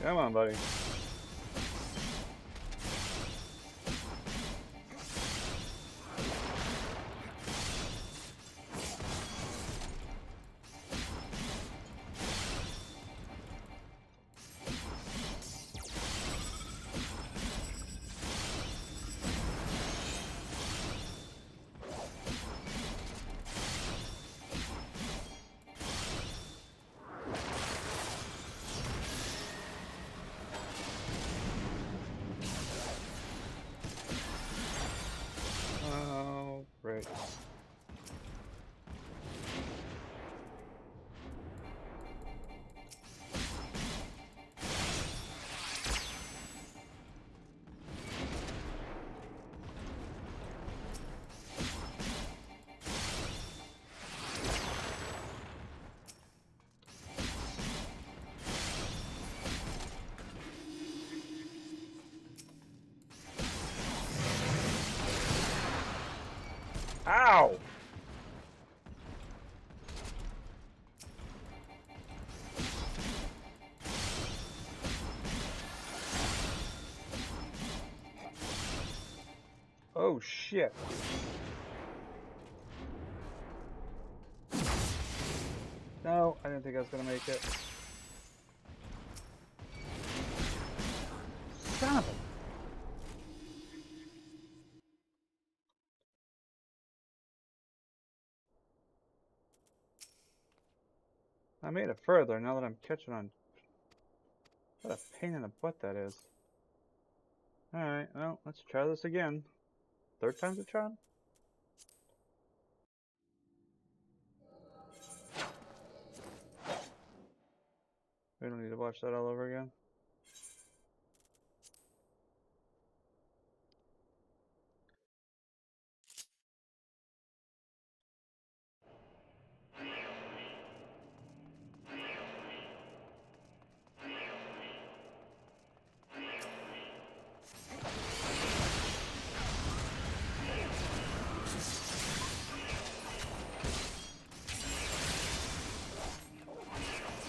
Come on, buddy. Oh, great. Ow! Oh shit. No, I didn't think I was gonna make it. Son of a... I made it further now that I'm catching on. What a pain in the butt that is. Alright, well, let's try this again. Third time's a charm? We don't need to watch that all over again.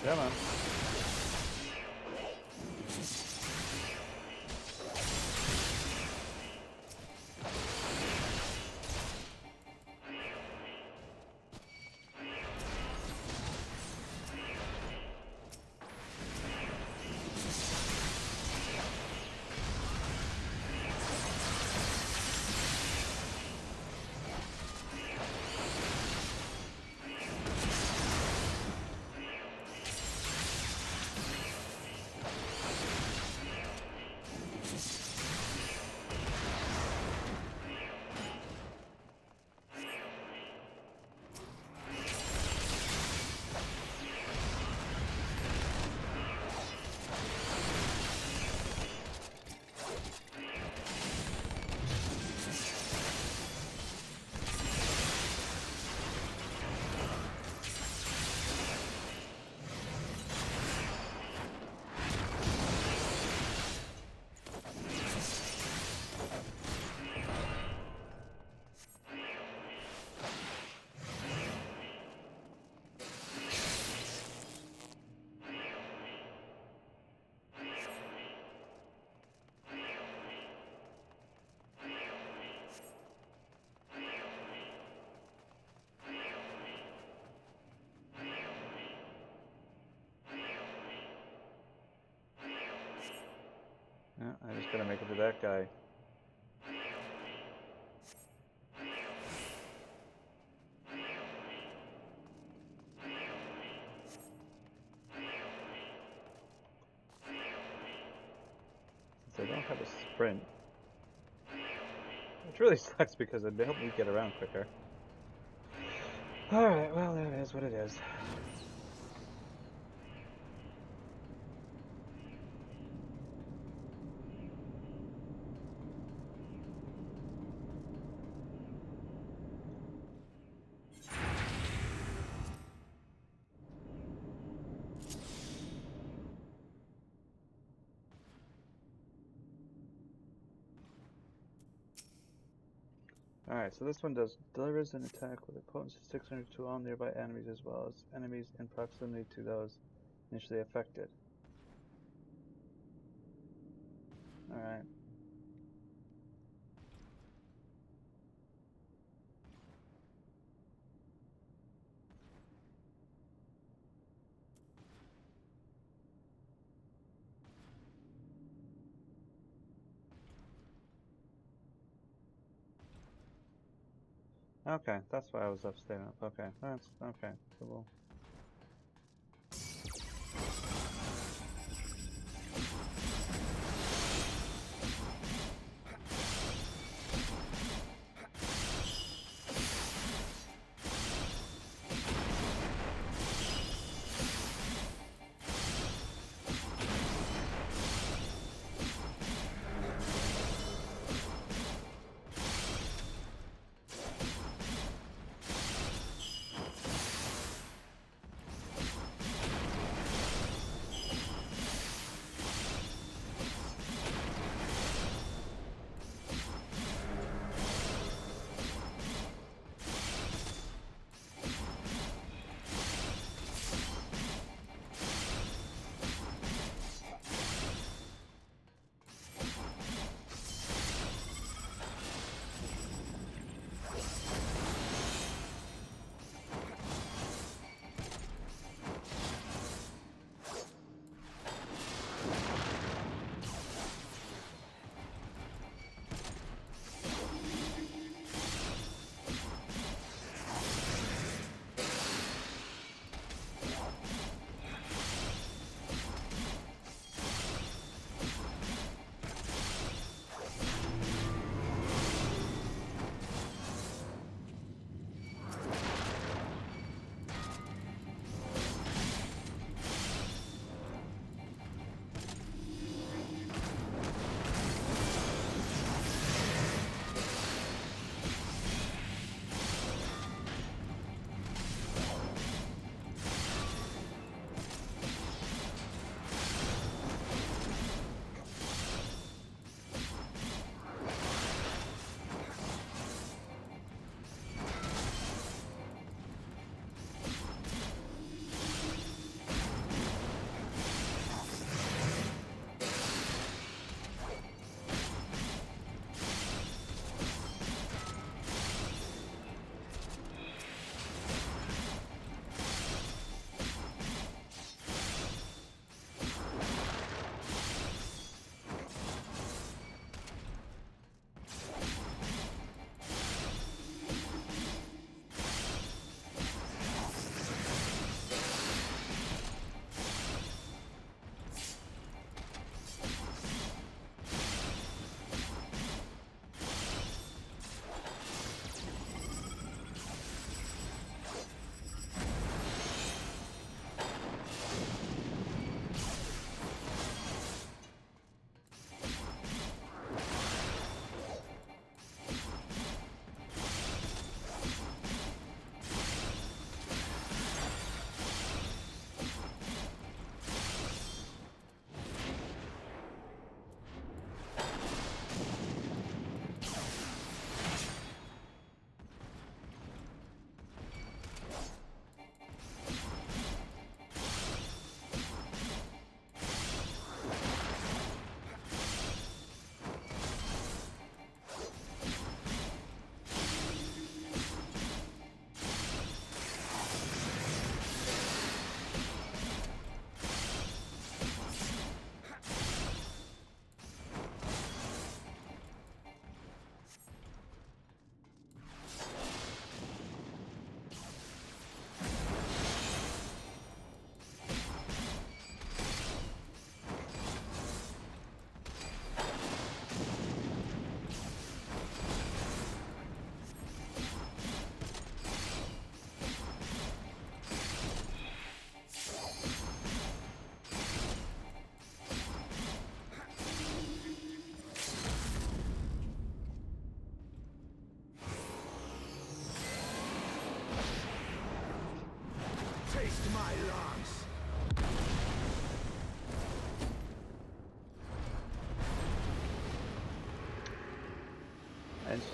Come on. Yeah, I just gotta make it to that guy. Since I don't have a sprint. Which really sucks because it'd help me get around quicker. Alright, well, that is what it is. Alright, so this one delivers an attack with a potency 600 to all nearby enemies as well as enemies in proximity to those initially affected. Alright. Okay, that's why I was up staying up. Okay, that's okay. Cool.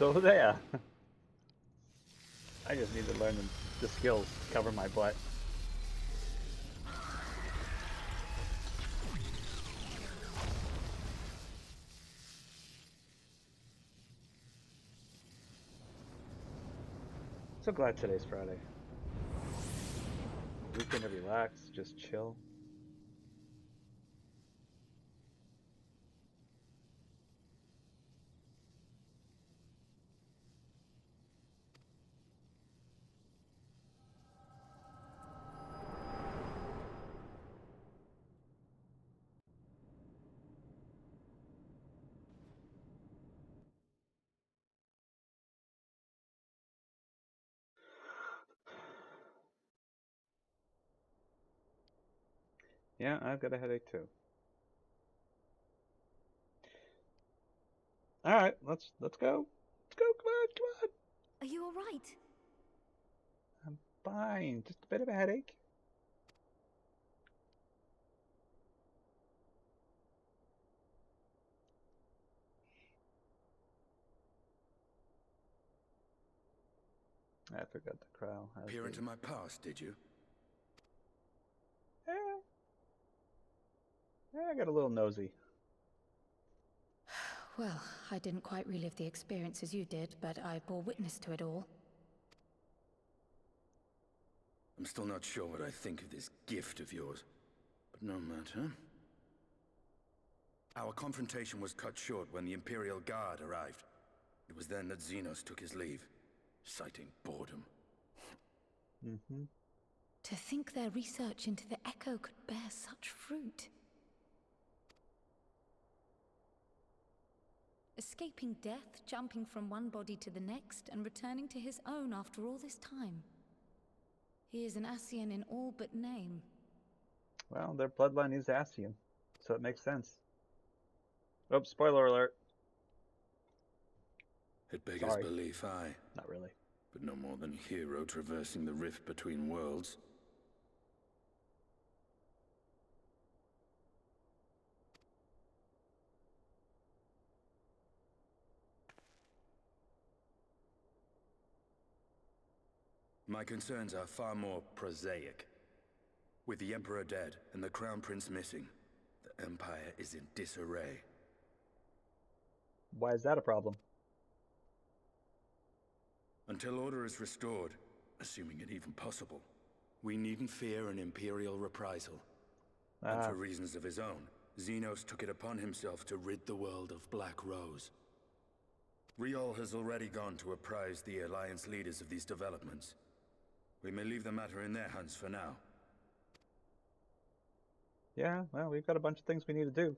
So there. I just need to learn the skills to cover my butt. So glad today's Friday. Weekend to relax, just chill. Yeah, I've got a headache too. All right, let's go. Let's go. Come on. Are you all right? I'm fine. Just a bit of a headache. I forgot the crow. Peer into my past, did you? I got a little nosy. Well, I didn't quite relive the experience as you did, but I bore witness to it all. I'm still not sure what I think of this gift of yours, but no matter. Our confrontation was cut short when the Imperial Guard arrived. It was then that Xenos took his leave, citing boredom. Mm-hmm. To think their research into the Echo could bear such fruit. Escaping death, jumping from one body to the next, and returning to his own after all this time. He is an Ascian in all but name. Well, their bloodline is Ascian, so it makes sense. Oh, spoiler alert. It beggars belief, aye. Not really. But no more than a hero traversing the rift between worlds. My concerns are far more prosaic. With the Emperor dead and the Crown Prince missing, the Empire is in disarray. Why is that a problem? Until order is restored, assuming it even possible, we needn't fear an Imperial reprisal. And for reasons of his own, Xenos took it upon himself to rid the world of Black Rose. Riol has already gone to apprise the Alliance leaders of these developments. We may leave the matter in their hands for now. Yeah, well, we've got a bunch of things we need to do.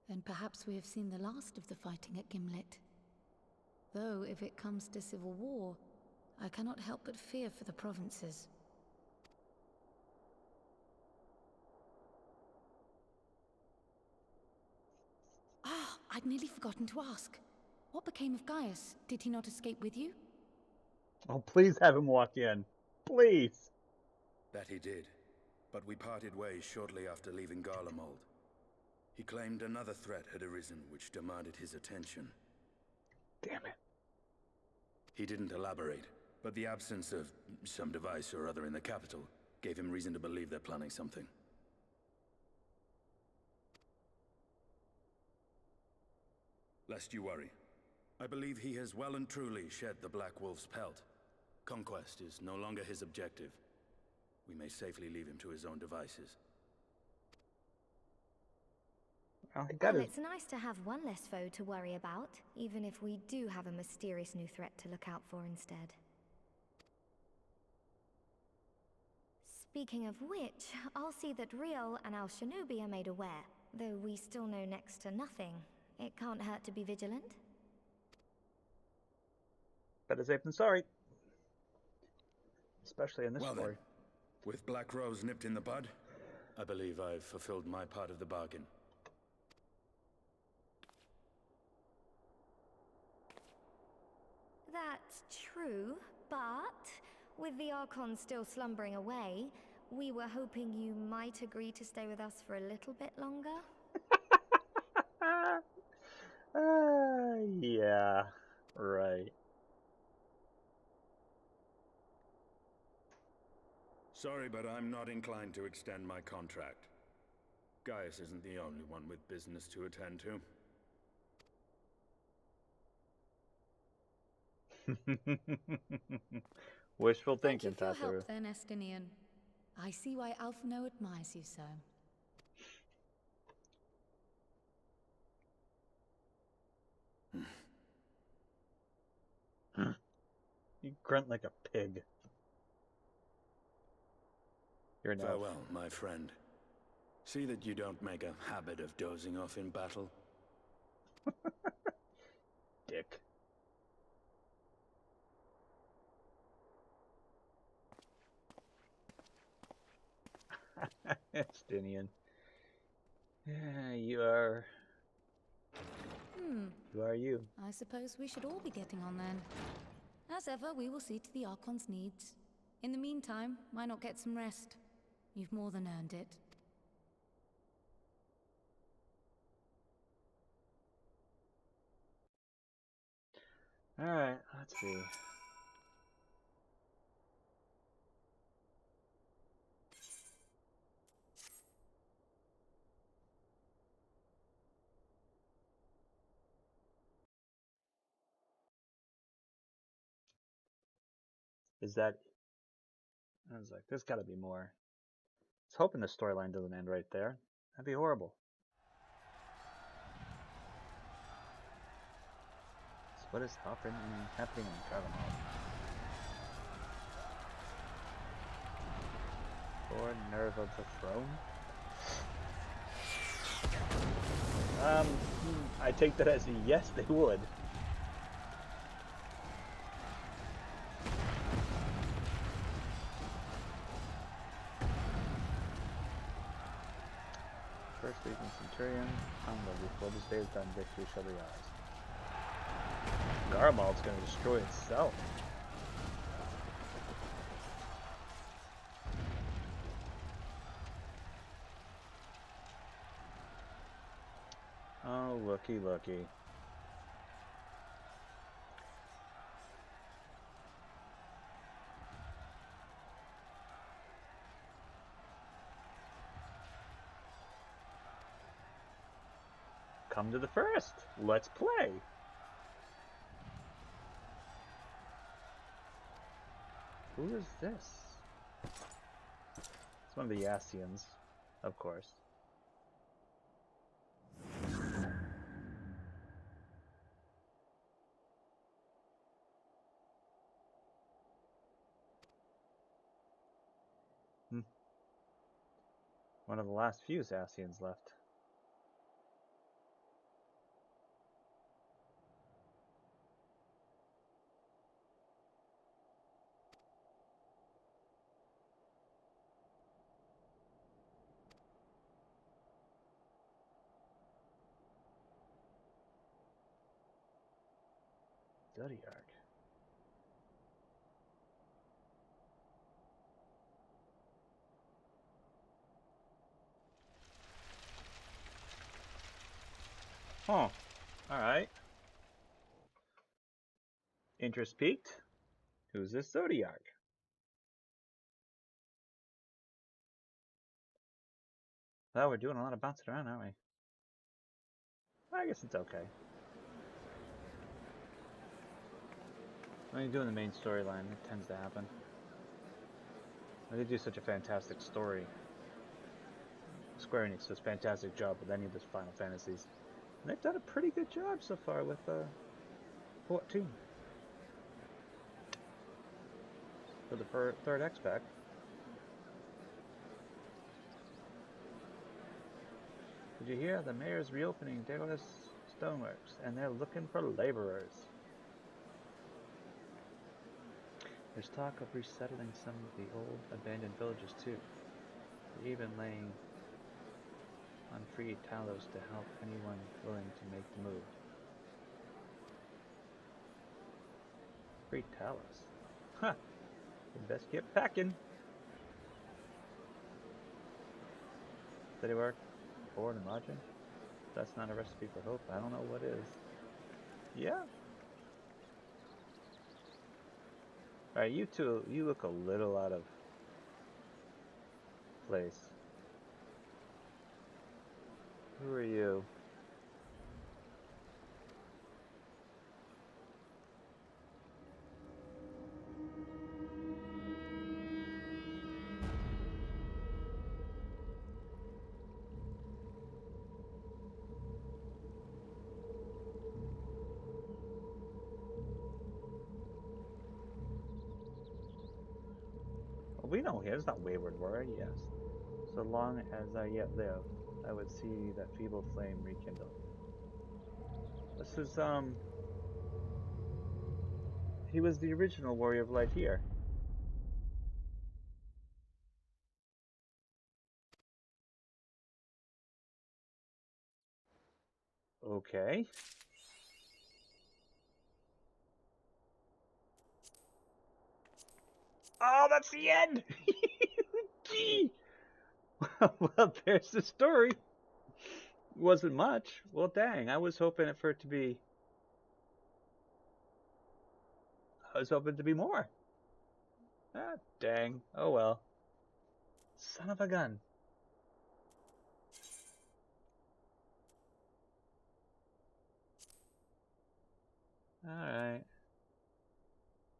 Then perhaps we have seen the last of the fighting at Gimlet. Though, if it comes to civil war, I cannot help but fear for the provinces. Ah, I'd nearly forgotten to ask. What became of Gaius? Did he not escape with you? Oh, please have him walk in. Please. That he did, but we parted ways shortly after leaving Garlemald. He claimed another threat had arisen which demanded his attention. Damn it. He didn't elaborate, but the absence of some device or other in the capital gave him reason to believe they're planning something. Lest you worry, I believe he has well and truly shed the Black Wolf's pelt. Conquest is no longer his objective. We may safely leave him to his own devices. Well, he got Well, his... it's nice to have one less foe to worry about, even if we do have a mysterious new threat to look out for instead. Speaking of which, I'll see that Riol and Al Shinobi are made aware. Though we still know next to nothing, it can't hurt to be vigilant. Better safe than sorry. Especially in this story. Then, with Black Rose nipped in the bud, I believe I've fulfilled my part of the bargain. That's true, but with the Archon still slumbering away, we were hoping you might agree to stay with us for a little bit longer. Yeah. Right. Sorry, but I'm not inclined to extend my contract. Gaius isn't the only one with business to attend to. Wishful Thank you thinking, for your Tataru. help then, Estinian. I see why Alphino admires you so. You grunt like a pig. You're an elf. Farewell, my friend. See that you don't make a habit of dozing off in battle. Dick. Estinian. Yeah, you are. Who are you? I suppose we should all be getting on then. As ever, we will see to the Archon's needs. In the meantime, why not get some rest? You've more than earned it. Alright, let's see. Is that... I was like, there's gotta be more. I was hoping the storyline doesn't end right there. That'd be horrible. So what is happening in Dragonheart? Or Nerve of the Throne? I take that as a yes, they would. First Legion Centurion, Hunger, before this day is done, victory shall be ours. Garmald's gonna destroy itself. Oh, looky, looky. Come to the first. Let's play. Who is this? It's one of the Yassians, of course. One of the last few Yassians left. Zodiac. Huh. Alright. Interest peaked. Who's this Zodiac? Well, we're doing a lot of bouncing around, aren't we? I guess it's okay. When you're doing the main storyline, it tends to happen. They do such a fantastic story. Square Enix does a fantastic job with any of the Final Fantasies. And they've done a pretty good job so far with 14. For the third X-Pack. Did you hear? The mayor's reopening Daedalus Stoneworks, and they're looking for laborers. There's talk of resettling some of the old abandoned villages too. They're even laying on free Talos to help anyone willing to make the move. Free Talos? Huh! You best get packing. Steady work, board and lodging. If that's not a recipe for hope, I don't know what is. Yeah. Alright, you two, you look a little out of place. Who are you? Well, we know him. It's not wayward warrior, yes. So long as I yet live, I would see that feeble flame rekindle. This is, he was the original warrior of light here. Okay. Oh, that's the end! Gee! Well, there's the story. Wasn't much. Well, dang, I was hoping for it to be... I was hoping to be more. Ah, dang. Oh well. Son of a gun. Alright.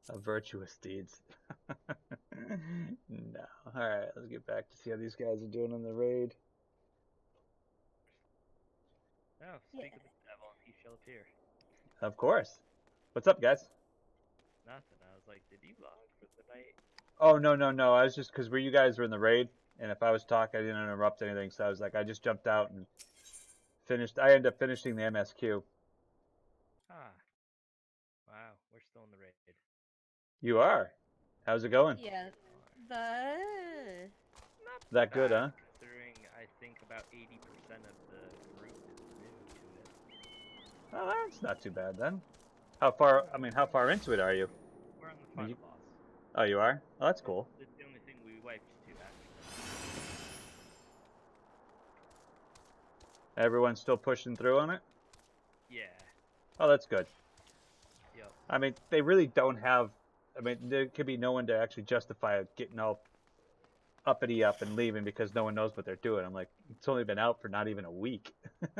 A virtuous deeds. No. Alright, let's get back to see how these guys are doing on the raid. Oh, speak of the devil, he shall appear. Of course. What's up, guys? Nothing. I was like, did you log for the night? Oh, no. I was just, because you guys were in the raid, and if I was talking, I didn't interrupt anything, so I was like, I just jumped out and finished. I ended up finishing the MSQ. Ah. Wow, we're still in the raid. You are? How's it going? Yeah, the Not That good, bad, huh? considering I think about 80% of the group is new to it. Oh, that's not too bad then. How far, I mean, how far into it are you? We're on the I mean, final boss. Oh, you are? Oh, that's cool. It's the only thing we wiped to, actually. Everyone's still pushing through on it? Yeah. Oh, that's good. Yep. I mean, they really don't have, I mean, there could be no one to actually justify getting all uppity up and leaving because no one knows what they're doing. I'm like, it's only been out for not even a week. Yeah.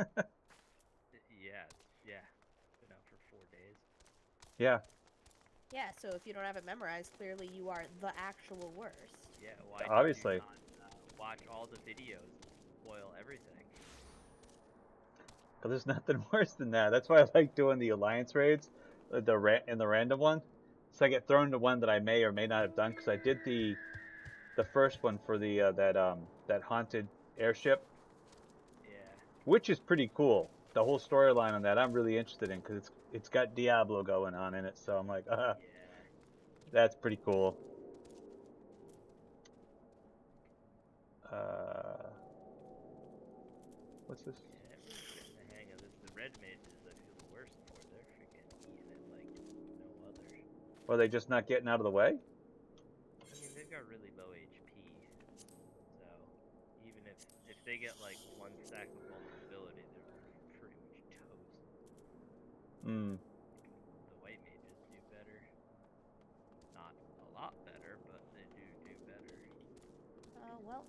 Been out for 4 days. Yeah. yeah. So if you don't have it memorized, clearly you are the actual worst. Yeah, why Obviously. did you not watch all the videos and spoil everything? But there's nothing worse than that. That's why I like doing the alliance raids, in the random one. So I get thrown to one that I may or may not have done because I did the first one for the that haunted airship. Yeah. Which is pretty cool. The whole storyline on that I'm really interested in because it's got Diablo going on in it. So I'm like, Yeah. that's pretty cool. What's this? Yeah, everyone's getting the hang of this. The red mages I feel the worst for. They're freaking eating it like no other. Or are they just not getting out of the way? I mean, they've got really low HP, so even if they get like one stack of vulnerability, they're pretty much toast. Hmm. The white mages do better. Not a lot better, but they do better. Well.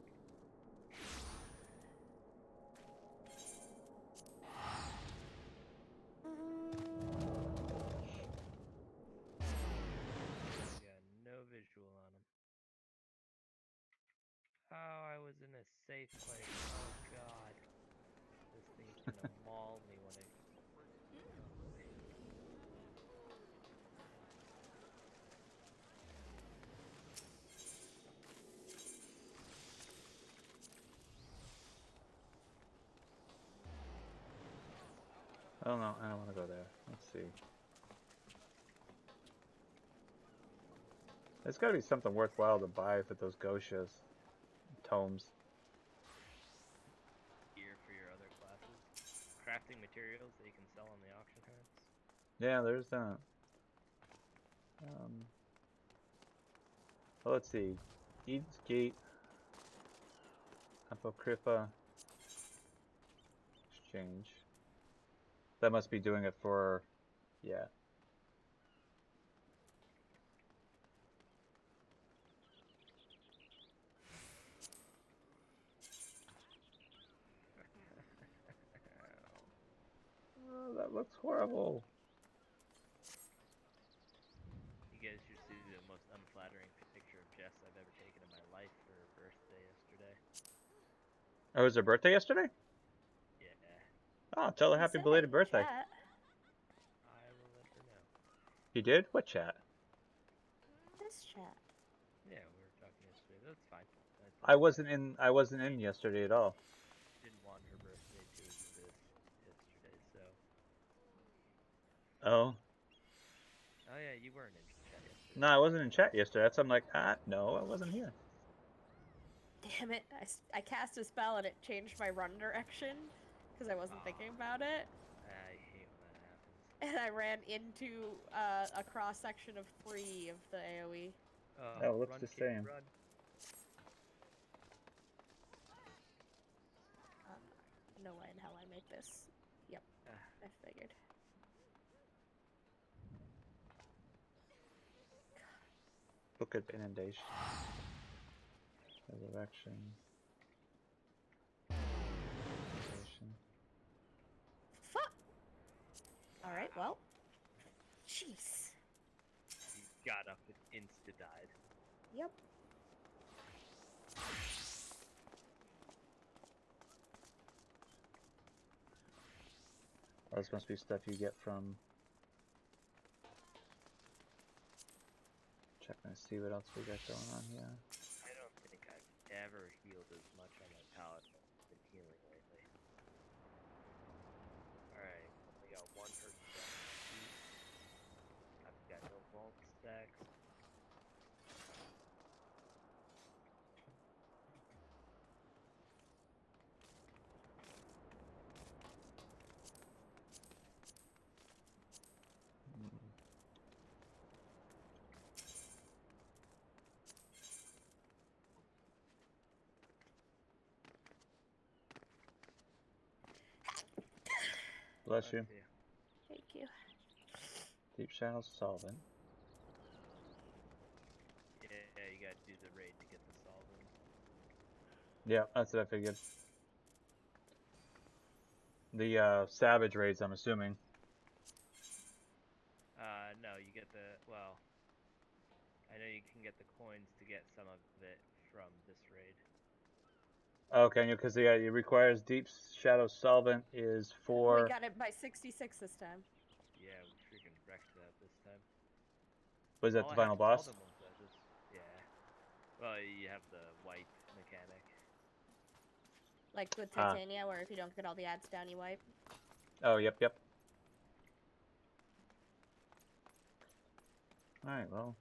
Yeah, no visual on them. Oh, I was in a safe place. Oh god. This thing's gonna maul me when I... Oh boy. Oh no, I don't want to go there. Let's see. There's got to be something worthwhile to buy for those Goshas tomes. Gear for your other classes. Crafting materials that you can sell on the auction house. Yeah, there's that. Well, let's see. Eden's Gate, Apocrypha, Exchange. That must be doing it for, yeah. That looks horrible. You guys should see the most unflattering picture of Jess I've ever taken in my life for her birthday yesterday. Oh, was her birthday yesterday? Yeah. Oh, tell her happy belated birthday. Chat. I will let her know. You did? What chat? This chat. Yeah, we were talking yesterday. That's fine. I wasn't in yesterday at all. Didn't want her birthday to exist yesterday, so. Oh. Oh yeah, you weren't in chat yesterday. No, I wasn't in chat yesterday. That's I'm like, no, I wasn't here. Damn it! I cast a spell and it changed my run direction because I wasn't thinking about it, I hate when that happens. and I ran into a cross section of 3 of the AOE. Oh, it looks run, the kid, same. Run. No way in hell I make this. Yep, I figured. Book of Inundation. Resurrection. Inundation. Fuck! Alright, well. Jeez. You got up and insta-died. Yep. Oh, this must be stuff you get from... Checking to see what else we got going on here. I don't think I've ever healed as much on my pallet as I've been healing lately. Alright, only got one person down. I've got no vault stacks. Bless you. Thank you. Deep Shadow Solvent. Yeah, you gotta do the raid to get the solvent. Yeah, that's what I figured. The Savage raids, I'm assuming. No, you get the, well, I know you can get the coins to get some of it from this raid. Okay, because yeah, it requires Deep Shadow Solvent is for... We got it by 66 this time. Yeah, we freaking wrecked that this time. Was that All the I have final is boss? solvent ones, I just, yeah. Well, you have the wipe mechanic. Like with Titania, where if you don't get all the ads down, you wipe. Oh, yep. Alright, well.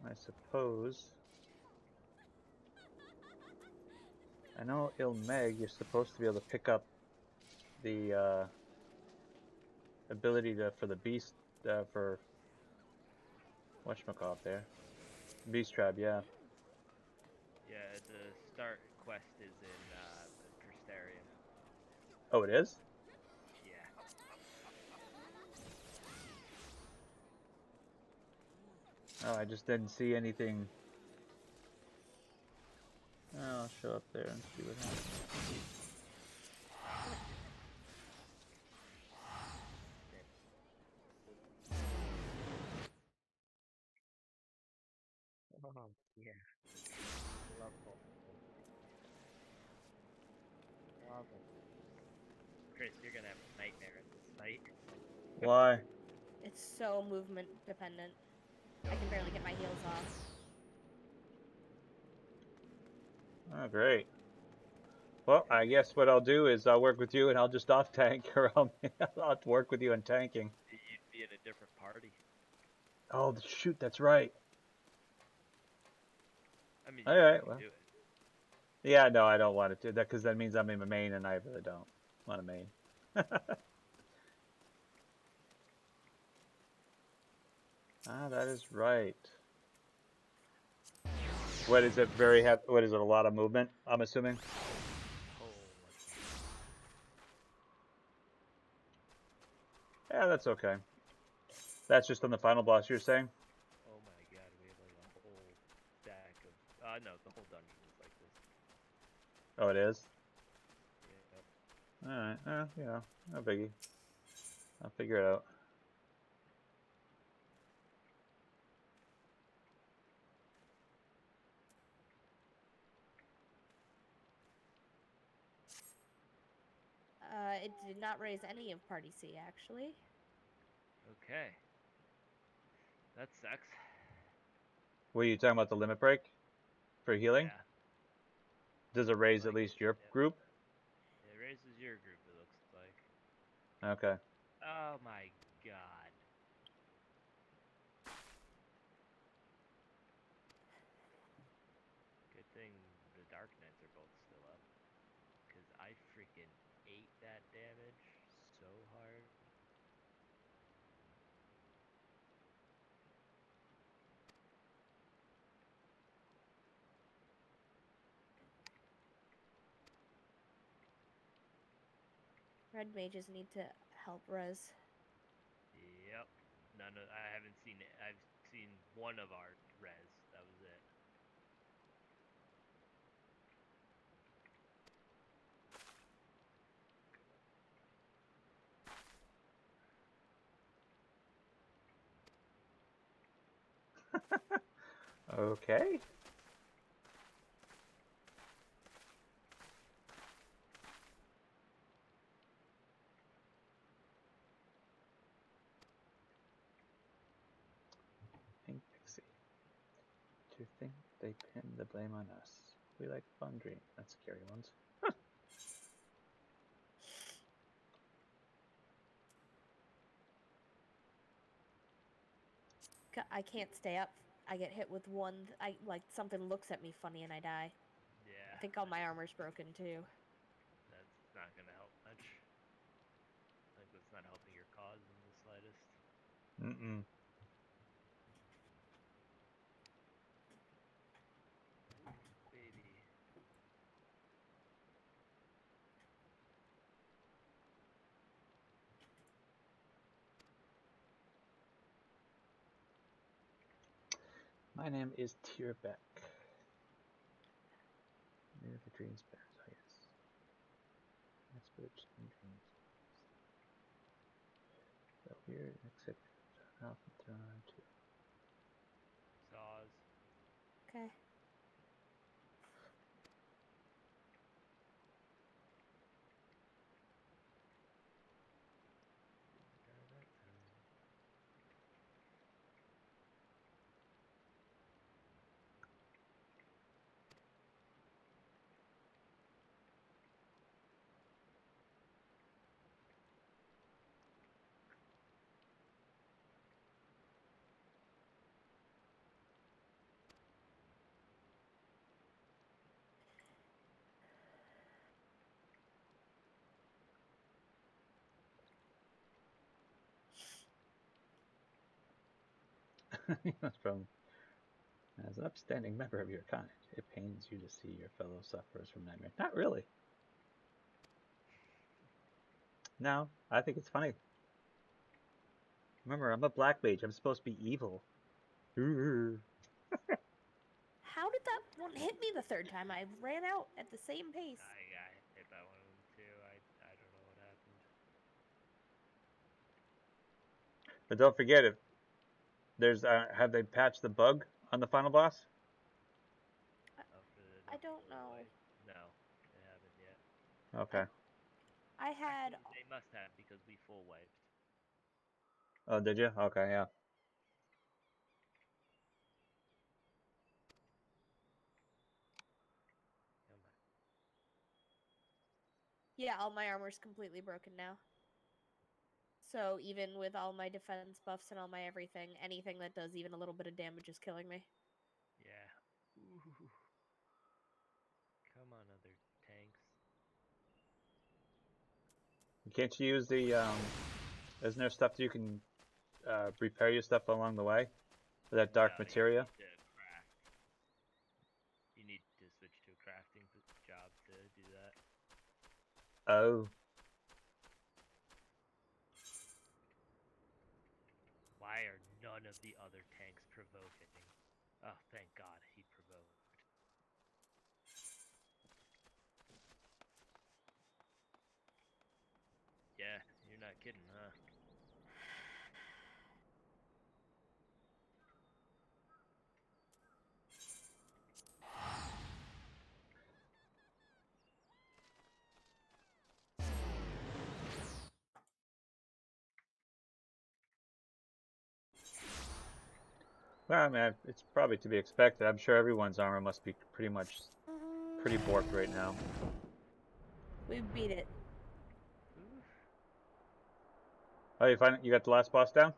I suppose... I know Ilmeg, you're supposed to be able to pick up the ability for the beast, for... Whatchamacallit there? Beast Trap, yeah. Yeah, the start quest is in the Crystarium. Oh, it is? Yeah. Oh, I just didn't see anything. Oh, I'll show up there and see what happens. Oh, yeah. Love it. Love it. Chris, you're gonna have a nightmare in this fight. Why? It's so movement dependent. I can barely get my heels off. Oh, great. Well, I guess what I'll do is I'll work with you and I'll just off tank, or I'll have to work with you in tanking. You'd be in a different party. Oh, shoot, that's right. I mean, All you right, can well. do it. Yeah, no, I don't want to do that because that means I'm in my main and I really don't want a main. Ah, that is right. What is it? What is it? A lot of movement, I'm assuming. Yeah, that's okay. That's just on the final boss, you're saying? Oh my god, we have like a whole stack of... no, the whole dungeon is like this. Oh, it is? Alright, you know, no biggie. I'll figure it out. It did not raise any of Party C, actually. Okay. That sucks. Were you talking about the limit break for healing? Yeah. Does it raise at Like least your yep. group? It raises your group, it looks like. Okay. Oh my god. Good thing the Dark Knights are both still up. Because I freaking ate that damage so hard. Red mages need to help res. Yep. I haven't seen it. I've seen one of our res. That was it. Okay. Pink Pixie. To think they pin the blame on us. We like fun dreams, not scary ones. I can't stay up. I get hit with one. Like something looks at me funny and I die. Yeah. I think all my armor's broken too. That's not going to help much. Like, that's not helping your cause in the slightest. Mm-mm. Baby. My name is Tierbeck. Near the dream spares, oh yes. Expert in dreams. The weird except often thrown on too. Saws. Okay. Didn't die that time. That's from as an upstanding member of your kind, it pains you to see your fellow sufferers from nightmare. Not really. No, I think it's funny. Remember, I'm a black mage. I'm supposed to be evil. Ooh. How did that one hit me the third time? I ran out at the same pace. I got hit by one of them too. I don't know what happened. But don't forget, if there's have they patched the bug on the final boss? Oh, for I the don't full know. wipe? No, they haven't yet. Okay. I had. Actually, they must have because we full wiped. Oh, did you? Okay, yeah. Come on. Yeah, all my armor's completely broken now. So even with all my defense buffs and all my everything, anything that does even a little bit of damage is killing me. Yeah. Ooh. Come on, other tanks. Can't you use the isn't there stuff that you can repair your stuff along the way? For that dark No, you materia? need to craft. You need to switch to a crafting job to do that. Oh. Why are none of the other tanks provoking? Oh, thank God he provoked. Yeah, you're not kidding, huh? Well, I mean, it's probably to be expected. I'm sure everyone's armor must be pretty borked right now. We beat it. Oof. Oh, you got the last boss down? Yeah,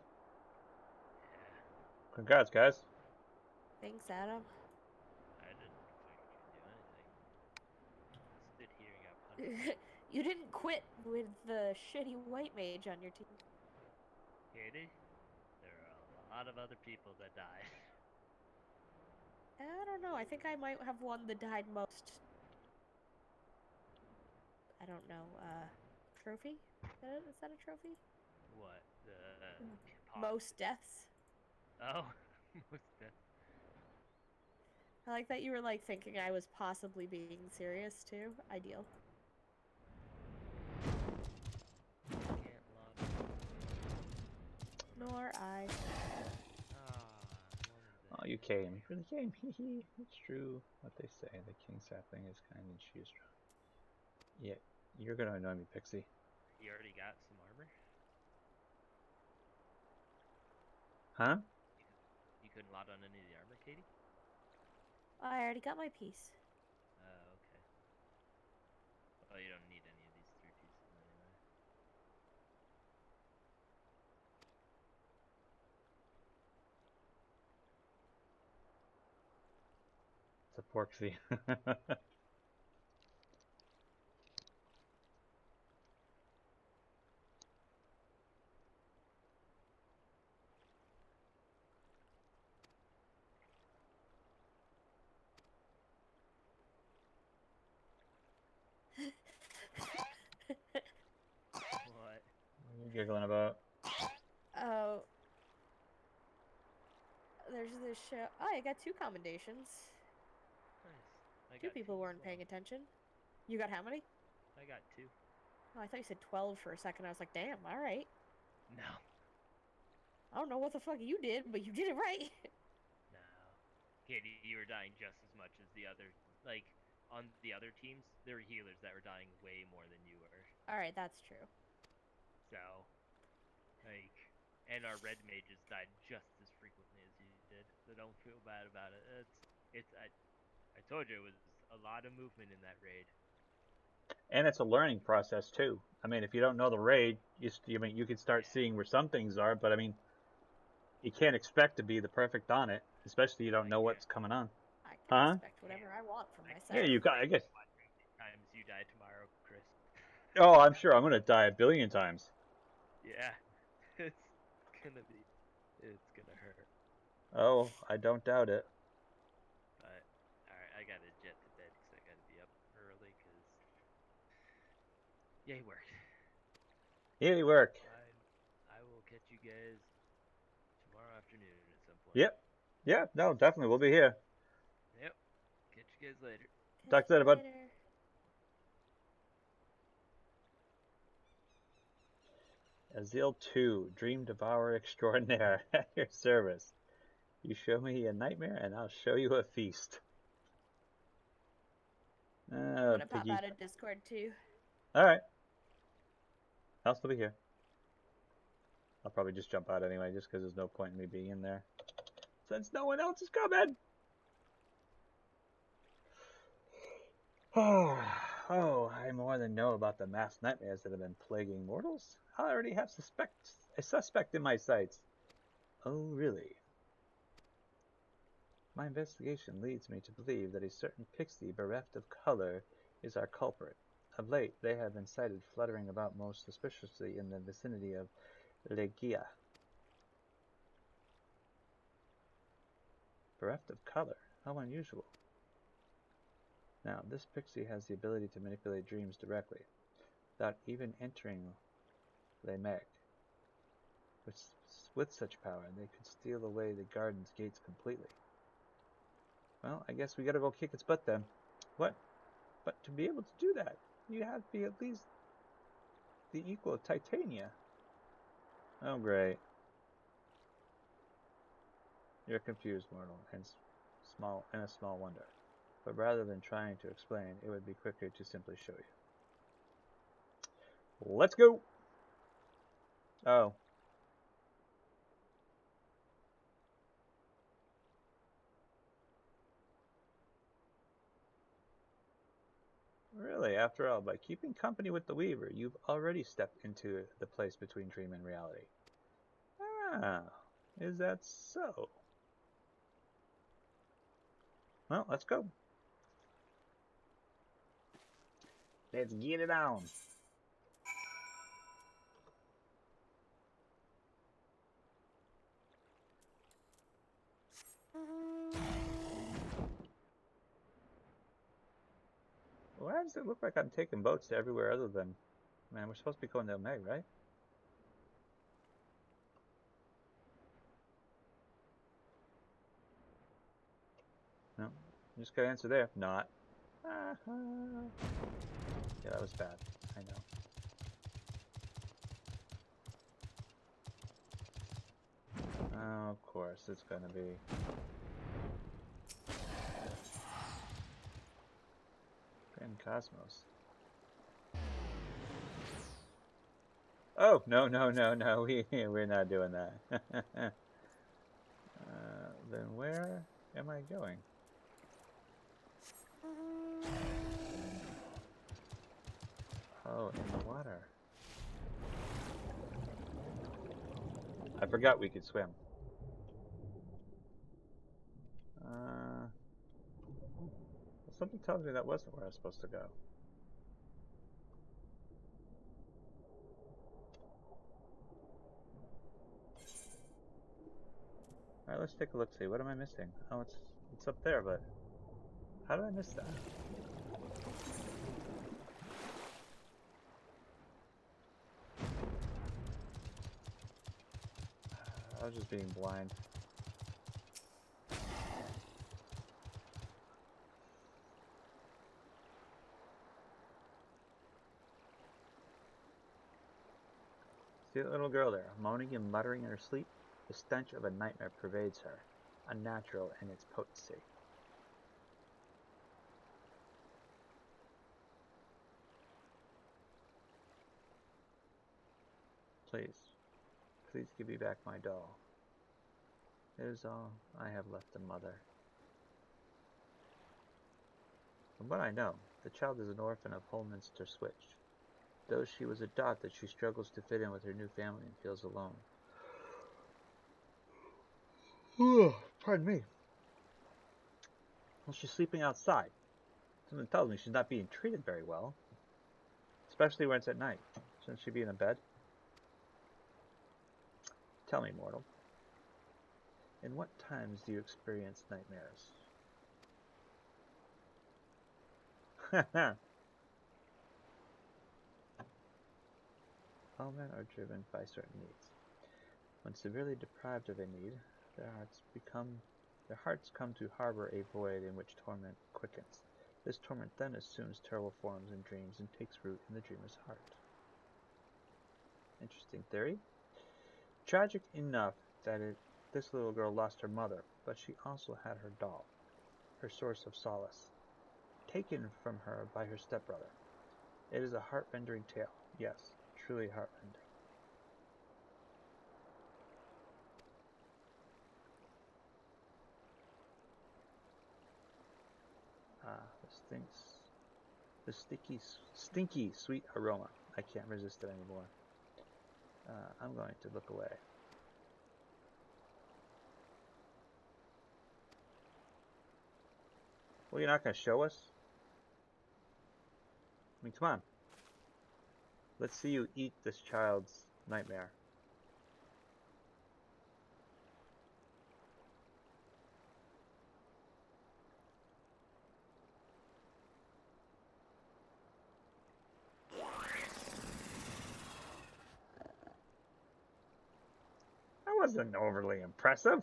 Congrats, guys. Thanks, Adam. I didn't fucking do anything. I stood here and got punched. You didn't quit with the shitty white mage on your team. Katie, there are a lot of other people that died. I don't know. I think I might have one that died most. I don't know. Trophy? Is that a trophy? What? Most deaths. Oh, most death. I like that you were like thinking I was possibly being serious too. Ideal. Can't log. Nor I. Oh, you came. You really came. Hee. It's true what they say. The king sapling is kind and she is strong. Yeah, you're gonna annoy me, Pixie. You already got some armor? Huh? You couldn't lot on any of the armor, Katie? I already got my piece. Oh, okay. Well, you don't need any of these 3 pieces anyway. It's a porksy. What? What are you giggling about? Oh. There's this show. Oh, I got 2 commendations. Nice. I 2 got people 2 as weren't well. paying attention. You got how many? I got 2. Oh, I thought you said 12 for a second. I was like, damn, alright. No. I don't know what the fuck you did, but you did it right. No. Katie, you were dying just as much as the other. Like, on the other teams, there were healers that were dying way more than you were. Alright, that's true. So, like, and our red mages died just as frequently as you did. So don't feel bad about it. I told you it was a lot of movement in that raid. And it's a learning process too. I mean, if you don't know the raid, you can start seeing where some things are, but I mean, you can't expect to be the perfect on it, especially you don't know what's coming on. I can Huh? expect whatever I want from myself. Yeah, you got. I guess. Times you die tomorrow, Chris. Oh, I'm sure I'm gonna die 1 billion times. Yeah, it's gonna hurt. Oh, I don't doubt it. But alright, I gotta jet to bed because I gotta be up early because yay work. Yay work. I will catch you guys tomorrow afternoon at some point. Yep. Yeah. No, definitely we'll be here. Yep. Catch you guys later. Talk to you later, bud. Azil 2, Dream Devourer Extraordinaire, at your service. You show me a nightmare, and I'll show you a feast. I'm gonna pop Piggy. out of Discord too. Alright. I'll still be here. I'll probably just jump out anyway, just because there's no point in me being in there. Since no one else is coming! Oh, I more than know about the mass nightmares that have been plaguing mortals. I already have a suspect in my sights. Oh, really? My investigation leads me to believe that a certain pixie bereft of color is our culprit. Of late, they have been sighted fluttering about most suspiciously in the vicinity of Legia. Bereft of color? How unusual. Now, this pixie has the ability to manipulate dreams directly, without even entering Le Meg. With such power, they could steal away the garden's gates completely. Well, I guess we gotta go kick its butt then. What? But to be able to do that, you have to be at least the equal of Titania. Oh, great. You're confused, mortal, and a small wonder. But rather than trying to explain, it would be quicker to simply show you. Let's go! Oh. Really, after all, by keeping company with the Weaver, you've already stepped into the place between dream and reality. Ah, is that so? Well, let's go. Let's get it on. Why does it look like I'm taking boats to everywhere other than... Man, we're supposed to be going to Meg, right? No, you just got to answer there. Not. Yeah, that was bad. I know. Oh, of course, it's gonna be... Grand Cosmos. Oh, no, no, no, no, we're not doing that. Then where am I going? Oh, in the water. I forgot we could swim. Something tells me that wasn't where I was supposed to go. Alright, let's take a look, see. What am I missing? Oh, it's up there, but how did I miss that? I was just being blind. See that little girl there, moaning and muttering in her sleep? The stench of a nightmare pervades her, unnatural in its potency. Please, please give me back my doll. It is all I have left of mother. From what I know, the child is an orphan of Holminster Switch. Though she was adopted, she struggles to fit in with her new family and feels alone. Pardon me. Well, she's sleeping outside. Something tells me she's not being treated very well. Especially when it's at night. Shouldn't she be in a bed? Tell me, mortal. In what times do you experience nightmares? All men are driven by certain needs. When severely deprived of a need, their hearts come to harbor a void in which torment quickens. This torment then assumes terrible forms in dreams and takes root in the dreamer's heart. Interesting theory. Tragic enough that this little girl lost her mother, but she also had her doll, her source of solace, taken from her by her stepbrother. It is a heart-rending tale. Yes, truly heart-rending. The stinky, sweet aroma. I can't resist it anymore. I'm going to look away. Well, you're not going to show us? I mean, come on. Let's see you eat this child's nightmare. That wasn't overly impressive.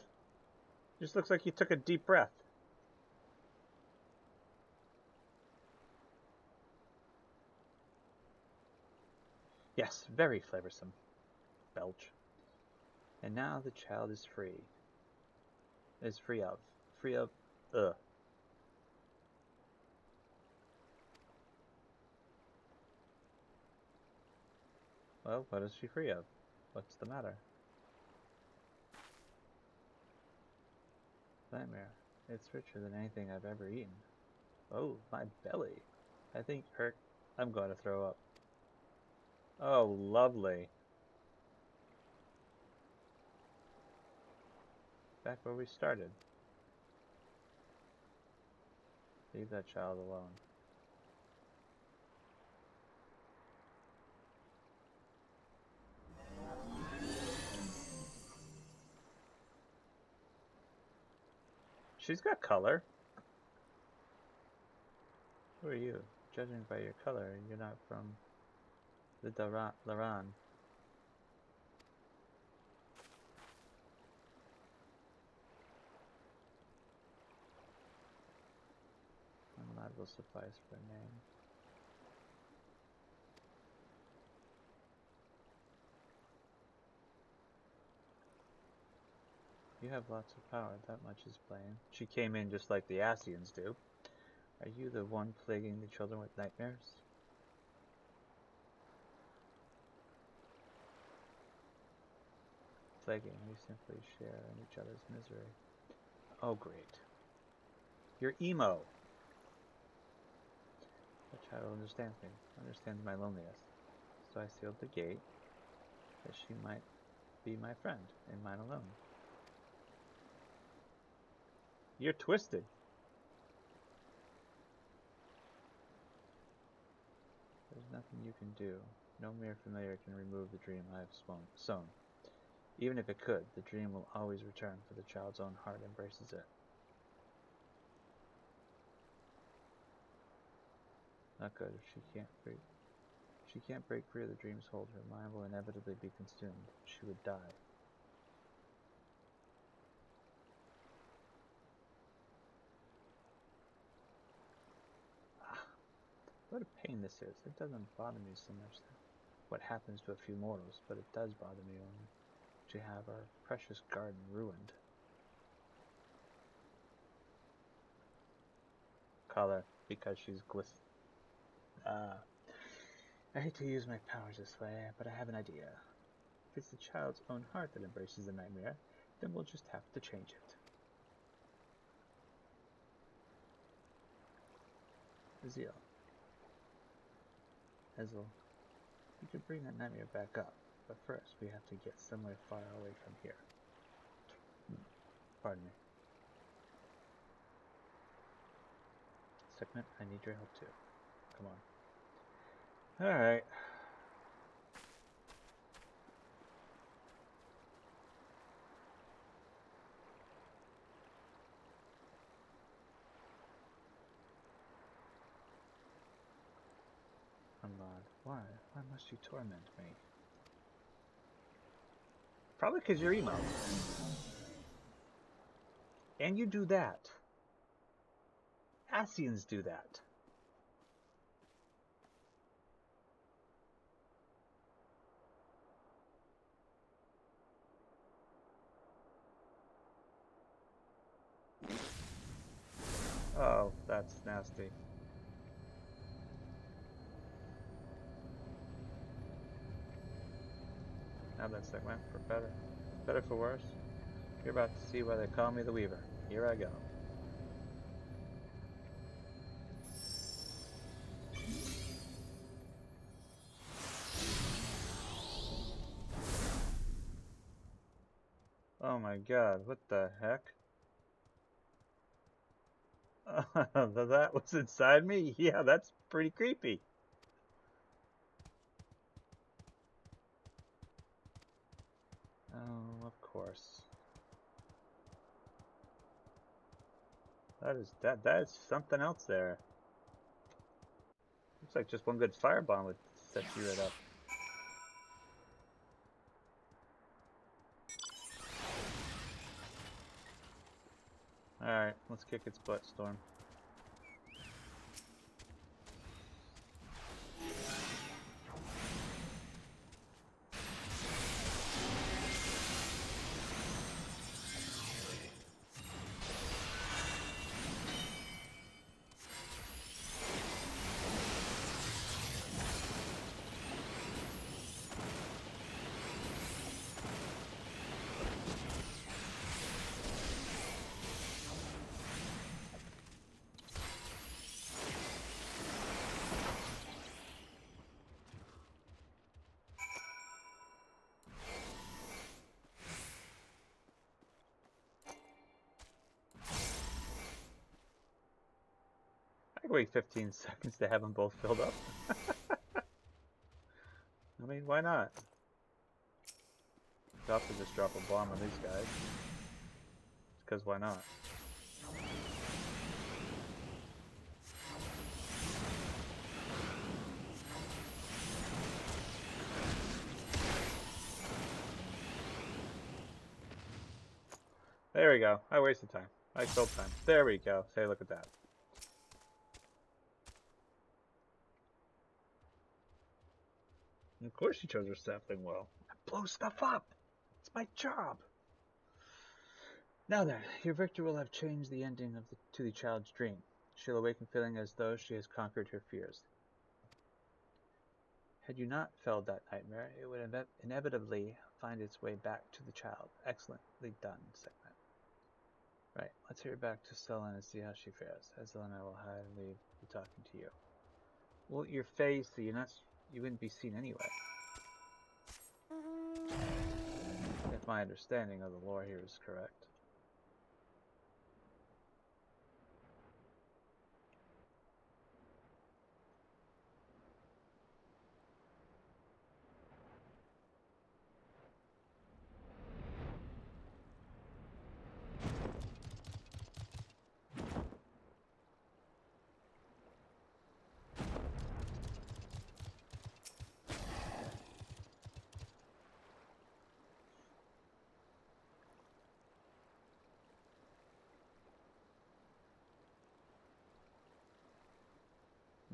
Just looks like you took a deep breath. Yes, very flavorsome. Belch. And now the child is free. Is free of. Free of. Ugh. Well, what is she free of? What's the matter? Nightmare. It's richer than anything I've ever eaten. Oh, my belly. I think I'm going to throw up. Oh, lovely. Back where we started. Leave that child alone. She's got color. Who are you? Judging by your color, you're not from the Laran. And that will suffice for a name. You have lots of power, that much is plain. She came in just like the Asians do. Are you the one plaguing the children with nightmares? Plaguing, we simply share in each other's misery. Oh, great. You're emo. The child understands me, understands my loneliness. So I sealed the gate, that she might be my friend, and mine alone. You're twisted. There's nothing you can do. No mere familiar can remove the dream I have sown. Even if it could, the dream will always return, for the child's own heart embraces it. Not good. If she can't break free of the dream's hold, her mind will inevitably be consumed. She would die. What a pain this is. It doesn't bother me so much what happens to a few mortals, but it does bother me only to have our precious garden ruined. Color, because she's I hate to use my powers this way, but I have an idea. If it's the child's own heart that embraces the nightmare, then we'll just have to change it. Zeal. Ezel, you can bring that nightmare back up, but first we have to get somewhere far away from here. Pardon me. Segment, I need your help too. Come on. Alright. Unlawed. Why? Why must you torment me? Probably because you're emo. And you do that. Asians do that. Oh, that's nasty. Now that segment, for better. Better for worse. You're about to see why they call me the Weaver. Here I go. Oh my god, what the heck? That was inside me? Yeah, that's pretty creepy. Oh, of course. That is something else there. Looks like just one good firebomb would set you right up. Alright, let's kick its butt, Storm. wait 15 seconds to have them both filled up. I mean, why not? I'll have to just drop a bomb on these guys. Because why not? There we go. I wasted time. I killed time. There we go. Say, look at that. And of course she chose her sapling well. I blow stuff up. It's my job. Now then, your victor will have changed the ending of to the child's dream. She'll awaken feeling as though she has conquered her fears. Had you not felled that nightmare, it would inevitably find its way back to the child. Excellently done, segment. Right, let's hear back to Selene and see how she fares. As Selene will leave be talking to you. Well, your face, so you wouldn't be seen anyway. If my understanding of the lore here is correct.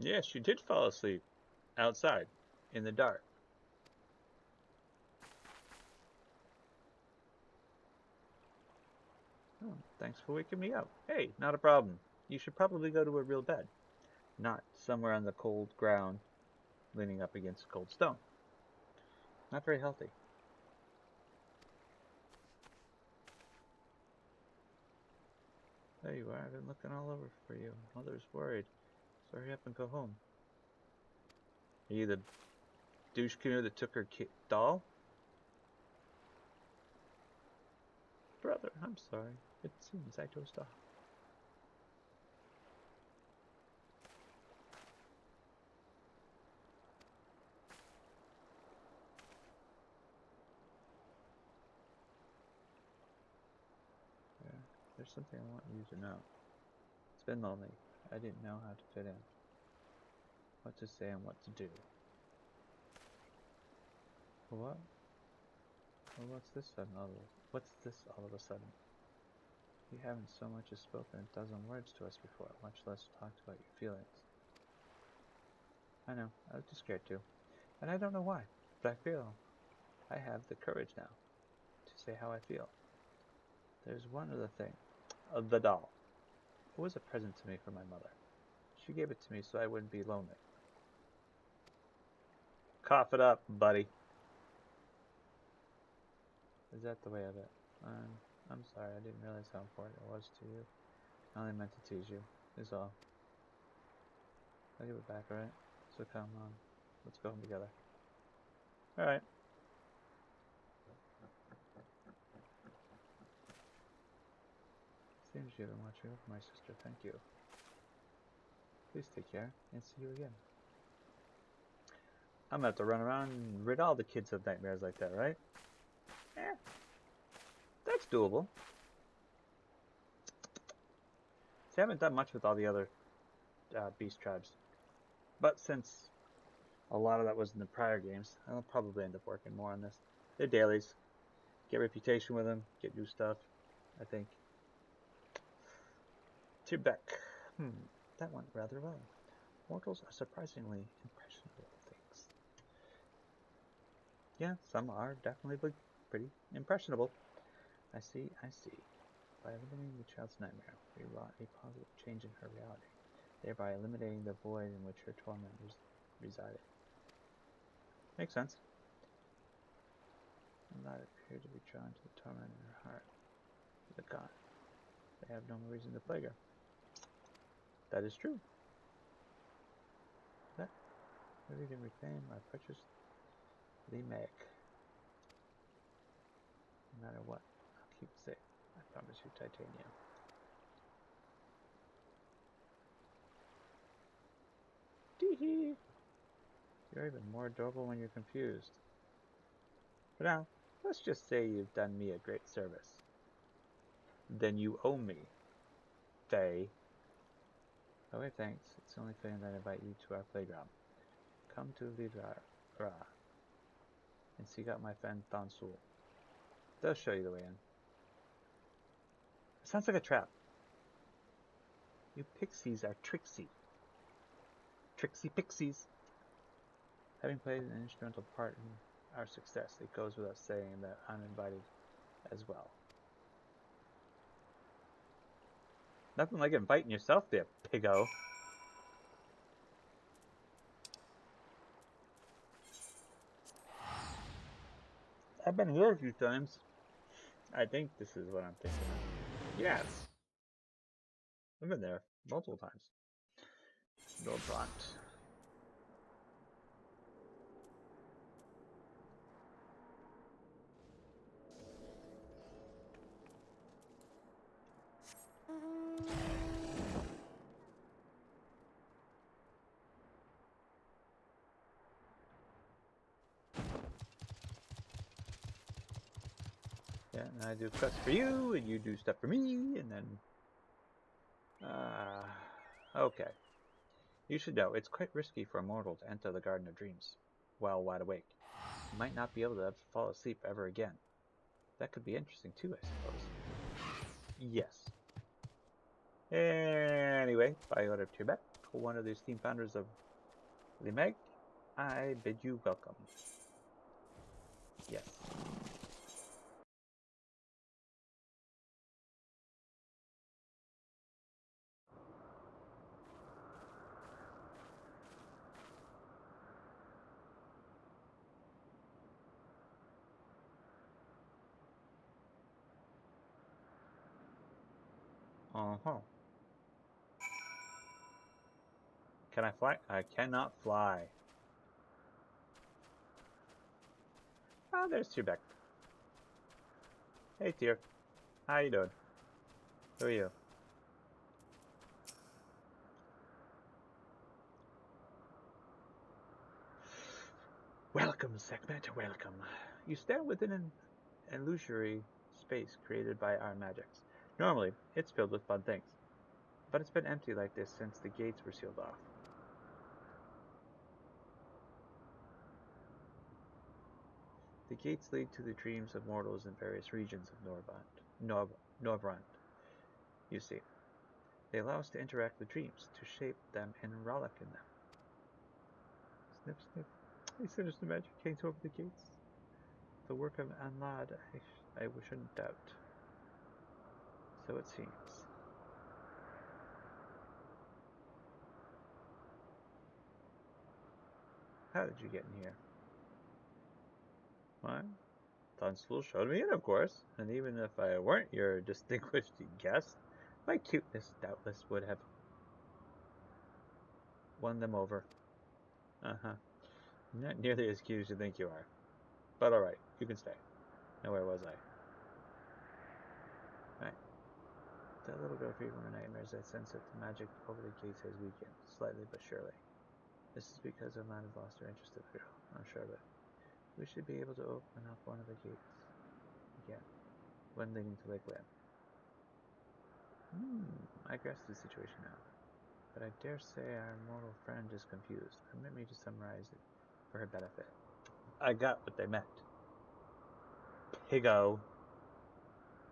Yes, you did fall asleep. Outside. In the dark. Oh, thanks for waking me up. Hey, not a problem. You should probably go to a real bed. Not somewhere on the cold ground, leaning up against cold stone. Not very healthy. There you are. I've been looking all over for you. Mother's worried. So hurry up and go home. Are you the douche canoe that took her doll? Brother, I'm sorry. It seems I dozed off. Yeah, there's something I want you to know. It's been lonely. I didn't know how to fit in. What to say and what to do. What? Well, what's this all of a sudden? You haven't so much as spoken a dozen words to us before, much less talked about your feelings. I know, I was just scared too. And I don't know why, but I feel I have the courage now to say how I feel. There's one other thing. The doll. It was a present to me from my mother. She gave it to me so I wouldn't be lonely. Cough it up, buddy. Is that the way of it? I'm sorry, I didn't realize how important it was to you. I only meant to tease you, is all. I'll give it back, alright? So come on, let's go home together. Alright. Seems you have been watching over my sister, thank you. Please take care, and see you again. I'm gonna have to run around and rid all the kids of nightmares like that, right? Yeah. That's doable. See, I haven't done much with all the other beast tribes. But since a lot of that was in the prior games, I'll probably end up working more on this. They're dailies. Get reputation with them, get new stuff, I think. Tibek. That went rather well. Mortals are surprisingly impressionable things. Yeah, some are definitely pretty impressionable. I see. By eliminating the child's nightmare, we wrought a positive change in her reality, thereby eliminating the void in which her torment resided. Makes sense. And that appeared to be drawn to the torment in her heart. The god. They have no reason to plague her. That is true. That we can reclaim our precious Limek. No matter what, I'll keep it safe. I promise you, titanium. You're even more adorable when you're confused. For now, let's just say you've done me a great service. Then you owe me, Faye. Oh wait, thanks. It's only fitting that I invite you to our playground. Come to Lidra and seek out my friend Tansul. They'll show you the way in. It sounds like a trap. You pixies are tricksy. Tricksy pixies. Having played an instrumental part in our success, it goes without saying that I'm invited as well. Nothing like inviting yourself there, piggo. I've been here a few times. I think this is what I'm thinking of. Yes. I've been there multiple times. No front. Yeah, and I do quests for you, and you do stuff for me, and then... okay. You should know, it's quite risky for a mortal to enter the Garden of Dreams while wide awake. You might not be able to fall asleep ever again. That could be interesting too, I suppose. Yes. Anyway, by order of Tibet, one of the esteemed founders of Limeg, I bid you welcome. Yes. Uh-huh. Can I fly? I cannot fly. Ah, there's Tibet. Hey, Tyr. How you doing? Who are you? Welcome, Sekhmet, welcome. You stand within an illusory space created by our magics. Normally, it's filled with fun things, but it's been empty like this since the gates were sealed off. The gates lead to the dreams of mortals in various regions of Norvrand. You see, they allow us to interact with dreams, to shape them and rollick in them. Snip, snip. He finished the magic gates over the gates. The work of Anlad, I shouldn't doubt. So it seems. How did you get in here? Well, Tunstall showed me in, of course, and even if I weren't your distinguished guest, my cuteness doubtless would have won them over. Uh-huh. Not nearly as cute as you think you are. But alright, you can stay. Now where was I? Right. That little girl feared one of nightmares. I sense that the magic over the gates has weakened, slightly but surely. This is because the land has lost her interest in the girl, I'm sure of it. We should be able to open up one of the gates again, when leading to Lake Land. I grasp the situation now. But I dare say our mortal friend is confused. Permit me to summarize it for her benefit. I got what they meant. Piggo.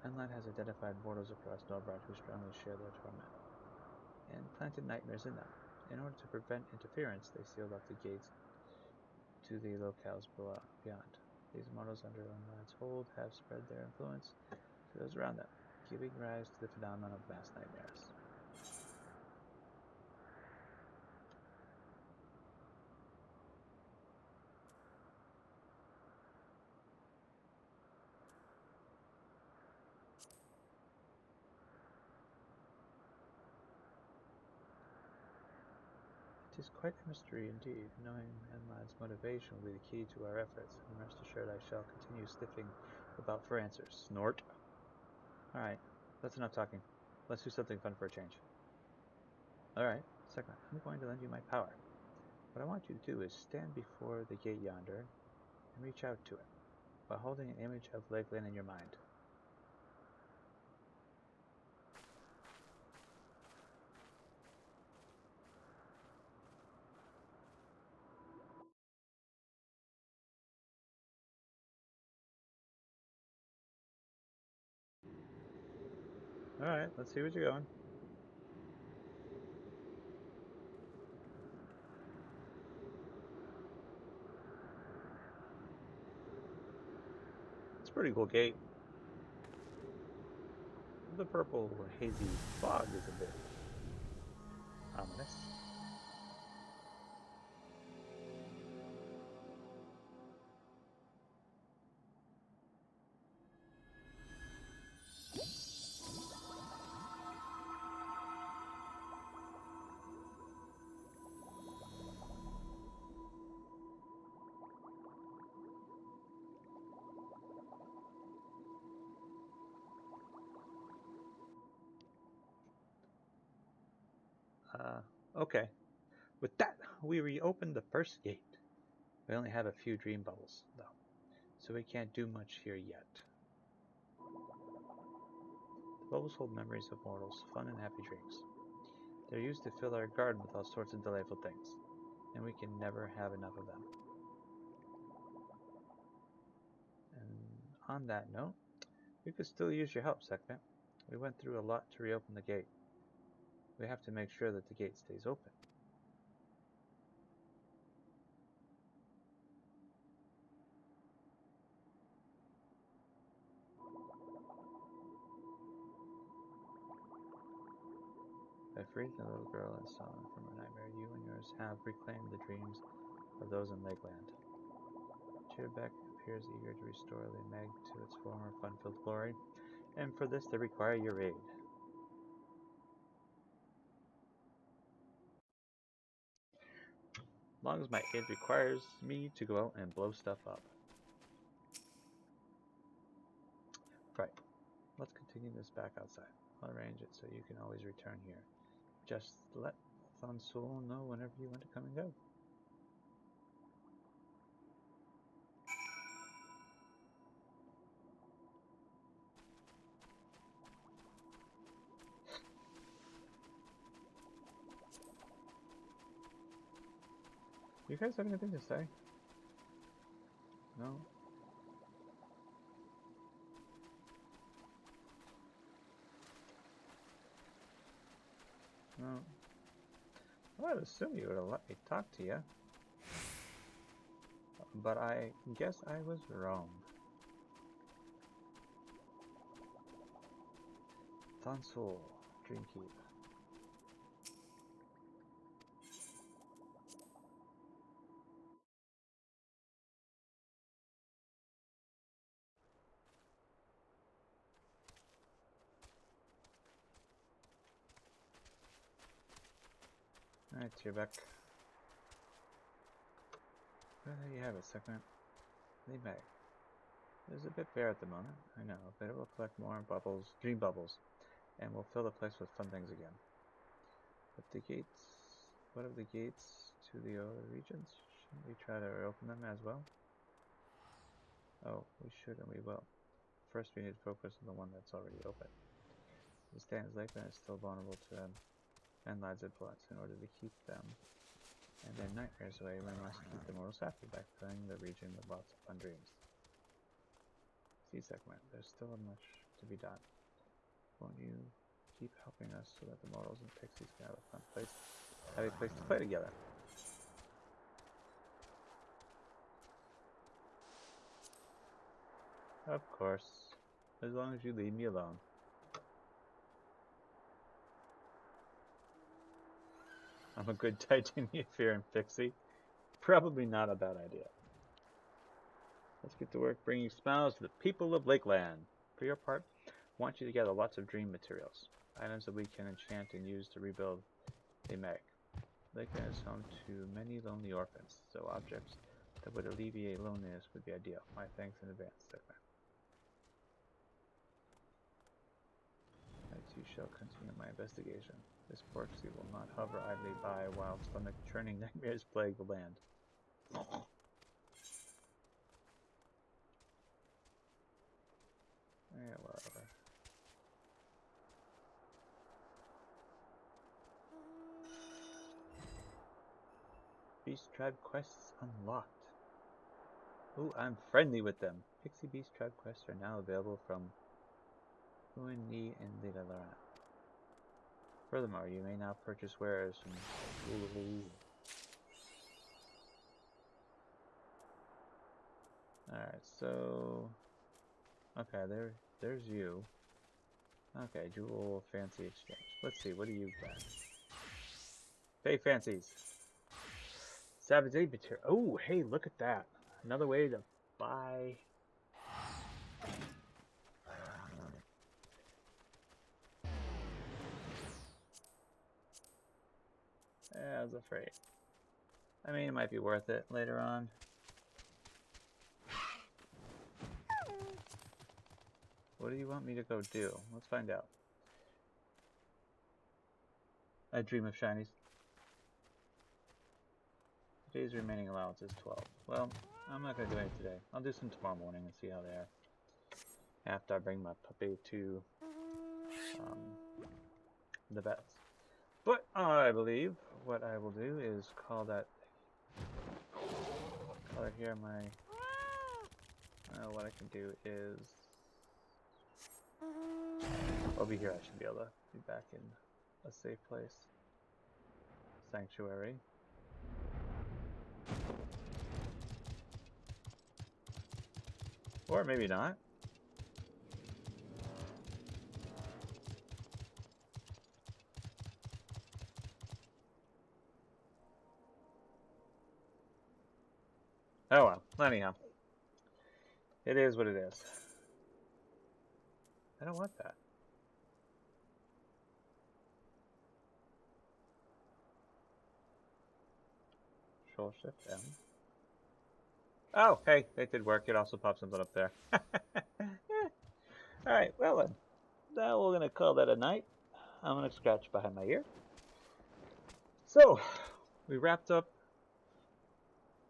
Enlad has identified mortals across Norvrand who strongly share their torment, and planted nightmares in them. In order to prevent interference, they sealed off the gates to the locales beyond. These mortals under Enlad's hold have spread their influence to those around them, giving rise to the phenomenon of mass nightmares. It is quite a mystery indeed. Knowing Enlad's motivation will be the key to our efforts, and rest assured I shall continue sniffing about for answers. Snort. Alright, that's enough talking. Let's do something fun for a change. Alright, Sekhmet, I'm going to lend you my power. What I want you to do is stand before the gate yonder and reach out to it while holding an image of Lakeland in your mind. Alright, let's see where you're going. It's a pretty cool gate. The purple hazy fog is a bit ominous. Okay. With that, we reopened the first gate. We only have a few dream bubbles, though, so we can't do much here yet. The bubbles hold memories of mortals, fun and happy dreams. They're used to fill our garden with all sorts of delightful things, and we can never have enough of them. And on that note, we could still use your help, Sekhmet. We went through a lot to reopen the gate. We have to make sure that the gate stays open. By freeing the little girl and Solomon from her nightmare, you and yours have reclaimed the dreams of those in Lakeland. Chirbeck appears eager to restore the Meg to its former fun-filled glory, and for this they require your aid. As long as my aid requires me to go out and blow stuff up. Right. Let's continue this back outside. I'll arrange it so you can always return here. Just let Thonsul know whenever you want to come and go. You guys have anything to say? No? No. Well, I'd assume you would have let me talk to you. But I guess I was wrong. Thonsul, Dreamkeep. Alright, Tierbeck. Well, there you have it, Sekhmet. Lead back. It is a bit bare at the moment, I know, but it will collect more bubbles, dream bubbles, and we'll fill the place with fun things again. But the gates, what of the gates to the other regions? Shouldn't we try to open them as well? Oh, we should and we will. First we need to focus on the one that's already open. As it stands, Lakeland is still vulnerable to Enlide's influence. In order to keep them and their nightmares away, we must keep the mortals happy by filling the region with lots of fun dreams. See, Sekhmet, there's still much to be done. Won't you keep helping us so that the mortals and pixies can have a fun place, have a place to play together? Of course, as long as you leave me alone. I'm a good titanium pixie. Probably not a bad idea. Let's get to work bringing smiles to the people of Lakeland. For your part, I want you to gather lots of dream materials, items that we can enchant and use to rebuild a Meg. Lakeland is home to many lonely orphans, so objects that would alleviate loneliness would be ideal. My thanks in advance, Sekhmet. Right, you shall continue my investigation. This porksy will not hover idly by while stomach-churning nightmares plague the land. Yeah, whatever. Beast Tribe quests unlocked. Ooh, I'm friendly with them. Pixie Beast Tribe quests are now available from Uini and Lila Lara. Furthermore, you may now purchase wares from Alright, so okay, there's you. Okay, jewel fancy exchange. Let's see, what do you got? Pay fancies. Savage aid material. Oh, hey, look at that. Another way to buy. I was afraid. I mean, it might be worth it later on. What do you want me to go do? Let's find out. I dream of shinies. Today's remaining allowance is 12. Well, I'm not going to do any today. I'll do some tomorrow morning and see how they are. After I bring my puppy to the vets. But I believe what I will do is call that color here my... what I can do is... Over here I should be able to be back in a safe place. Sanctuary. Or maybe not. Oh well, anyhow. It is what it is. I don't want that. Control Shift M. Oh, hey, that did work. It also popped something up there. Alright, well then. Now we're going to call that a night. I'm going to scratch behind my ear. So, we wrapped up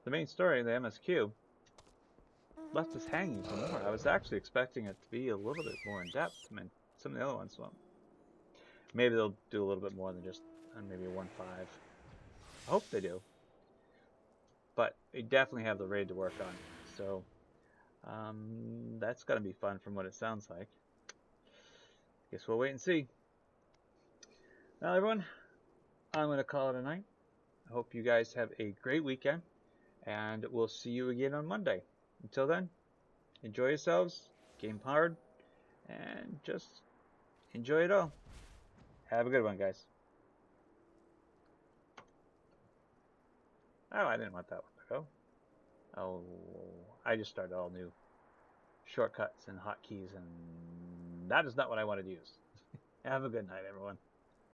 the main story of the MSQ. Left us hanging for more. I was actually expecting it to be a little bit more in depth. I mean, some of the other ones, well, maybe they'll do a little bit more than just maybe a 1.5. I hope they do. But they definitely have the raid to work on. So, that's going to be fun from what it sounds like. Guess we'll wait and see. Now, everyone, I'm going to call it a night. I hope you guys have a great weekend. And we'll see you again on Monday. Until then, enjoy yourselves, game hard, and just enjoy it all. Have a good one, guys. Oh, I didn't want that one to go. Oh, I just started all new shortcuts and hotkeys, and that is not what I wanted to use. Have a good night, everyone.